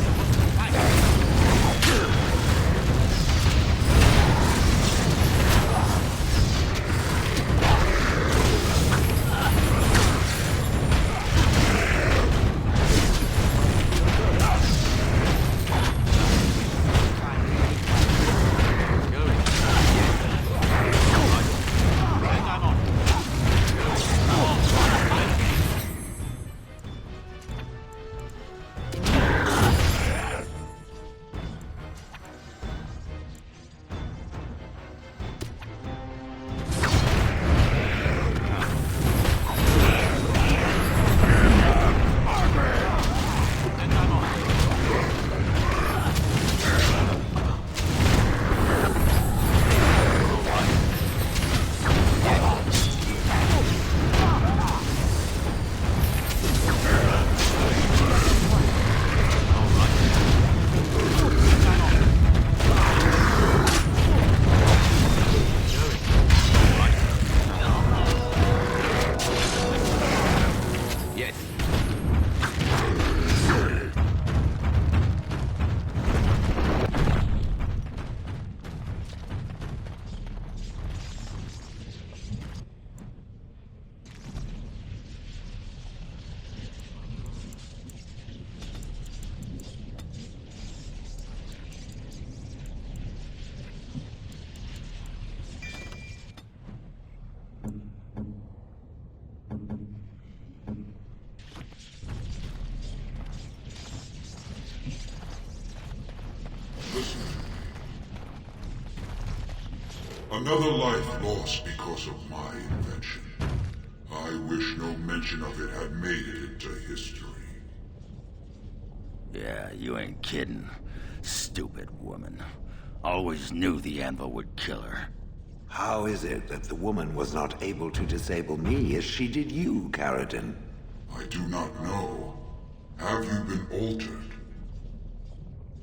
[SPEAKER 10] Listen. Another life lost because of my invention. I wish no mention of it had made it into history.
[SPEAKER 20] Yeah, you ain't kidding. Stupid woman. Always knew the anvil would kill her.
[SPEAKER 3] How is it that the woman was not able to disable me as she did you, Caradin?
[SPEAKER 10] I do not know. Have you been altered?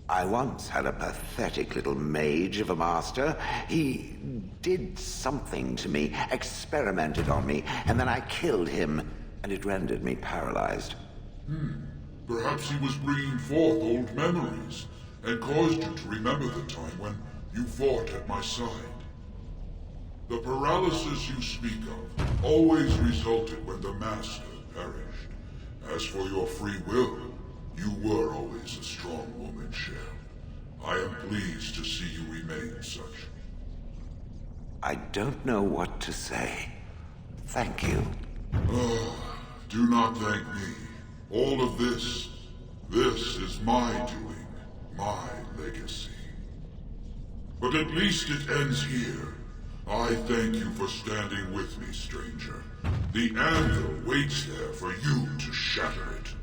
[SPEAKER 3] I once had a pathetic little mage of a master. He did something to me, experimented on me, and then I killed him, and it rendered me paralyzed.
[SPEAKER 10] Perhaps he was bringing forth old memories, and caused you to remember the time when you fought at my side. The paralysis you speak of always resulted when the Master perished. As for your free will, you were always a strong woman, Shell. I am pleased to see you remain such.
[SPEAKER 3] I don't know what to say. Thank you.
[SPEAKER 10] Do not thank me. All of this is my doing, my legacy. But at least it ends here. I thank you for standing with me, stranger. The anvil waits there for you to shatter it.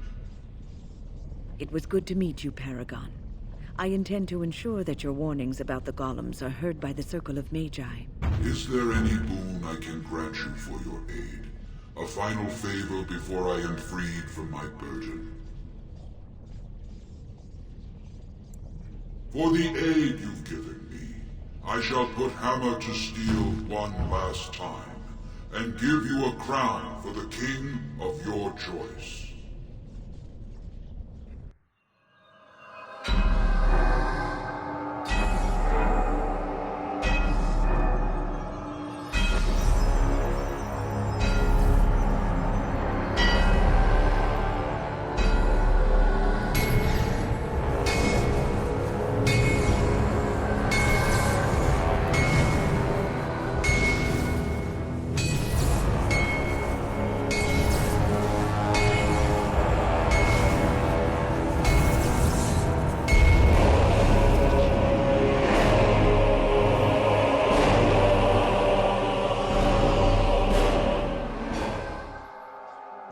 [SPEAKER 2] It was good to meet you, Paragon. I intend to ensure that your warnings about the golems are heard by the Circle of Magi.
[SPEAKER 10] Is there any boon I can grant you for your aid? A final favor before I am freed from my burden? For the aid you've given me, I shall put Hammer to steel one last time, and give you a crown for the king of your choice.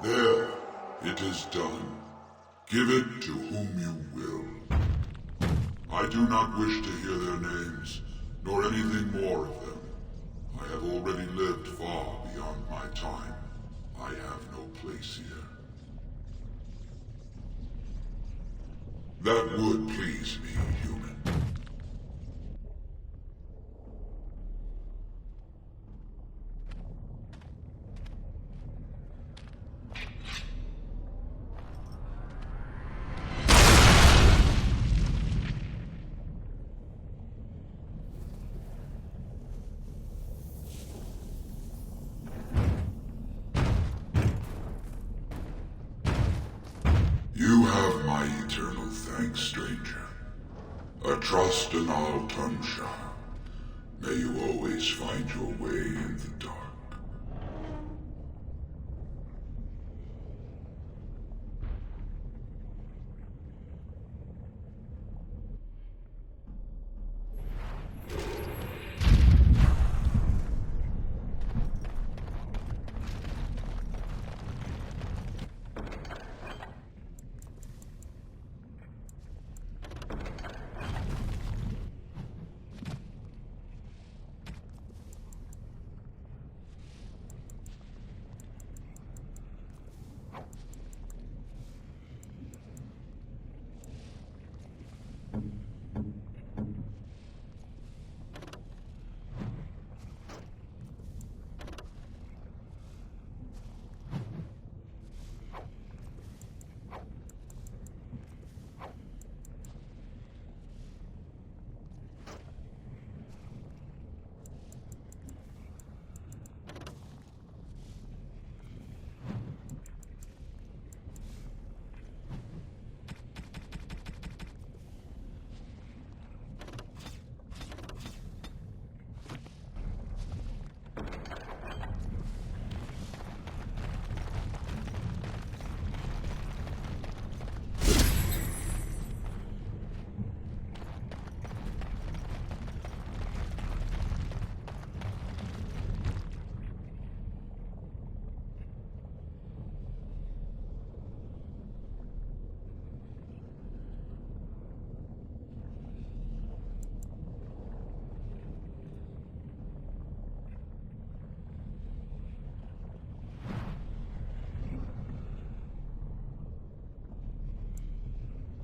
[SPEAKER 10] There, it is done. Give it to whom you will. I do not wish to hear their names, nor anything more of them. I have already lived far beyond my time. I have no place here. That would please me, human. You have my eternal thanks, stranger. A trust in Al Tunsha. May you always find your way in the dark.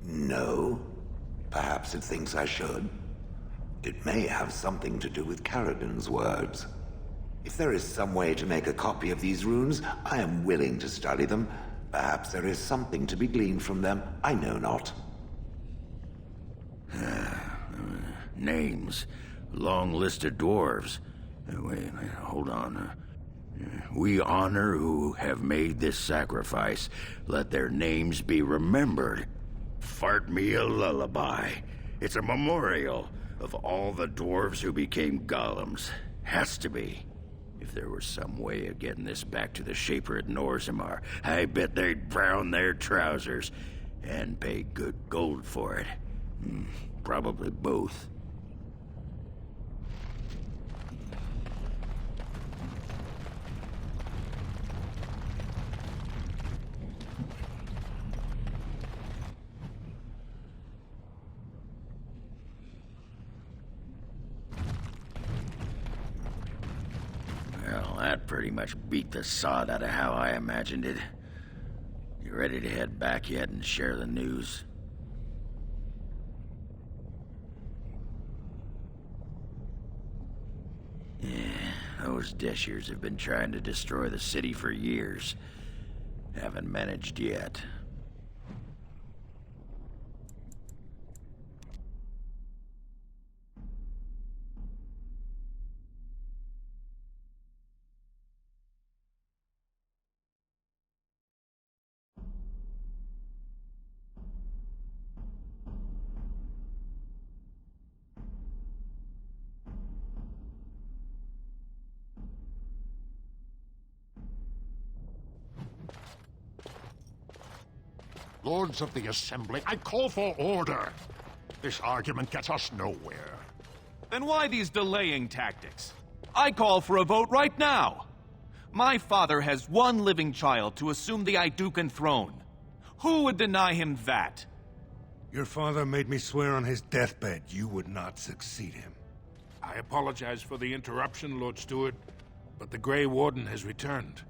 [SPEAKER 10] No. Perhaps it thinks I should. It may have something to do with Karadin's words. If there is some way to make a copy of these runes, I am willing to study them. Perhaps there is something to be gleaned from them. I know not.
[SPEAKER 20] Names. Long list of dwarves. Wait, hold on. We honor who have made this sacrifice. Let their names be remembered. Fart me a lullaby. It's a memorial of all the dwarves who became golems. Has to be. If there was some way of getting this back to the Shaper at Norzimar, I bet they'd brown their trousers and pay good gold for it. Probably both. Well, that pretty much beat the sod out of how I imagined it. You ready to head back yet and share the news? Yeah, Those Deshers have been trying to destroy the city for years. Haven't managed yet.
[SPEAKER 19] Lords of the Assembly, I call for order. This argument gets us nowhere.
[SPEAKER 18] Then why these delaying tactics? I call for a vote right now. My father has one living child to assume the Idukan throne. Who would deny him that?
[SPEAKER 14] Your father made me swear on his deathbed you would not succeed him.
[SPEAKER 13] I apologize for the interruption, Lord Steward, but the Grey Warden has returned.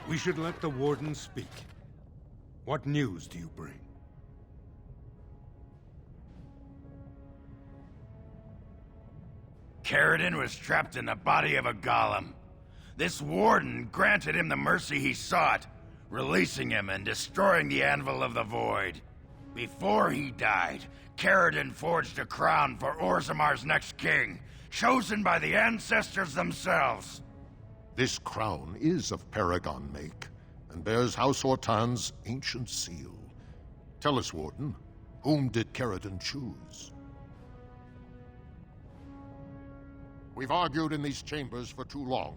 [SPEAKER 14] We should let the Warden speak. What news do you bring?
[SPEAKER 20] Caridin was trapped in the body of a golem. This Warden granted him the mercy he sought, releasing him and destroying the Anvil of the Void. Before he died, Caridin forged a crown for Orzamar's next king, chosen by the ancestors themselves.
[SPEAKER 19] This crown is of Paragon make, and bears House Hortan's ancient seal. Tell us, Warden, whom did Caridin choose? We've argued in these chambers for too long.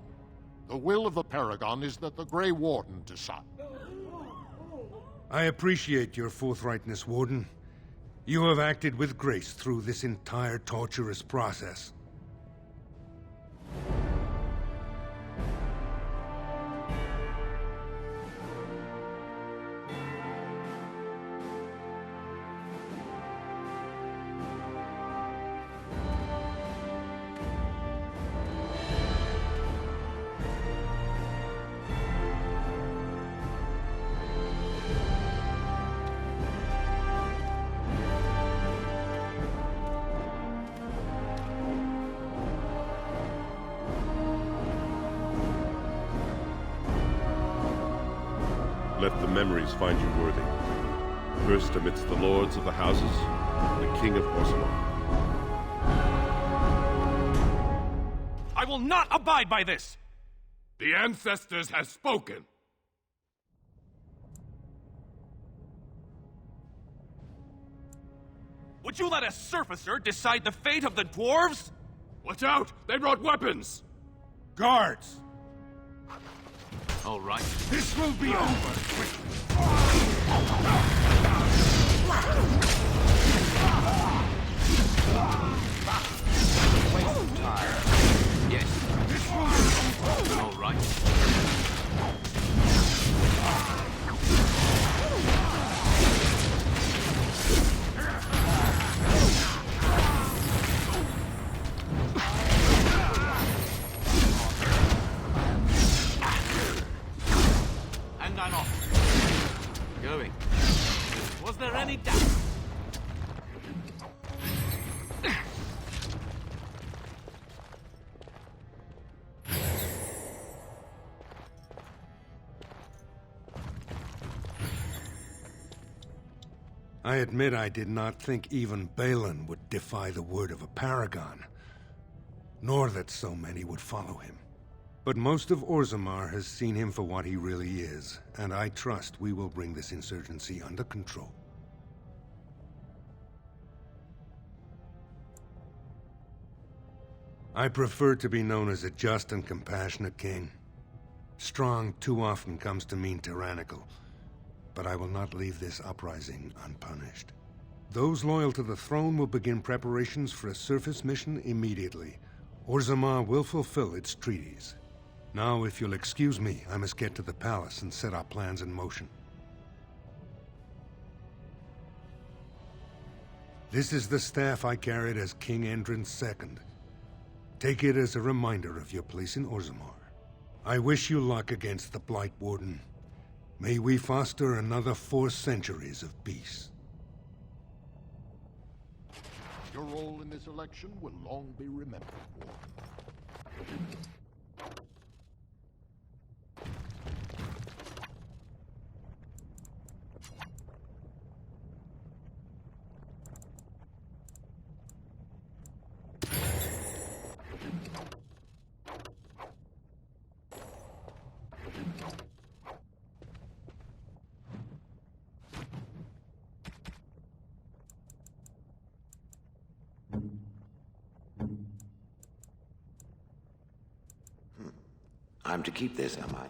[SPEAKER 19] The will of the Paragon is that the Grey Warden decide.
[SPEAKER 14] I appreciate your forthrightness, Warden. You have acted with grace through this entire torturous process.
[SPEAKER 22] Let the memories find you worthy. First amidst the lords of the houses, the King of Orzammar.
[SPEAKER 18] I will not abide by this!
[SPEAKER 12] The ancestors have spoken.
[SPEAKER 18] Would you let a surfacer decide the fate of the dwarves?
[SPEAKER 12] Watch out! They brought weapons!
[SPEAKER 14] Guards!
[SPEAKER 18] All right.
[SPEAKER 13] This will be over quickly.
[SPEAKER 18] Waste of time. Yes.
[SPEAKER 13] This will be over.
[SPEAKER 18] All right. And I'm off. Going. Was there any doubt?
[SPEAKER 14] I admit I did not think even Balin would defy the word of a paragon, nor that so many would follow him. But most of Orzammar has seen him for what he really is, and I trust we will bring this insurgency under control. I prefer to be known as a just and compassionate king. Strong too often comes to mean tyrannical, but I will not leave this uprising unpunished. Those loyal to the throne will begin preparations for a surface mission immediately. Orzammar will fulfill its treaties. Now, if you'll excuse me, I must get to the palace and set our plans in motion. This is the staff I carried as King Endrin's II. Take it as a reminder of your place in Orzammar. I wish you luck against the Blight Warden. May we foster another 4 centuries of peace.
[SPEAKER 19] Your role in this election will long be remembered, Warden.
[SPEAKER 3] I'm to keep this, am I?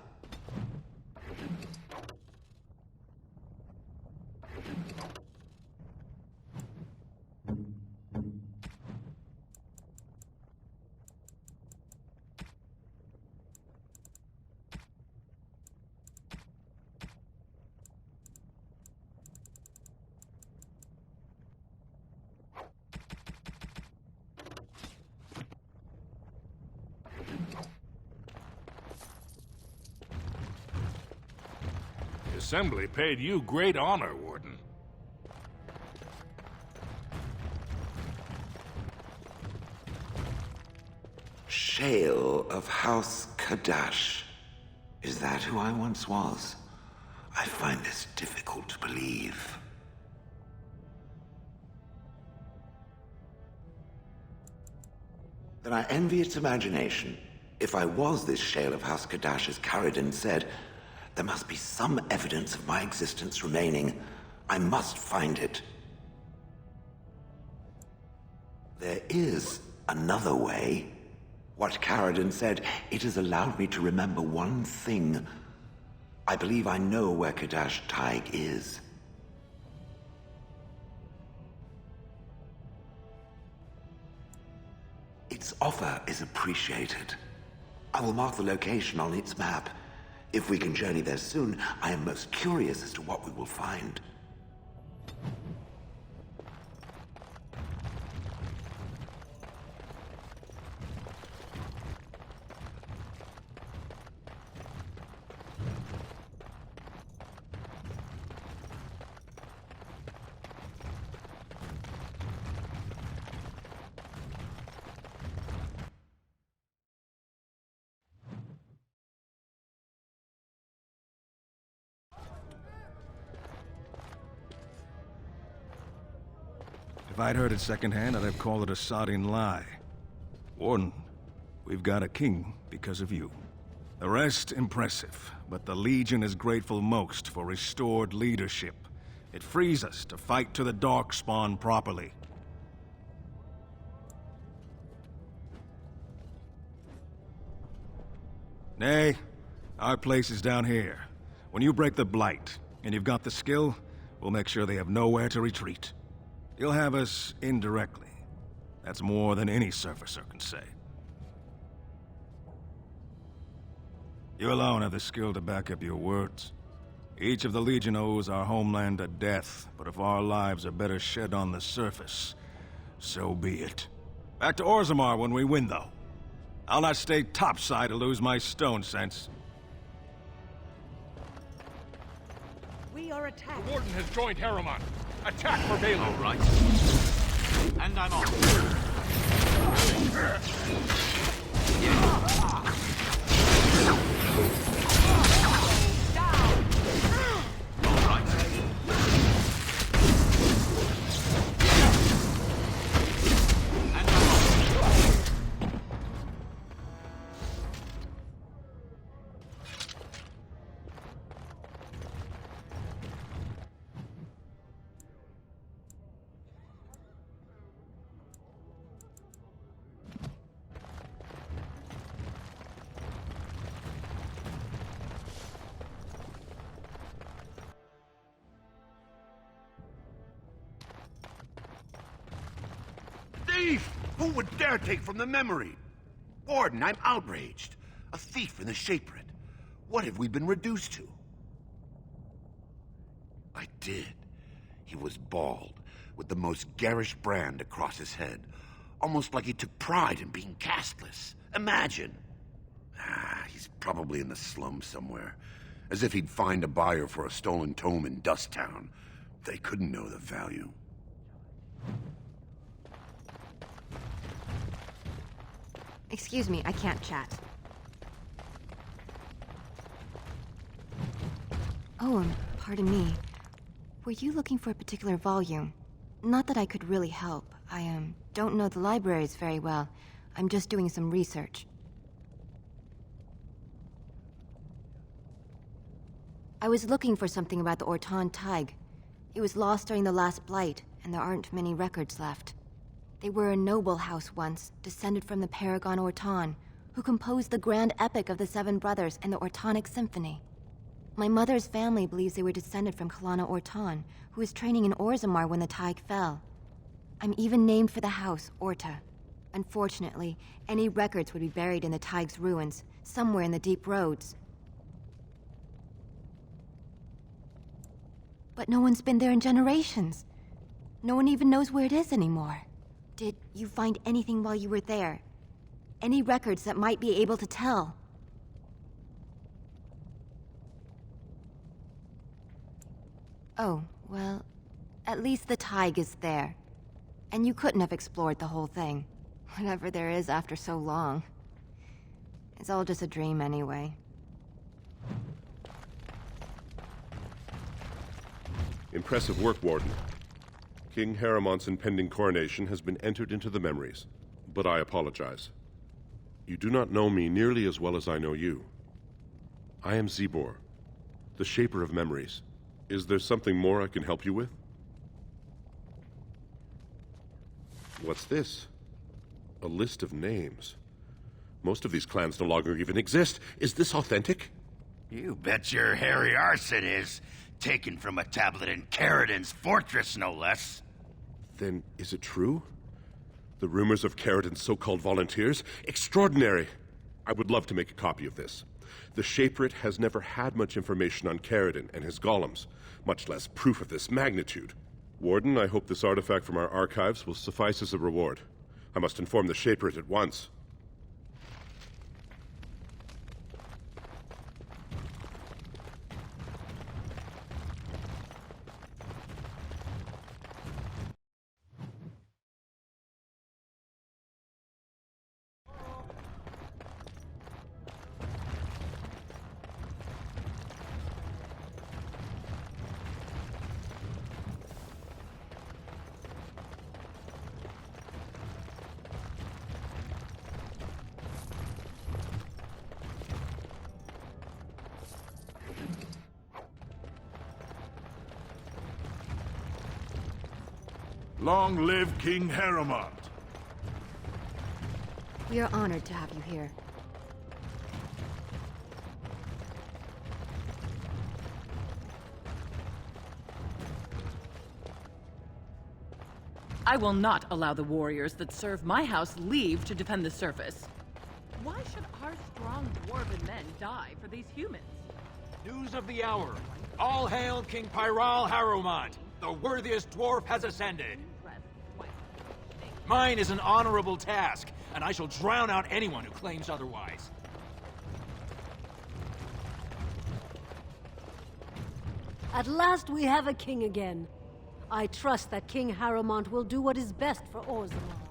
[SPEAKER 13] The Assembly paid you great honor, Warden.
[SPEAKER 3] Shale of House Kadash. Is that who I once was? I find this difficult to believe. Then I envy its imagination. If I was this Shale of House Kadash, as Caridin said, there must be some evidence of my existence remaining. I must find it. There is another way. What Caridin said, it has allowed me to remember one thing. I believe I know where Kadash Taig is. Its offer is appreciated. I will mark the location on its map. If we can journey there soon, I am most curious as to what we will find.
[SPEAKER 21] If I'd heard it secondhand, I'd have called it a sodding lie. Warden, we've got a king because of you. The rest, impressive, but the Legion is grateful most for restored leadership. It frees us to fight to the Darkspawn properly. Nay, our place is down here. When you break the Blight, and you've got the skill, we'll make sure they have nowhere to retreat. You'll have us indirectly. That's more than any surfacer can say. You alone have the skill to back up your words. Each of the Legion owes our homeland a death, but if our lives are better shed on the surface, so be it. Back to Orzammar when we win, though. I'll not stay topside to lose my stone sense.
[SPEAKER 6] We are attacked.
[SPEAKER 13] The Warden has joined Harriman. Attack for Balin.
[SPEAKER 1] All right. And I'm on.
[SPEAKER 5] Thief! Who would dare take from the memory? Warden, I'm outraged. A thief in the Shaperate. What have we been reduced to? I did. He was bald, with the most garish brand across his head. Almost like he took pride in being castless. Imagine. He's probably in the slums somewhere. As if he'd find a buyer for a stolen tome in Dust Town. They couldn't know the value.
[SPEAKER 7] Excuse me, I can't chat. Oh, pardon me. Were you looking for a particular volume? Not that I could really help. I, don't know the libraries very well. I'm just doing some research. I was looking for something about the Ortan Tig. It was lost during the last Blight, and there aren't many records left. They were a noble house once, descended from the Paragon Ortan, who composed the grand epic of the Seven Brothers and the Ortonic Symphony. My mother's family believes they were descended from Kalana Ortan, who was training in Orzammar when the Tig fell. I'm even named for the house, Orta. Unfortunately, any records would be buried in the Tig's ruins, somewhere in the deep roads. But no one's been there in generations. No one even knows where it is anymore. Did you find anything while you were there? Any records that might be able to tell? Oh, well, at least the Tig is there. And you couldn't have explored the whole thing. Whatever there is after so long. It's all just a dream anyway.
[SPEAKER 22] Impressive work, Warden. King Haramont's impending coronation has been entered into the memories, but I apologize. You do not know me nearly as well as I know you. I am Zebor, the Shaper of Memories. Is there something more I can help you with? What's this? A list of names. Most of these clans no longer even exist. Is this authentic?
[SPEAKER 20] You bet your hairy arse it is. Taken from a tablet in Caridin's fortress, no less.
[SPEAKER 22] Then is it true? The rumors of Caridin's so-called volunteers? Extraordinary! I would love to make a copy of this. The Shaperate has never had much information on Caridin and his golems, much less proof of this magnitude. Warden, I hope this artifact from our archives will suffice as a reward. I must inform the Shaperate at once.
[SPEAKER 13] Long live King Haramont!
[SPEAKER 7] We are honored to have you here.
[SPEAKER 4] I will not allow the warriors that serve my house leave to defend the surface. Why should our strong dwarven men die for these humans?
[SPEAKER 15] News of the hour. All hail King Pyral Harumant. The worthiest dwarf has ascended. Mine is an honorable task, and I shall drown out anyone who claims otherwise.
[SPEAKER 17] At last we have a king again. I trust that King Harumant will do what is best for Orzammar.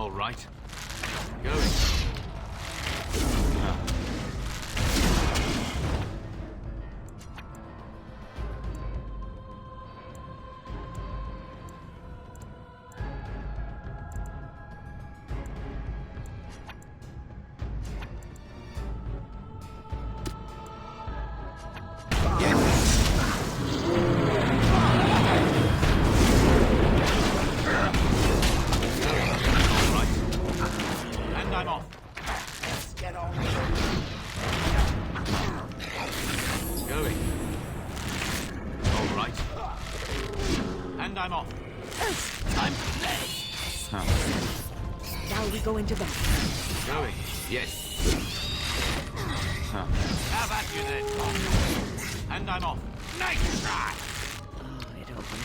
[SPEAKER 1] All right. Going.
[SPEAKER 2] Now we go into battle.
[SPEAKER 1] Going. Yes. How about you then? And I'm off. Nice try!
[SPEAKER 2] Oh, it opens.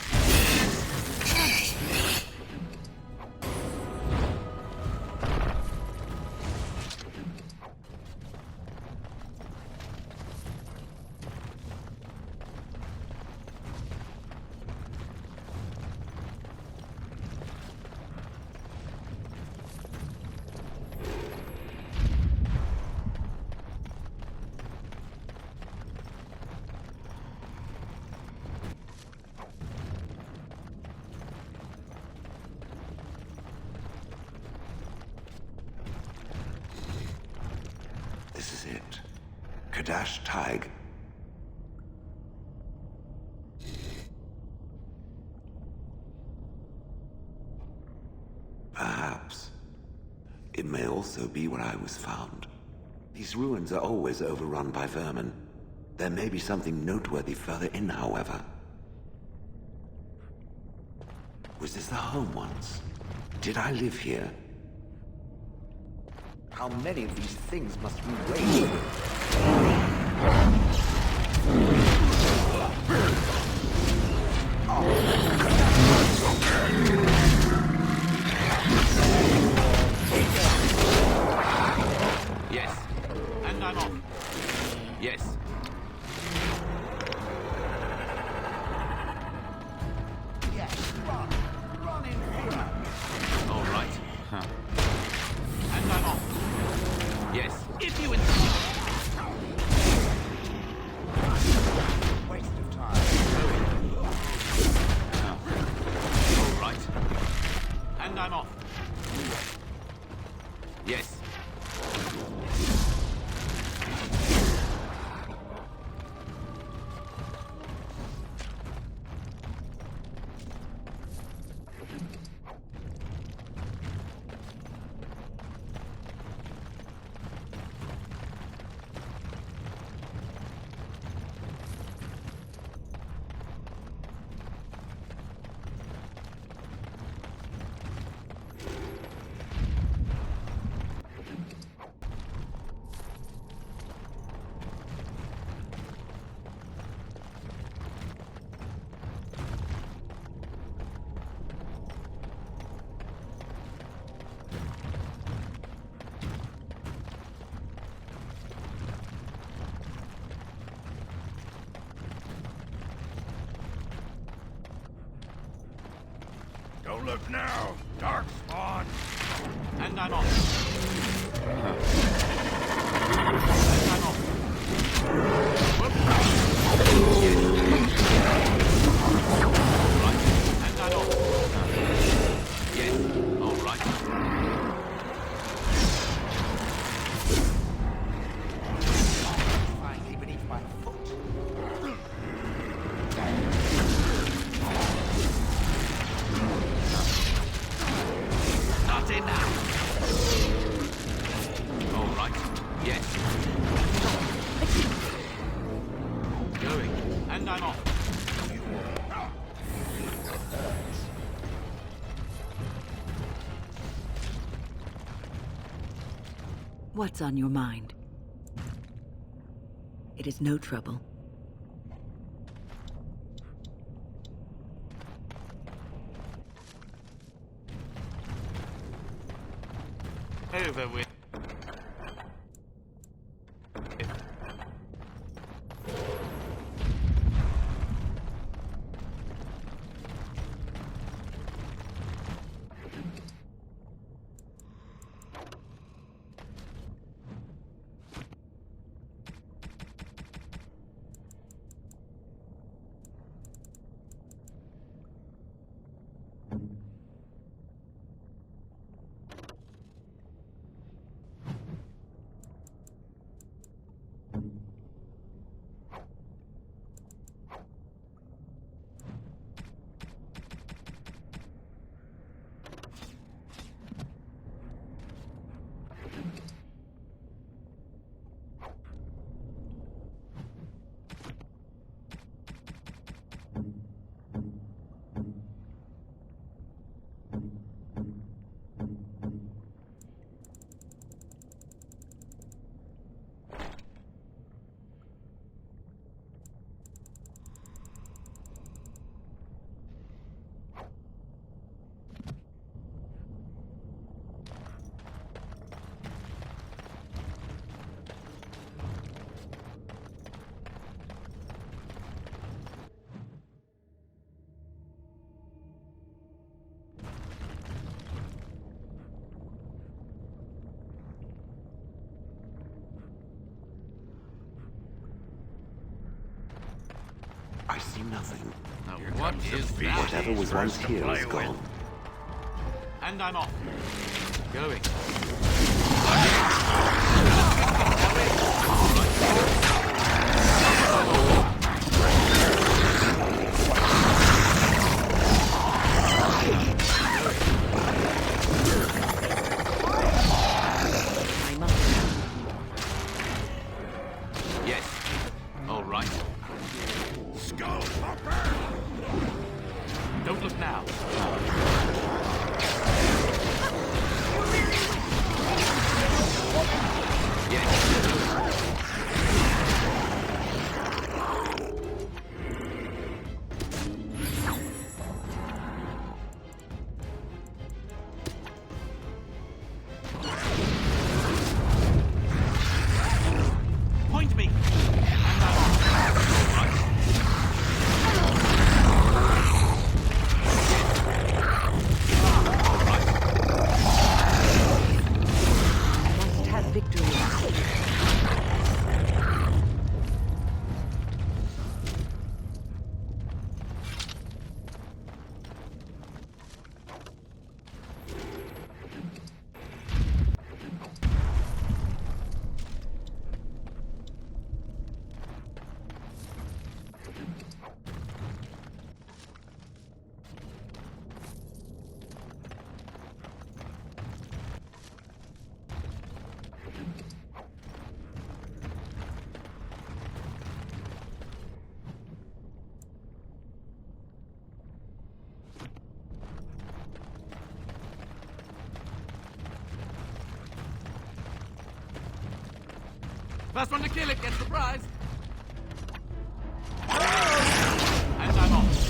[SPEAKER 3] This is it. Kadash Taig. Perhaps. It may also be where I was found. These ruins are always overrun by vermin. There may be something noteworthy further in, however. Was this the home once? Did I live here? How many of these things must we raise?
[SPEAKER 1] Yes. And I'm off. Yes.
[SPEAKER 16] Yes, run. Run in here.
[SPEAKER 1] All right. Huh. And I'm off. Yes. If you insist.
[SPEAKER 16] Waste of time.
[SPEAKER 1] All right. And I'm off. Yes.
[SPEAKER 16] Don't look now. Darkspawn.
[SPEAKER 1] And I'm off. And I'm off. Right. And I'm off. Yes. All right.
[SPEAKER 16] Finally beneath my foot.
[SPEAKER 1] Not enough. All right. Yes. Going. And I'm off.
[SPEAKER 2] What's on your mind? It is no trouble.
[SPEAKER 1] Over with.
[SPEAKER 3] see nothing.
[SPEAKER 1] Now what is that?
[SPEAKER 3] Whatever was once here is gone.
[SPEAKER 1] And I'm off. Going. Yes. All right.
[SPEAKER 5] Skull Hopper!
[SPEAKER 1] Don't look now. Point me.
[SPEAKER 2] Must have victory.
[SPEAKER 1] First one to kill it gets the prize. And I'm off.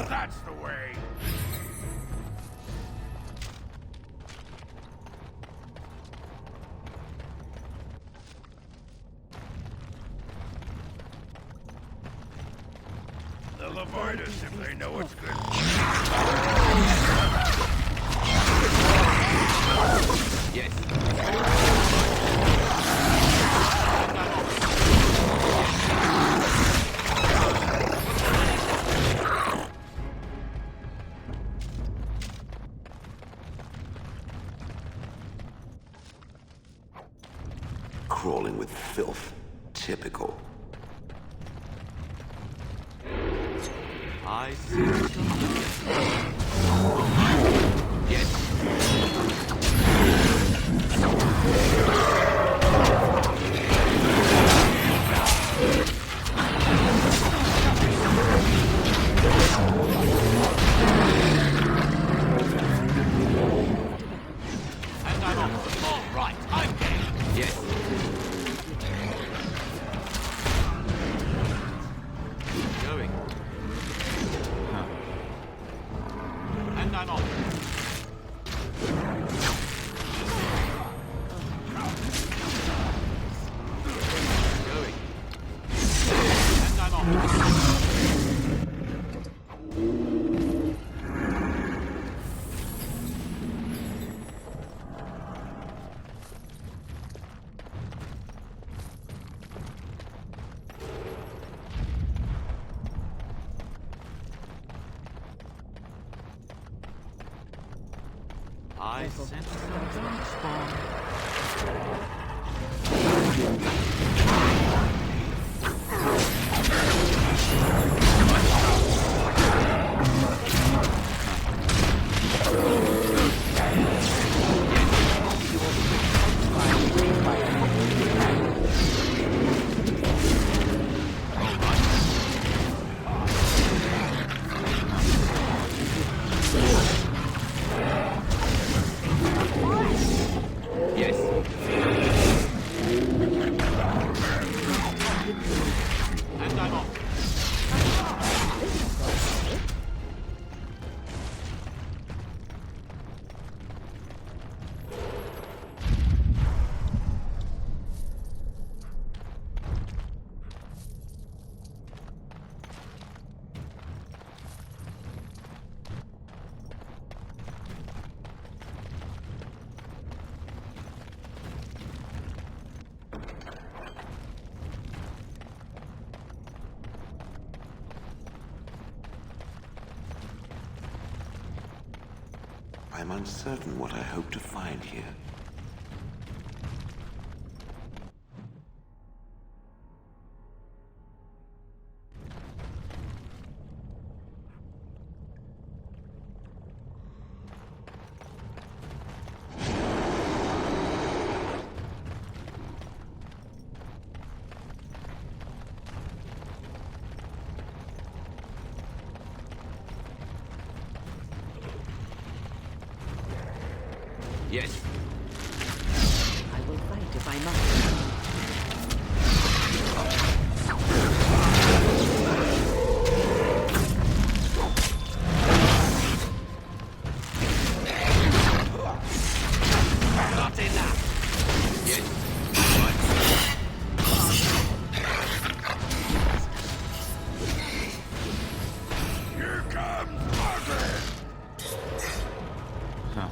[SPEAKER 5] That's the way. They'll avoid us if they know it's good.
[SPEAKER 1] Yes.
[SPEAKER 3] Crawling with filth. Typical.
[SPEAKER 1] I see. Yes. And I'm off. All right, I'm game. Yes. Going. And I'm off. Going. And I'm off. I sense something spawn. And I'm off.
[SPEAKER 3] I'm uncertain what I hope to find here.
[SPEAKER 1] Yes.
[SPEAKER 2] I will fight if I must.
[SPEAKER 1] Not enough. Yes.
[SPEAKER 5] Here comes Margaret!
[SPEAKER 1] Huh.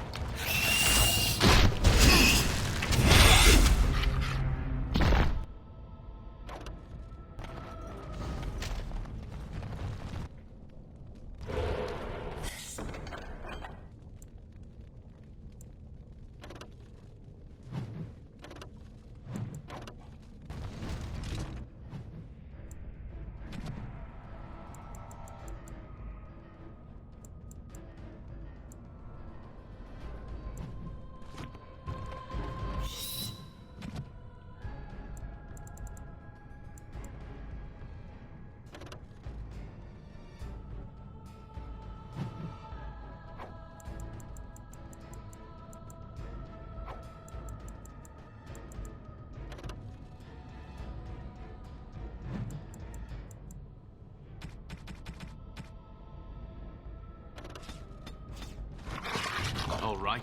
[SPEAKER 1] All right.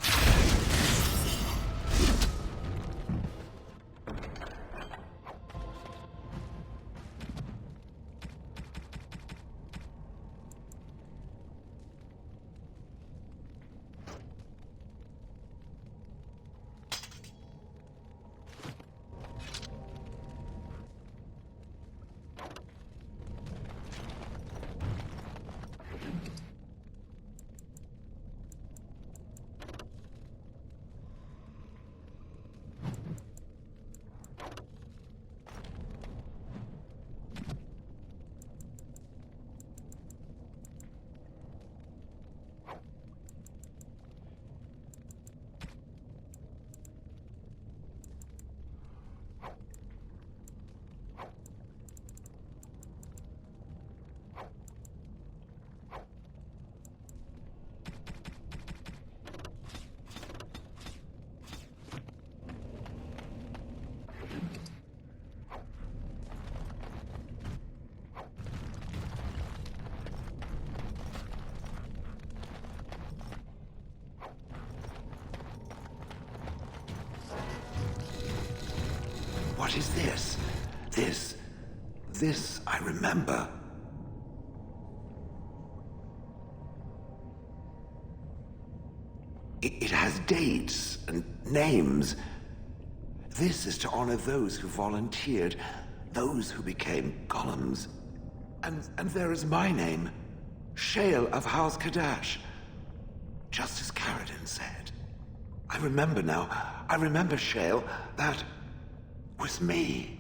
[SPEAKER 3] What is this? This I remember. It has dates and names. This is to honor those who volunteered, those who became golems. And there is my name, Shale of House Kadash. Just as Caridin said. I remember now. I remember, Shale. That was me.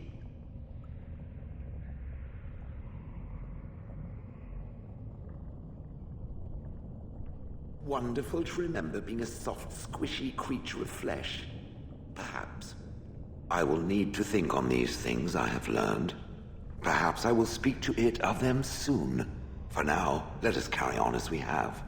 [SPEAKER 3] Wonderful to remember being a soft, squishy creature of flesh. Perhaps. I will need to think on these things I have learned. Perhaps I will speak to it of them soon. For now, let us carry on as we have.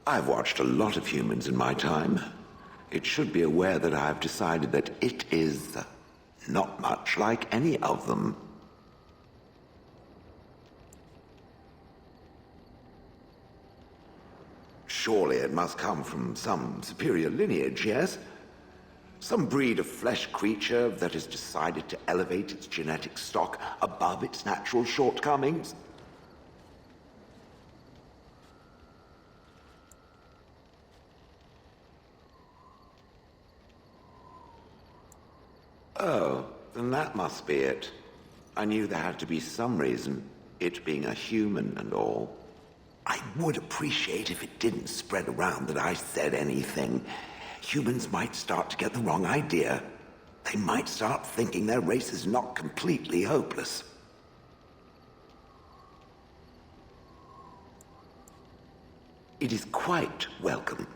[SPEAKER 3] I've watched a lot of humans in my time. It should be aware that I've decided that it is not much like any of them. Surely it must come from some superior lineage, yes? Some breed of flesh creature that has decided to elevate its genetic stock above its natural shortcomings? Oh, then that must be it. I knew there had to be some reason, it being a human and all. I would appreciate if it didn't spread around that I said anything. Humans might start to get the wrong idea. They might start thinking their race is not completely hopeless. It is quite welcome.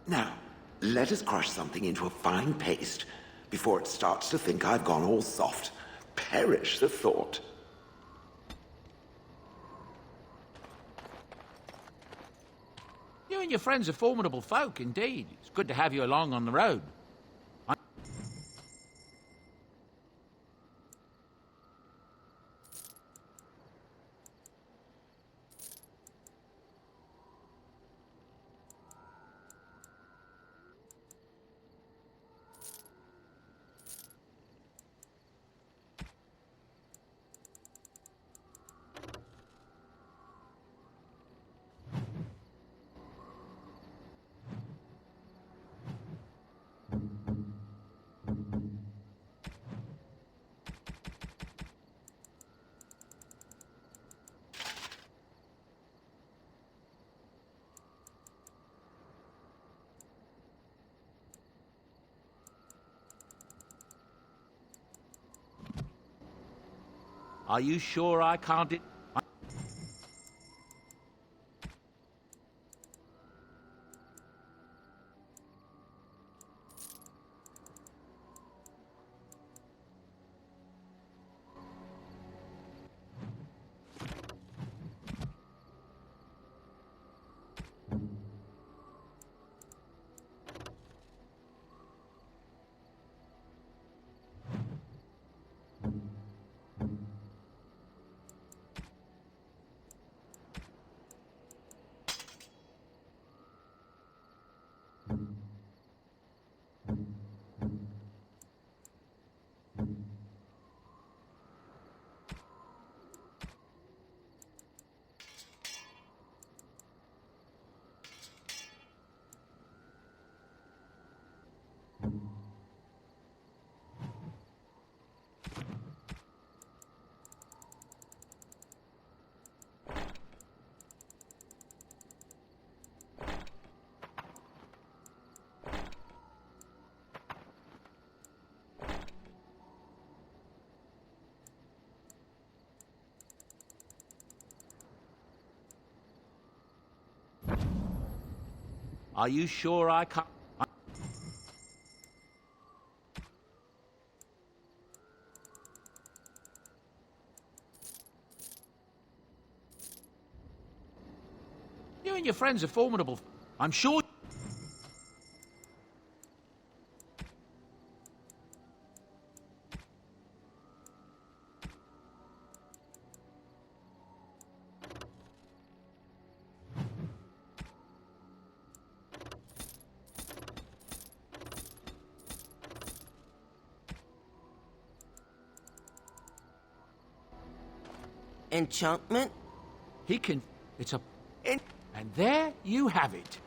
[SPEAKER 3] Now, let us crush something into a fine paste before it starts to think I've gone all soft. Perish the thought.
[SPEAKER 1] You and your friends are formidable folk, indeed. It's good to have you along on the road. Are you sure I can't... Are you sure I can't... You and your friends are formidable. I'm sure...
[SPEAKER 8] Enchantment?
[SPEAKER 1] He can... It's a... And there you have it.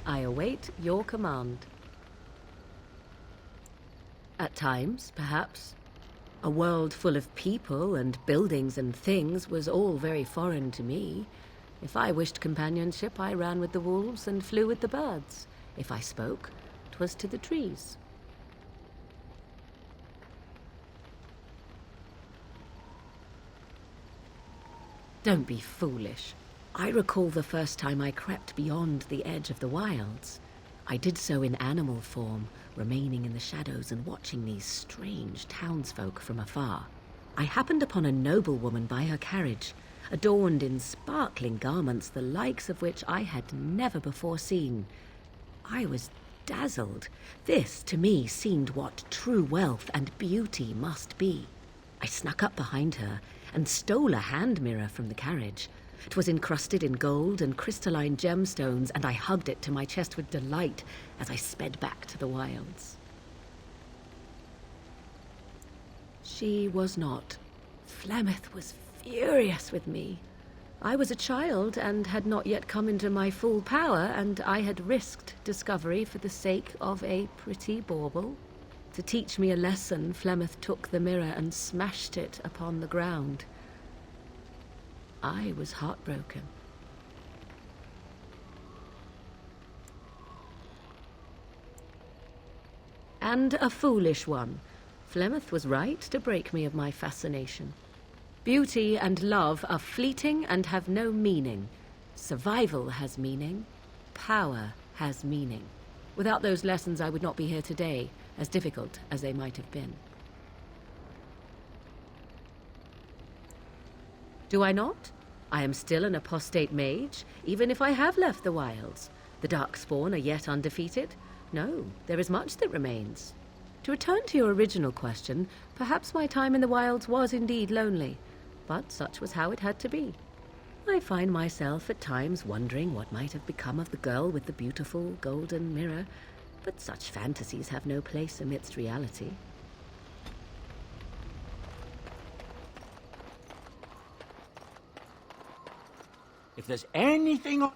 [SPEAKER 8] I await your command. At times, perhaps. A world full of people and buildings and things was all very foreign to me. If I wished companionship, I ran with the wolves and flew with the birds. If I spoke, 'twas to the trees. Don't be foolish. I recall the first time I crept beyond the edge of the wilds. I did so in animal form, remaining in the shadows and watching these strange townsfolk from afar. I happened upon a noblewoman by her carriage, adorned in sparkling garments the likes of which I had never before seen. I was dazzled. This, to me, seemed what true wealth and beauty must be. I snuck up behind her and stole a hand mirror from the carriage. 'Twas encrusted in gold and crystalline gemstones, and I hugged it to my chest with delight as I sped back to the wilds. She was not. Flemeth was furious with me. I was a child and had not yet come into my full power, and I had risked discovery for the sake of a pretty bauble. To teach me a lesson, Flemeth took the mirror and smashed it upon the ground. I was heartbroken. And a foolish one. Flemeth was right to break me of my fascination. Beauty and love are fleeting and have no meaning. Survival has meaning. Power has meaning. Without those lessons, I would not be here today, as difficult as they might have been. Do I not? I am still an apostate mage, even if I have left the wilds. The Darkspawn are yet undefeated. No, there is much that remains. To return to your original question, perhaps my time in the wilds was indeed lonely, but such was how it had to be. I find myself at times wondering what might have become of the girl with the beautiful golden mirror, but such fantasies have no place amidst reality.
[SPEAKER 15] If there's anything...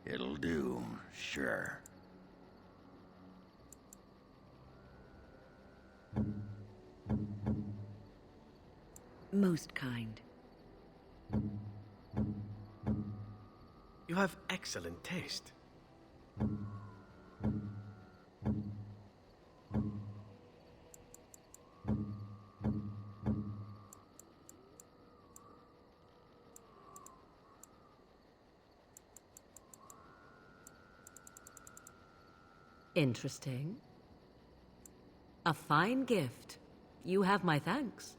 [SPEAKER 20] It'll do, sure.
[SPEAKER 2] Most kind.
[SPEAKER 9] You have excellent taste.
[SPEAKER 8] Interesting. A fine gift. You have my thanks.